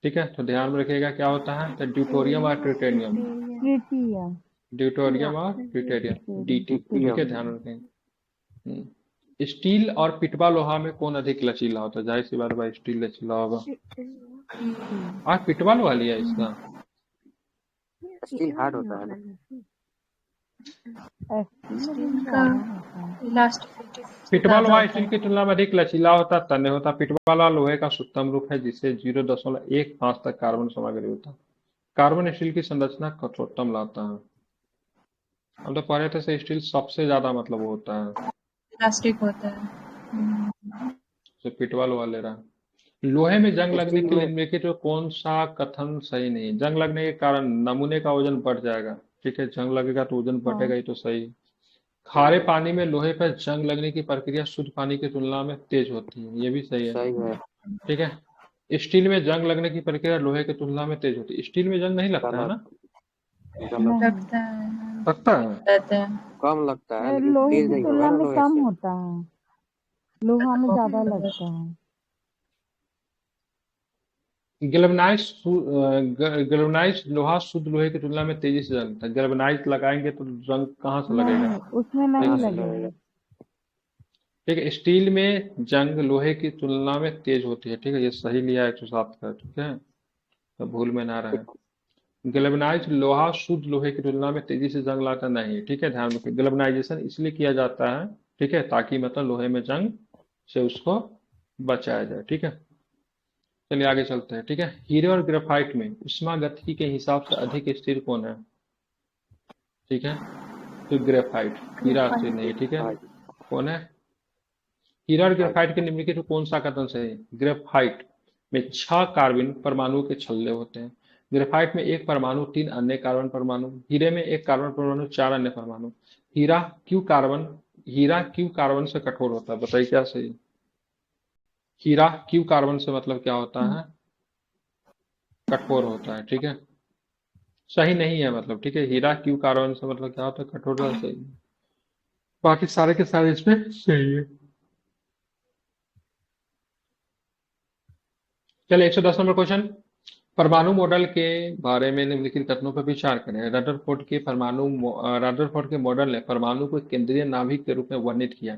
ठीक है, तो ध्यान में रखिएगा क्या होता है, तो ड्यूटोरियम और ट्रिटेनियम। ट्रिटियम। ड्यूटोरियम और ट्रिटेरियम, डीटी, ठीक है, ध्यान रखें। स्टील और पिटवा लोहा में कौन अधिक लचीला होता है? जाहिर सी बात भाई, स्टील लचीला होगा। आज पिटवा लोहा लिया इसका। स्टील हार्ड होता है ना। पिटवा लोहा स्टील की तुलना में अधिक लचीला होता, तन्य होता। पिटवा लोहा लोहे का सूक्ष्म रूप है जिससे 0.15 तक कार्बन सामग्री होता है। कार्बन स्टील की संरचना कठोरतम लाता है। हम तो पढ़े थे से स्टील सबसे ज्यादा मतलब होता है, इलास्टिक होता है। तो पिटवा लोहा ले रहा है। लोहे में जंग लगने के लिए निम्नलिखित में कौन सा कथन सही नहीं है? जंग लगने के कारण नमूने का वजन बढ़ जाएगा, ठीक है, जंग लगेगा तो वजन बढ़ेगा ही, तो सही। खारे पानी में लोहे पर जंग लगने की प्रक्रिया शुद्ध पानी की तुलना में तेज होती है, ये भी सही है, ठीक है। स्टील में जंग लगने की प्रक्रिया लोहे की तुलना में तेज होती है। स्टील में जंग नहीं लगता है ना? लगता है। कम लगता है, लेकिन लोहे तेज की नहीं होगा तुलना ना में लोहे कम से। होता है, लोहा में ज्यादा लगता है। गैल्वेनाइज लोहा शुद्ध लोहे की तुलना में तेजी से जलता है। गैल्वेनाइज लगाएंगे तो रंग कहाँ से लगेगा? नहीं, उसमें नहीं लगेगा। ठीक है, स्टील में जंग लोहे की तुलना में तेज होती है, ठीक है, ये सही लिया है 107 का, ठीक है, तो भूल में ना रहे। गैल्वेनाइज लोहा शुद्ध लोहे की तुलना में तेजी से जंग लाता नहीं है, ठीक है, ध्यान रखिए। गैल्वेनाइजेशन इसलिए किया जाता है, ठीक है, ताकि मतलब लोहे में जंग से उसको बचाया जाए, ठीक है। चलिए आगे चलते हैं, ठीक है। हीरे और ग्रेफाइट में उष्मागतिकी के हिसाब से अधिक स्थिर कौन है? ठीक है, तो ग्रेफाइट, हीरा स्थिर नहीं, ठीक है, कौन है? हीरा और ग्रेफाइट के निम्नलिखित में कौन सा कथन सही है? ग्रेफाइट में 6 कार्बन परमाणु के छल्ले होते हैं। ग्रेफाइट में 1 परमाणु 3 अन्य कार्बन परमाणु। हीरे में 1 कार्बन परमाणु 4 अन्य परमाणु। हीरा क्यों कार्बन से कठोर होता है? बताइए क्या सही? हीरा क्यों कार्बन से मतलब क्या होता है? कठोर होता है, ठीक है, सही नहीं है मतलब, ठीक है। हीरा क्यों कार्बन से मतलब क्या होता है? कठोर होता है, सही। बाकी सारे के सारे इसमें सही है। चलिए 110 नंबर क्वेश्चन। परमाणु मॉडल के बारे में निम्नलिखित कथनों पर विचार करें। रदरफोर्ड के मॉडल ने परमाणु को केंद्रीय नाभिक के रूप में वर्णित किया,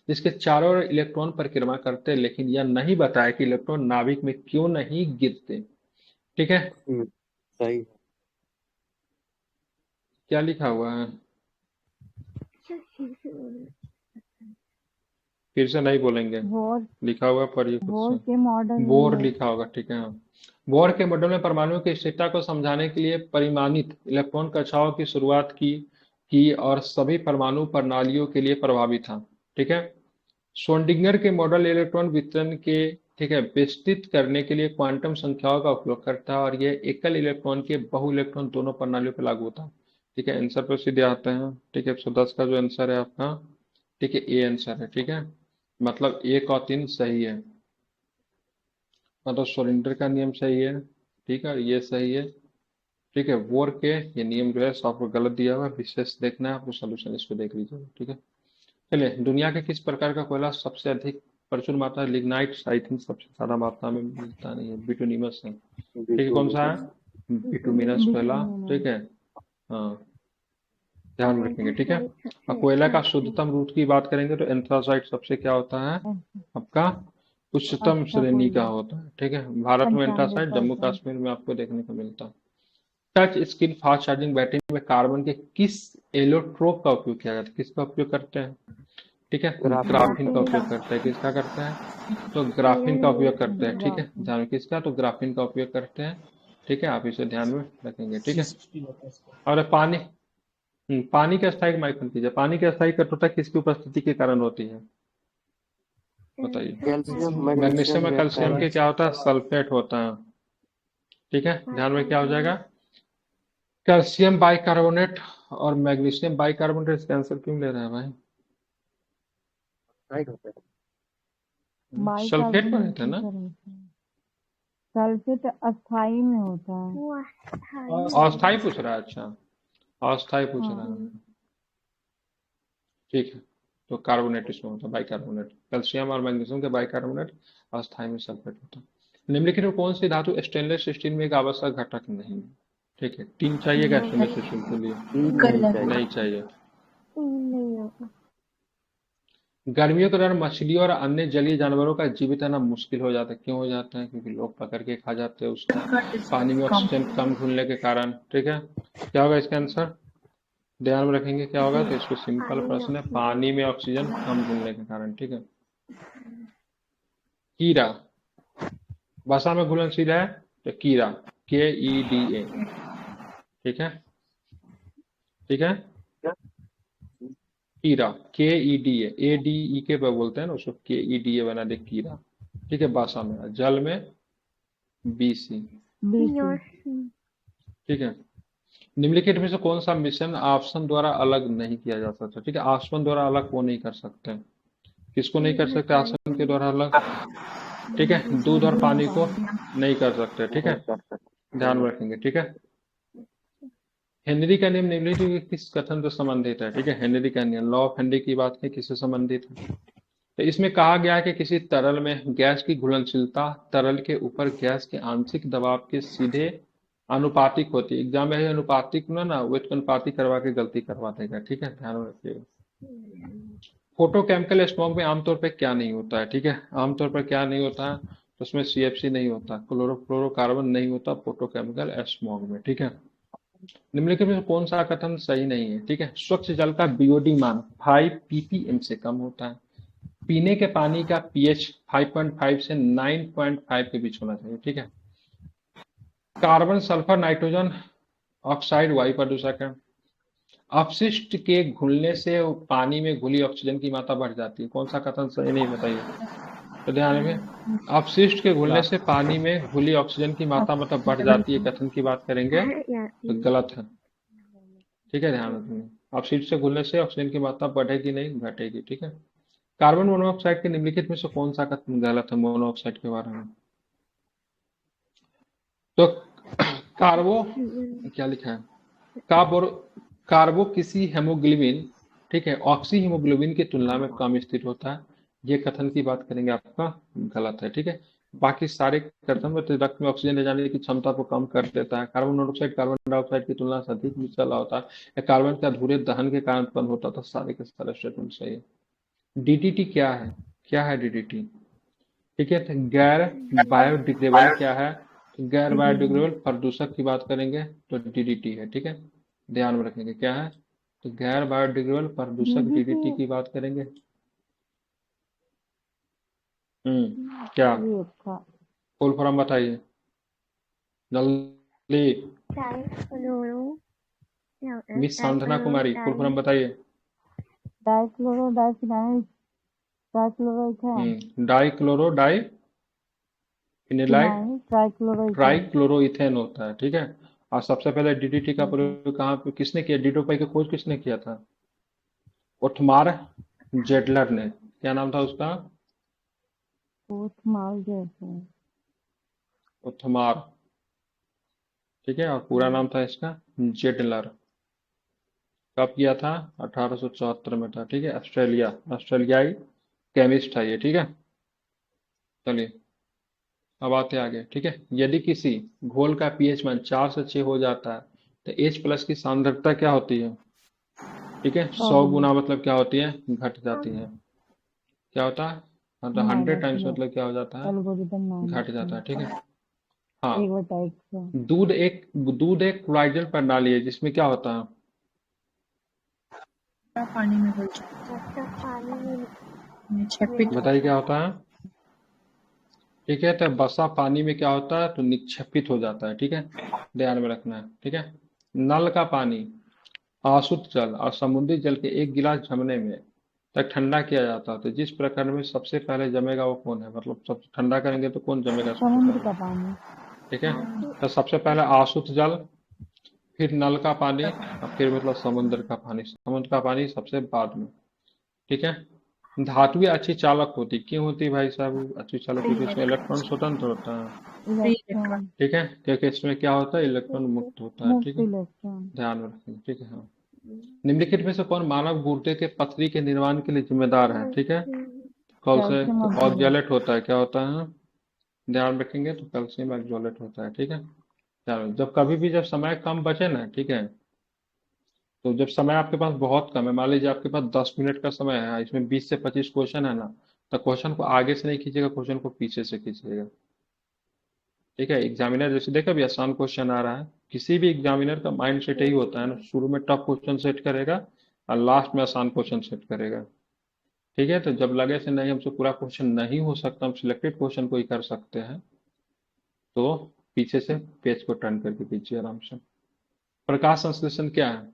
जिसके चारों ओर इलेक्ट्रॉन परिक्रमा करते, लेकिन यह नहीं बताया कि इलेक्ट्रॉन नाभिक में क्यों नहीं गिरते। ठीक है, सही है। क्या लिखा हुआ है? फिर से नहीं बोलेंगे, बोर लिखा हुआ पढ़िए खुद बोर से। के मॉडल बोर में लिखा होगा, ठीक है। हाँ। बोर के मॉडल में परमाणु की स्थिरता को समझाने के लिए परिमाणित इलेक्ट्रॉन कक्षाओं की शुरुआत की और सभी परमाणु प्रणालियों के लिए प्रभावी था। ठीक है। श्रोडिंगर के मॉडल इलेक्ट्रॉन वितरण के, ठीक है, विस्तृत करने के लिए क्वांटम संख्याओं का उपयोग करता है और यह एकल इलेक्ट्रॉन के बहु इलेक्ट्रॉन दोनों प्रणालियों पर लागू होता है। ठीक है, आंसर पर सीधे आते हैं। ठीक है, 110 का जो आंसर है आपका, ठीक है, ए आंसर है। ठीक है, मतलब 1 और 3 सही है, मतलब श्रोडिंगर का नियम सही है। ठीक है, ये सही है। ठीक है, बोर के ये नियम जो है आपको गलत दिया हुआ है, विशेष देखना है आपको, सोल्यूशन इसको देख लीजिए। ठीक है, चलिए, दुनिया के किस प्रकार का कोयला सबसे अधिक प्रचुर मात्रा लिग्नाइट आई थिंक सबसे ज्यादा मात्रा में मिलता नहीं है, बिटुमिनस है। ठीक है, कौन सा है? बिटुमिनस कोयला। ठीक है, हाँ, ध्यान रखेंगे। ठीक है, और कोयला का शुद्धतम रूट की बात करेंगे तो एंथ्रासाइट सबसे क्या होता है आपका, उच्चतम अच्छा श्रेणी का कोयला होता है। ठीक है, भारत में एंथ्रासाइट, जम्मू 95%। कश्मीर में आपको देखने को मिलता है। Touch screen fast charging battery में कार्बन के किस एलोट्रोप का उपयोग किया जाता है? किसका उपयोग करते हैं? ठीक है, ग्राफीन का उपयोग करते हैं। किसका करते हैं? तो ग्राफीन का उपयोग करते हैं। ठीक है, ध्यान में, किसका? तो ग्राफीन का उपयोग करते हैं। ठीक है, आप इसे ध्यान में रखेंगे। ठीक है, C60 होता है इसका। और पानी का स्थायी माइक्रोन कीजिए, पानी की स्थायी कठोरता किसकी उपस्थिति के कारण होती है? बताइए। कैल्शियम मैग्नीशियम मैग्नीशियम और रिएक्टर कैल्शियम के क्या होता है? सल्फेट होता है। ठीक है, ध्यान में क्या हो जाएगा? कैल्शियम बाइकार्बोनेट और मैग्नीशियम बाइकार्बोनेट। इसका आंसर क्यों ले रहा है भाई? राइट होता है। सल्फेट पर है ना? सल्फेट अस्थाई में होता है। अस्थाई पूछ रहा है, अच्छा, अस्थाई पूछ रहा है। ठीक है, तो कार्बोनेट इसमें होता है, बाइकार्बोनेट। कैल्शियम और मैग्नीशियम के बाइकार्बोनेट, अस्थाई में सल्फेट होता है। निम्नलिखित में कौन सी धातु स्टेनलेस स्टील में एक आवश्यक घटक नहीं है? ठीक है, टीन चाहिएगा स्टेनलेस स्टील के लिए? नहीं चाहिए। गर्मियों के दौरान मछलियों और अन्य जलीय जानवरों का जीवित रहना मुश्किल हो जाता है। क्यों हो जाता है? क्योंकि लोग पकड़ के खा जाते हैं उसको, पानी में ऑक्सीजन कम घुलने के कारण। ठीक है, क्या होगा इसका आंसर? ध्यान में रखेंगे क्या होगा। तो इसको सिंपल प्रश्न है, पानी में ऑक्सीजन कम घुलने के कारण। ठीक है, कीड़ा भाषा में घुलनशील है तो कीड़ा, KEDA। ठीक है, ठीक है, कीड़ा, KEDA, ADE पर बोलते हैं ना उसको, KEDA बना दे कीड़ा। ठीक है, भाषा में, जल में BC। ठीक है, निम्नलिखित में से कौन सा मिश्रण आसवन द्वारा अलग नहीं किया जा सकता? ठीक है, आसवन द्वारा अलग वो नहीं कर सकते। किसको नहीं कर सकते आसवन के द्वारा अलग? ठीक है, दूध और पानी को नहीं कर सकते। ठीक है, ध्यान में रखेंगे। ठीक है, हेनरी का नियम निम्नलिखित में किस कथन से संबंधित है? ठीक है, हेनरी का नियम, लॉ ऑफ हेनरी की बात है, किससे संबंधित है? तो इसमें कहा गया है कि किसी तरल में गैस की घुलनशीलता तरल के ऊपर गैस के आंशिक दबाव के सीधे अनुपातिक होती है। एग्जाम में अनुपातिक ना व्युत्पन्नपाती करवा के गलती करवा देगा। ठीक है, ध्यान रखिएगा। फोटोकेमिकल स्मॉग में आमतौर पर क्या नहीं होता है? ठीक है, आमतौर पर क्या नहीं होता है? तो उसमें CFC नहीं होता, क्लोरोफ्लोरोकार्बन नहीं होता फोटोकेमिकल स्मॉग में। ठीक है, निम्नलिखित में कौन सा कथन सही नहीं है? ठीक है, स्वच्छ जल का BOD मान 5 ppm से कम होता है। पीने के पानी का pH 5.5 से 9.5 के बीच होना चाहिए। ठीक है, कार्बन सल्फर नाइट्रोजन ऑक्साइड वायु प्रदूषक है। अपशिष्ट के घुलने से पानी में घुली ऑक्सीजन की मात्रा बढ़ जाती है। कौन सा कथन सही नहीं, बताइए। तो ध्यान में, अपशिष्ट के घुलने से पानी में घुली ऑक्सीजन की मात्रा मतलब बढ़ जाती है, कथन की बात करेंगे तो गलत है। ठीक है, ध्यान रखेंगे, अपशिष्ट से घुलने से ऑक्सीजन की मात्रा बढ़ेगी नहीं, घटेगी। ठीक है, कार्बन मोनोऑक्साइड के निम्नलिखित में से कौन सा कथन गलत है मोनोऑक्साइड के बारे में? तो कार्बो, क्या लिखा है, कार्बो किसी हेमोग्लोबिन, ठीक है, ऑक्सी हीमोग्लोबिन की तुलना में कम स्थिर होता है। ये कथन की बात करेंगे आपका गलत है। ठीक है, बाकी सारे करते हैं तो रक्त में ऑक्सीजन ले जाने की क्षमता को कम कर देता है। कार्बन मोनोऑक्साइड कार्बन डाइऑक्साइड की तुलना से अधिक मिचला होता है या कार्बन के अधूरे दहन के कारण उत्पन्न होता है। तो सारे के सारे स्टेटमेंट सही है। डीडीटी क्या है? क्या है डीडीटी? ठीक है, तो गैर बायोडिग्रेडेबल क्या है? तो गैर बायोडिग्रेडेबल प्रदूषक की बात करेंगे तो डीडीटी है। ठीक है, ध्यान में रखेंगे क्या है। तो गैर बायोडिग्रेडेबल प्रदूषक डीडीटी की बात करेंगे। क्या ये था फुल फॉर्म बताइए जल्दी। Dichloro miss Sandhana Kumari full form बताइए। Dichloro diphenyl trichloroethane dichloro diphenyl trichloroethane trichloroethane होता है। ठीक है, और सबसे पहले डीडीटी का प्रयोग कहाँ पे किसने किया? डीडोपाई की खोज किसने किया था? ओथमार जेडलर ने। क्या नाम था उसका? ओथमाल जैसे ओथमार। ठीक है, और पूरा नाम था इसका जेडलर। कब किया था? 1874 में था। ठीक है, ऑस्ट्रेलियाई केमिस्ट था ये। ठीक है, चलिए अब आते हैं आगे। ठीक है, यदि किसी घोल का पीएच मान 4 से 6 हो जाता है तो H+ की सांद्रता क्या होती है? ठीक है, 100 गुना मतलब क्या होती है? घट जाती है। क्या होता है? मतलब 100 टाइम्स मतलब क्या हो जाता है? एल्गोरिदम घट जाता है। ठीक है, हाँ। 1/100 दूध एक क्लोराइडल प्रणाली है जिसमें क्या होता है? पानी में घुल जाता अच्छा पानी में है, निक्षेपित बताइए क्या होता है? ठीक है, तो बसा पानी में क्या होता है? तो निक्षेपित हो जाता है। ठीक है, ध्यान में रखना है। ठीक है, नल का पानी, आसुत जल और समुद्री जल के एक गिलास जमने में तक ठंडा किया जाता है। तो जिस प्रकार में सबसे पहले जमेगा वो कौन है? मतलब सबसे ठंडा करेंगे तो कौन जमेगा सबसे समुद्र का पहले? पानी ठीक है, तो सबसे पहले आसुत जल, फिर नल का पानी और फिर मतलब समुद्र का पानी। समुद्र का पानी सबसे बाद में। ठीक है, धातुएं अच्छी चालक होती क्यों होती भाई साहब? अच्छी चालक क्योंकि इसमें इलेक्ट्रॉन स्वतंत्र होता है। इलेक्ट्रॉन ठीक है, क्योंकि इसमें क्या होता है? इलेक्ट्रॉन मुक्त होता है। ठीक मुक्त है, इलेक्ट्रॉन ध्यान में रखेंगे। ठीक है, हाँ। निम्नलिखित में से कौन मानव गुर्दे के पथरी के निर्माण के लिए जिम्मेदार है? ठीक है, कौन से? कैल्शियम तो ऑक्जेलेट ऑक्जेलेट होता है। क्या होता है? ध्यान रखेंगे तो कैल्शियम ऑक्जेलेट होता है। ठीक है, चलो जब कभी भी जब समय कम बचे ना, ठीक है, तो जब समय आपके पास बहुत कम है, मान लीजिए आपके पास 10 मिनट का समय है, इसमें 20 से 25 क्वेश्चन है ना, तो क्वेश्चन को आगे से नहीं खींचेगा, क्वेश्चन को पीछे से खींचेगा। ठीक है, एग्जामिनर जैसे देखा भी आसान क्वेश्चन आ रहा है, किसी भी एग्जामिनर का माइंड सेट यही होता है ना, शुरू में टफ क्वेश्चन सेट करेगा और लास्ट में आसान क्वेश्चन सेट करेगा। ठीक है, तो जब लगे से नहीं हमसे पूरा क्वेश्चन नहीं हो सकता, हम सिलेक्टेड क्वेश्चन को ही कर सकते हैं, तो पीछे से पेज को टर्न करके कीजिए आराम से। प्रकाश संश्लेषण क्या है?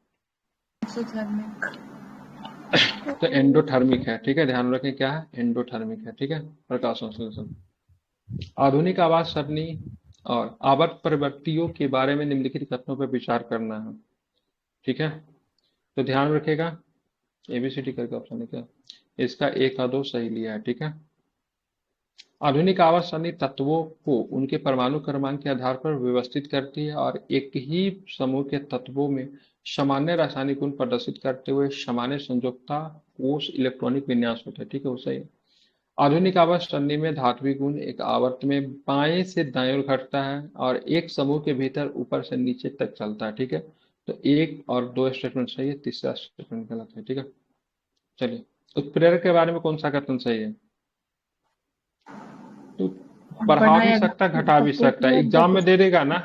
तो एंडोथर्मिक है। ठीक है, ध्यान रखें क्या है? एंडोथर्मिक है। ठीक है, प्रकाश संश्लेषण। आधुनिक आवाज सरणी और आवर्त परिवर्तियों के बारे में निम्नलिखित कथनों पर विचार करना है। ठीक है, तो ध्यान रखेगा एबीसीडी करके ऑप्शन है क्या? इसका 1 और 2 सही लिया है। ठीक है, आधुनिक आवाज सरणी तत्वों को उनके परमाणु क्रमांक के आधार पर व्यवस्थित करती है और एक ही समूह के तत्वों में सामान्य रासायनिक गुण प्रदर्शित करते हुए सामान्य संयोजकता कोष इलेक्ट्रॉनिक विन्यास होता है। ठीक है, वो सही है। आधुनिक आवर्त सरणी में धात्विक गुण एक आवर्त में बाएं से दाएं ओर घटता है और एक समूह के भीतर ऊपर से नीचे तक चलता है। ठीक है, तो 1 और 2 स्टेटमेंट सही है, तीसरा स्टेटमेंट गलत है। ठीक है, चलिए उत्प्रेरक के बारे में कौन सा कथन सही है? तो बढ़ा भी सकता है, घटा भी सकता है, एग्जाम में दे देगा ना,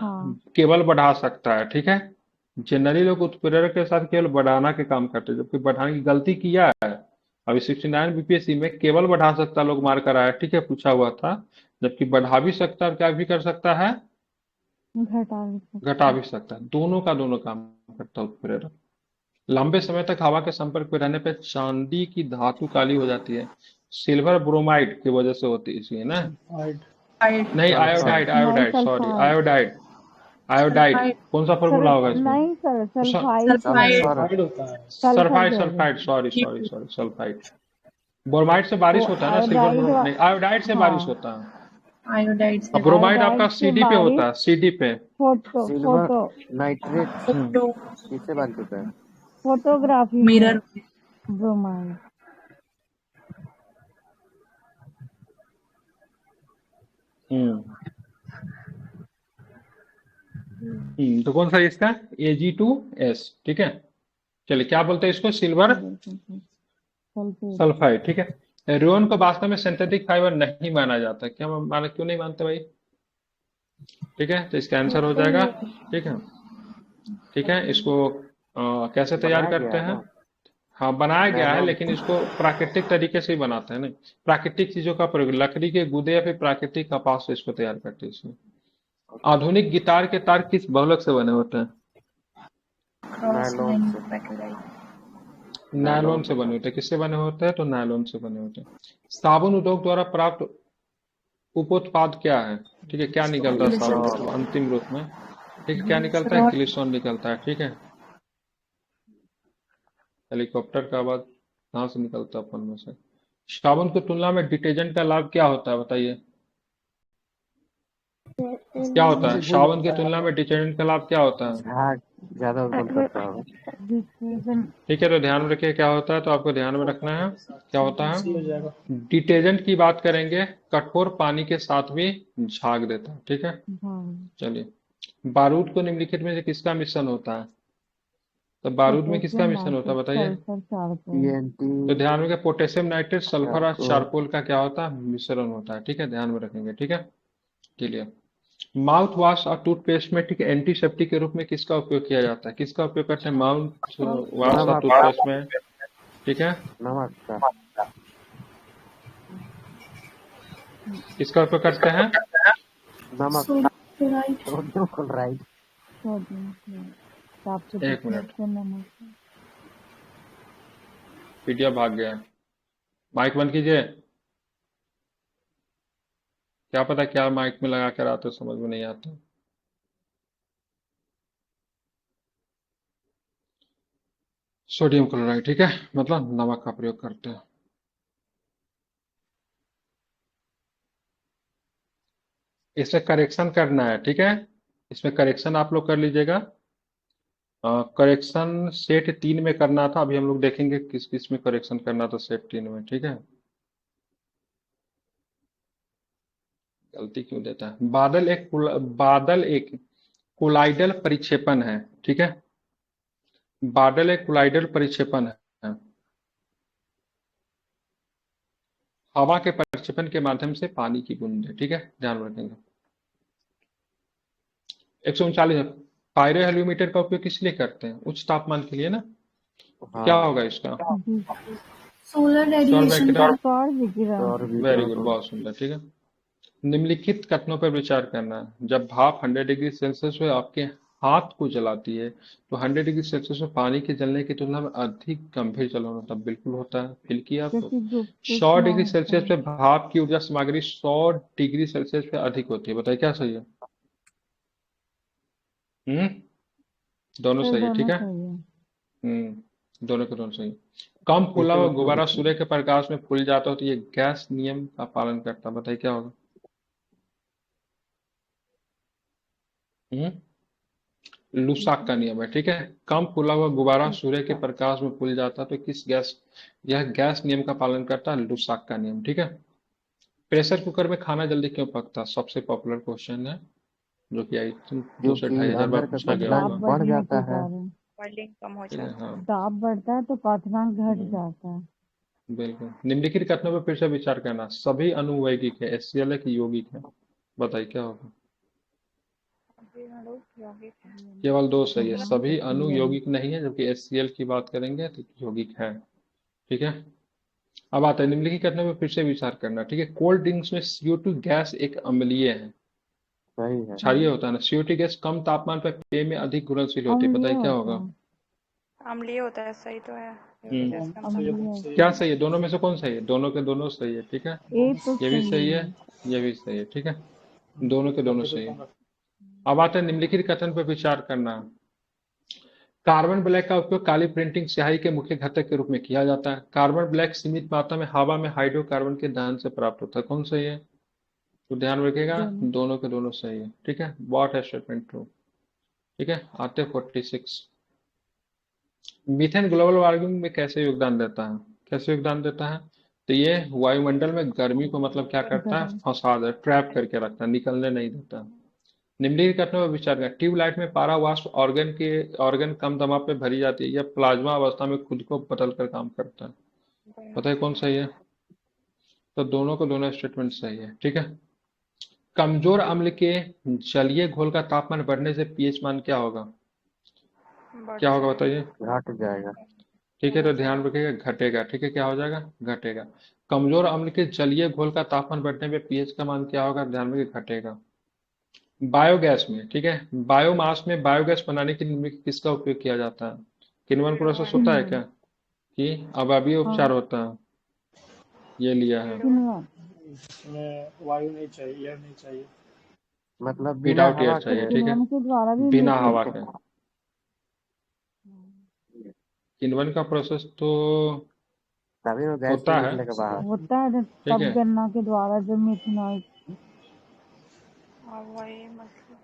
केवल बढ़ा सकता है। ठीक है, जनरली लोग उत्प्रेरक के साथ केवल बढ़ाना के काम करते हैं, जबकि बढ़ाने की गलती किया है। अभी 69 बीपीएससी में केवल बढ़ा सकता लोग मार कर आया। ठीक है, पूछा हुआ था, जबकि बढ़ा भी सकता है, क्या भी कर सकता है, घटा भी सकता है। दोनों का दोनों काम करता है उत्प्रेरक। लंबे समय तक हवा के संपर्क में रहने पर चांदी की धातु काली हो जाती है, सिल्वर ब्रोमाइड की वजह से होती है, इसलिए ना। नहीं, iodide, iodide, sorry, iodide, iodide कौन सा फॉर्मूला होगा इसमें? नहीं sulphide sulphide, sulphide, sorry sorry sorry, sulphide. Bromide से बारिश होता है ना, सिल्वर ब्रोमाइड नहीं, आयोडाइड से बारिश होता है। आयोडाइड से ब्रोमाइड आपका सीडी पे होता है, सीडी पे। सिल्वर नाइट्रेट किससे बारिश होता है? फोटोग्राफी मिरर ब्रोमाइड हम्म तो कौन सा है इसका? Ag2S, ठीक है। चलिए, क्या बोलते हैं इसको? Silver sulphate. सल्फाइड, ठीक है। रेयन को वास्तव में सिंथेटिक फाइबर नहीं माना जाता, क्या माना, क्यों नहीं मानते भाई? ठीक है, तो इसका आंसर हो जाएगा, ठीक है। ठीक है, इसको कैसे तैयार बनाया गया करते है हैं? ना हाँ, बनाया गया है, नायलॉन लेकिन इसको प्राकृतिक तरीके से ही बनाते हैं ना। प्राकृतिक चीजों का प्रयोग, लकड़ी के गुदे या फिर प्राकृतिक कपास से इसको तैयार करते हैं इसमें। आधुनिक गिटार के तार किस बहुलक से बने होते हैं? क्रॉस नायलॉन लाइन से बैकलाइट। नायलॉन से बना बने होते हैं। किससे बने होते हैं? तो नायलॉन से बने होते हैं। साबुन उद्योग द्वारा प्राप्त उपोत्पाद क्या है? ठीक है, क्या निकलता है साबुन ग्लिसरॉल मतलब अंतिम रूप में? ठीक है, क्या निकलता है? ग्लिसरॉल। ग्लिसरॉल निकलता है, ठीक है। हेलीकॉप्टर का आवाज कहाँ से निकलता है अपन में से? साबुन की तुलना में डिटर्जेंट का लाभ क्या होता है, बताइए? क्या होता है साबुन की तुलना में डिटर्जेंट का लाभ? क्या होता है? झाग ज्यादा उत्पन्न करता है। डिटर्जेंट। ठीक है, तो ध्यान में रखिए क्या होता है, तो आपको ध्यान में रखना है क्या होता है। सही हो जाएगा। डिटर्जेंट की बात करेंगे, कठोर पानी के साथ भी झाग देता है, ठीक है। हाँ। चलिए, बारूद को निम्नलिखित में से किसका मिश्रण होता है? तो बारूद में किसका पोटेशियम मिश्रण होता है, नाइट्रेट बताइए? Sulphur charcoal. तो TNT ध्यान में रखिए, पोटेशियम नाइट्रेट, सल्फर और चारकोल चारकोल का क्या होता है? मिश्रण होता है, ठीक है, ध्यान में रखेंगे, ठीक है। क्लियर। माउथ वॉश और टूथपेस्ट में, ठीक है, एंटीसेप्टिक के रूप में किसका उपयोग किया जाता है? किसका उपयोग करते हैं माउथ वॉश और नमक टूथपेस्ट में? ठीक है, नमक का किसका उपयोग करते हैं? नमक sodium chloride. Sodium chloride sodium chloride. साफ एक सुथरा मिनट, से नमक। पीडिया भाग गया। माइक बंद कीजिए। क्या पता क्या माइक में लगा कर आते हो, समझ में नहीं आता। सोडियम क्लोराइड, ठीक है, मतलब नमक का प्रयोग करते हैं। इसमें करेक्शन करना है, ठीक है। इसमें करेक्शन आप लोग कर लीजिएगा। करेक्शन सेट 3 में करना था, अभी हम लोग देखेंगे किस किस में करेक्शन करना था सेट 3 में, ठीक है। गलती क्यों देता है? बादल एक कोलाइडल परिक्षेपण है, ठीक है। बादल एक कोलाइडल परिक्षेपण है। हवा के प्रक्षेपण के माध्यम से पानी की बूंद है, ठीक है, ध्यान रखेंगे। 139 पायरो हेल्यूमीटर का उपयोग किस लिए करते हैं? उच्च तापमान के लिए ना। क्या हाँ होगा इसका? सोलर सौर रेडिएशन विकिरण। सौर विकिरण। और भी वेरी गुड, बहुत सुंदर, ठीक है। निम्नलिखित कथनों पर विचार करना है। जब भाप 100 डिग्री सेल्सियस में आपके हाथ को जलाती है, तो 100 डिग्री सेल्सियस में पानी के जलने की तुलना में अधिक गंभीर जलन होता है। बिल्कुल होता है, फील किया आपको? क्योंकि गुप्त 100 उष्मा डिग्री होता सेल्सियस है। पे भाप की ऊर्जा सामग्री 100 डिग्री सेल्सियस पे अधिक होती है, बताइए क्या सही है? दोनों सर सही है, ठीक दोनों है। सही है। दोनों के दोनों सही। कम फूला इसे हुआ उसमें गुब्बारा सूर्य के प्रकाश में फूल जाता हो तो ये गैस नियम का पालन करता है, बताइए क्या होगा? हम्म लुसाक का नियम है, ठीक है। कम फूला हुआ गुब्बारा सूर्य के प्रकाश में फूल जाता है तो किस गैस, यह गैस नियम का पालन करता है, लुसाक का नियम, ठीक है। प्रेशर कुकर में खाना जल्दी क्यों पकता है? सबसे पॉपुलर क्वेश्चन है, जो कि आई थिंक 2 से क्योंकि 2,500 बार अंदर का पूछा गया दाब क्वथनांक होगा। बढ़ बढ़ने जाता के है। कारण। बॉइलिंग कम हो ठीक है, जाता हाँ, है। दाब बढ़ता है तो क्वथनांक घट हम्म, जाता है। बिल्कुल। निम्नलिखित कथनों पर फिर से विचार करना। सभी अनुवैगिक है, HCl है कि यौगिक है? बताइए क्या होगा? अभी हम लोग यौगिक हैं। केवल 2 सही है, दूसरा सभी अणु HCl। यौगिक नहीं है, जबकि HCl की बात करेंगे तो यौगिक है, ठीक है। अब आता है निम्नलिखित कथनों पर फिर से विचार करना, ठीक है। कोल्ड ड्रिंक्स में CO2 गैस एक अम्लीय है। सही है क्षारीय होता है ना। CO2 गैस कम तापमान पर पेय में अधिक घुलनशील होती है, अम्लीय बताइए क्या होता होगा? है। अम्लीय होता है, सही तो है। हम्म गैस कम सही है, तापमान। अम्लीय। सही क्या है। सही है? दोनों में से कौन सही है? दोनों के दोनों सही है, ठीक है। ए तो ये भी सही सही है, है। ये भी सही है, ठीक है। दोनों के दोनों ओके, तो सही है। कौन रखा? अब आता है निम्नलिखित कथन पर विचार करना। कार्बन ब्लैक का उपयोग काली प्रिंटिंग स्याही के मुख्य घटक के रूप में किया जाता है। कार्बन ब्लैक सीमित मात्रा में हवा में हाइड्रोकार्बन के दहन से प्राप्त होता है, कौन सही है? तो ध्यान रखिएगा, दोनों। दोनों के दोनों सही है, ठीक है। व्हाट है स्टेटमेंट ट्रू, ठीक है। आते 46। मीथेन ग्लोबल वार्मिंग में कैसे योगदान देता है? कैसे योगदान देता है? तो ये वायुमंडल में गर्मी को मतलब क्या करता है, फंसा दे, ट्रैप करके रखता है, निकलने नहीं देता। निम्नलिखित घटना पर विचार करें। ट्यूबलाइट में पारा वाष्प ऑर्गन कम दबाव पे भरी जाती है, यह प्लाज्मा अवस्था में खुद को बदल कर काम करता है। बताइए कौन सही है? तो दोनों को दोनों स्टेटमेंट सही है, ठीक है। कमजोर अम्ल के जलीय घोल का तापमान बढ़ने से पीएच मान क्या होगा? बढ़ क्या होगा जाएगा। बताइए? घट जाएगा। ठीक है, तो ध्यान रखिएगा, घटेगा। ठीक है, क्या हो जाएगा? घटेगा। कमजोर अम्ल के जलीय घोल का तापमान बढ़ने पे पीएच का मान क्या होगा? ध्यान में, घटेगा। बायोगैस में, ठीक है, बायोमास में बायोगैस बनाने के लिए किसका उपयोग किया जाता है? किण्वन प्रोसेस होता है क्या, कि अवायवीय उपचार होता है? ये लिया है, इसमें वायु नहीं चाहिए, एयर नहीं चाहिए। मतलब बिना विदाउट एयर हवा चाहिए, के। ठीक है, के द्वारा भी बिना नहीं हवा के। किण्वन का प्रोसेस तो तभी वो गैस होता में है, निकलेगा बाहर। होता है, ठीक तब है, गन्ना के द्वारा जब मिथेनॉल और वही मतलब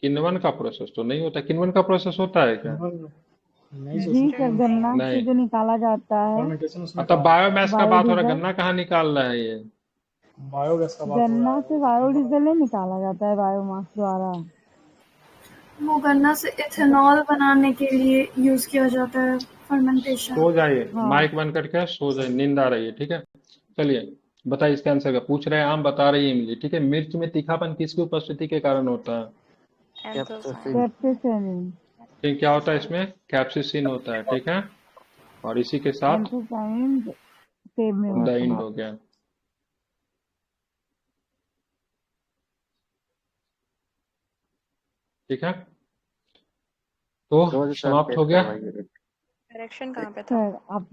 किण्वन का प्रोसेस तो नहीं होता। किण्वन का प्रोसेस होता है क्या? नहीं जी सोचते सर, गन्ना से नहीं। जो निकाला जाता है, फर्मेंटेशन उसमें तब बायोमास का बात हो रहा है, बायोडीजल, गन्ना कहाँ निकाल रहा है ये? बायोगैस का बात हो रहा गन्ना है। से बायोडीजल नहीं निकाला जाता है बायोमास द्वारा। वो गन्ना से इथेनॉल बनाने के लिए यूज किया जाता है, फर्मेंटेशन। सो जाइए, हाँ। माइक बंद करके सो जाइए, नींद आ रही है, ठीक है। चलिए बताइए इसका आंसर क्या पूछ रहे हैं। आम बता रही है इमली, ठीक है। मिर्च में तीखापन किसकी उपस्थिति के कारण होता है? एंथोसाइन। कैप्सिसिन, ठीक, क्या होता है इसमें? कैप्सिसिन होता है, ठीक है। और इसी के साथ एंथोसाइन सेब में द होता है। इंड हो गया, ठीक है। तो रोज सर समाप्त हो टेस्ट गया। करवाइए। डायरेक्शन कहाँ पे था? सर आप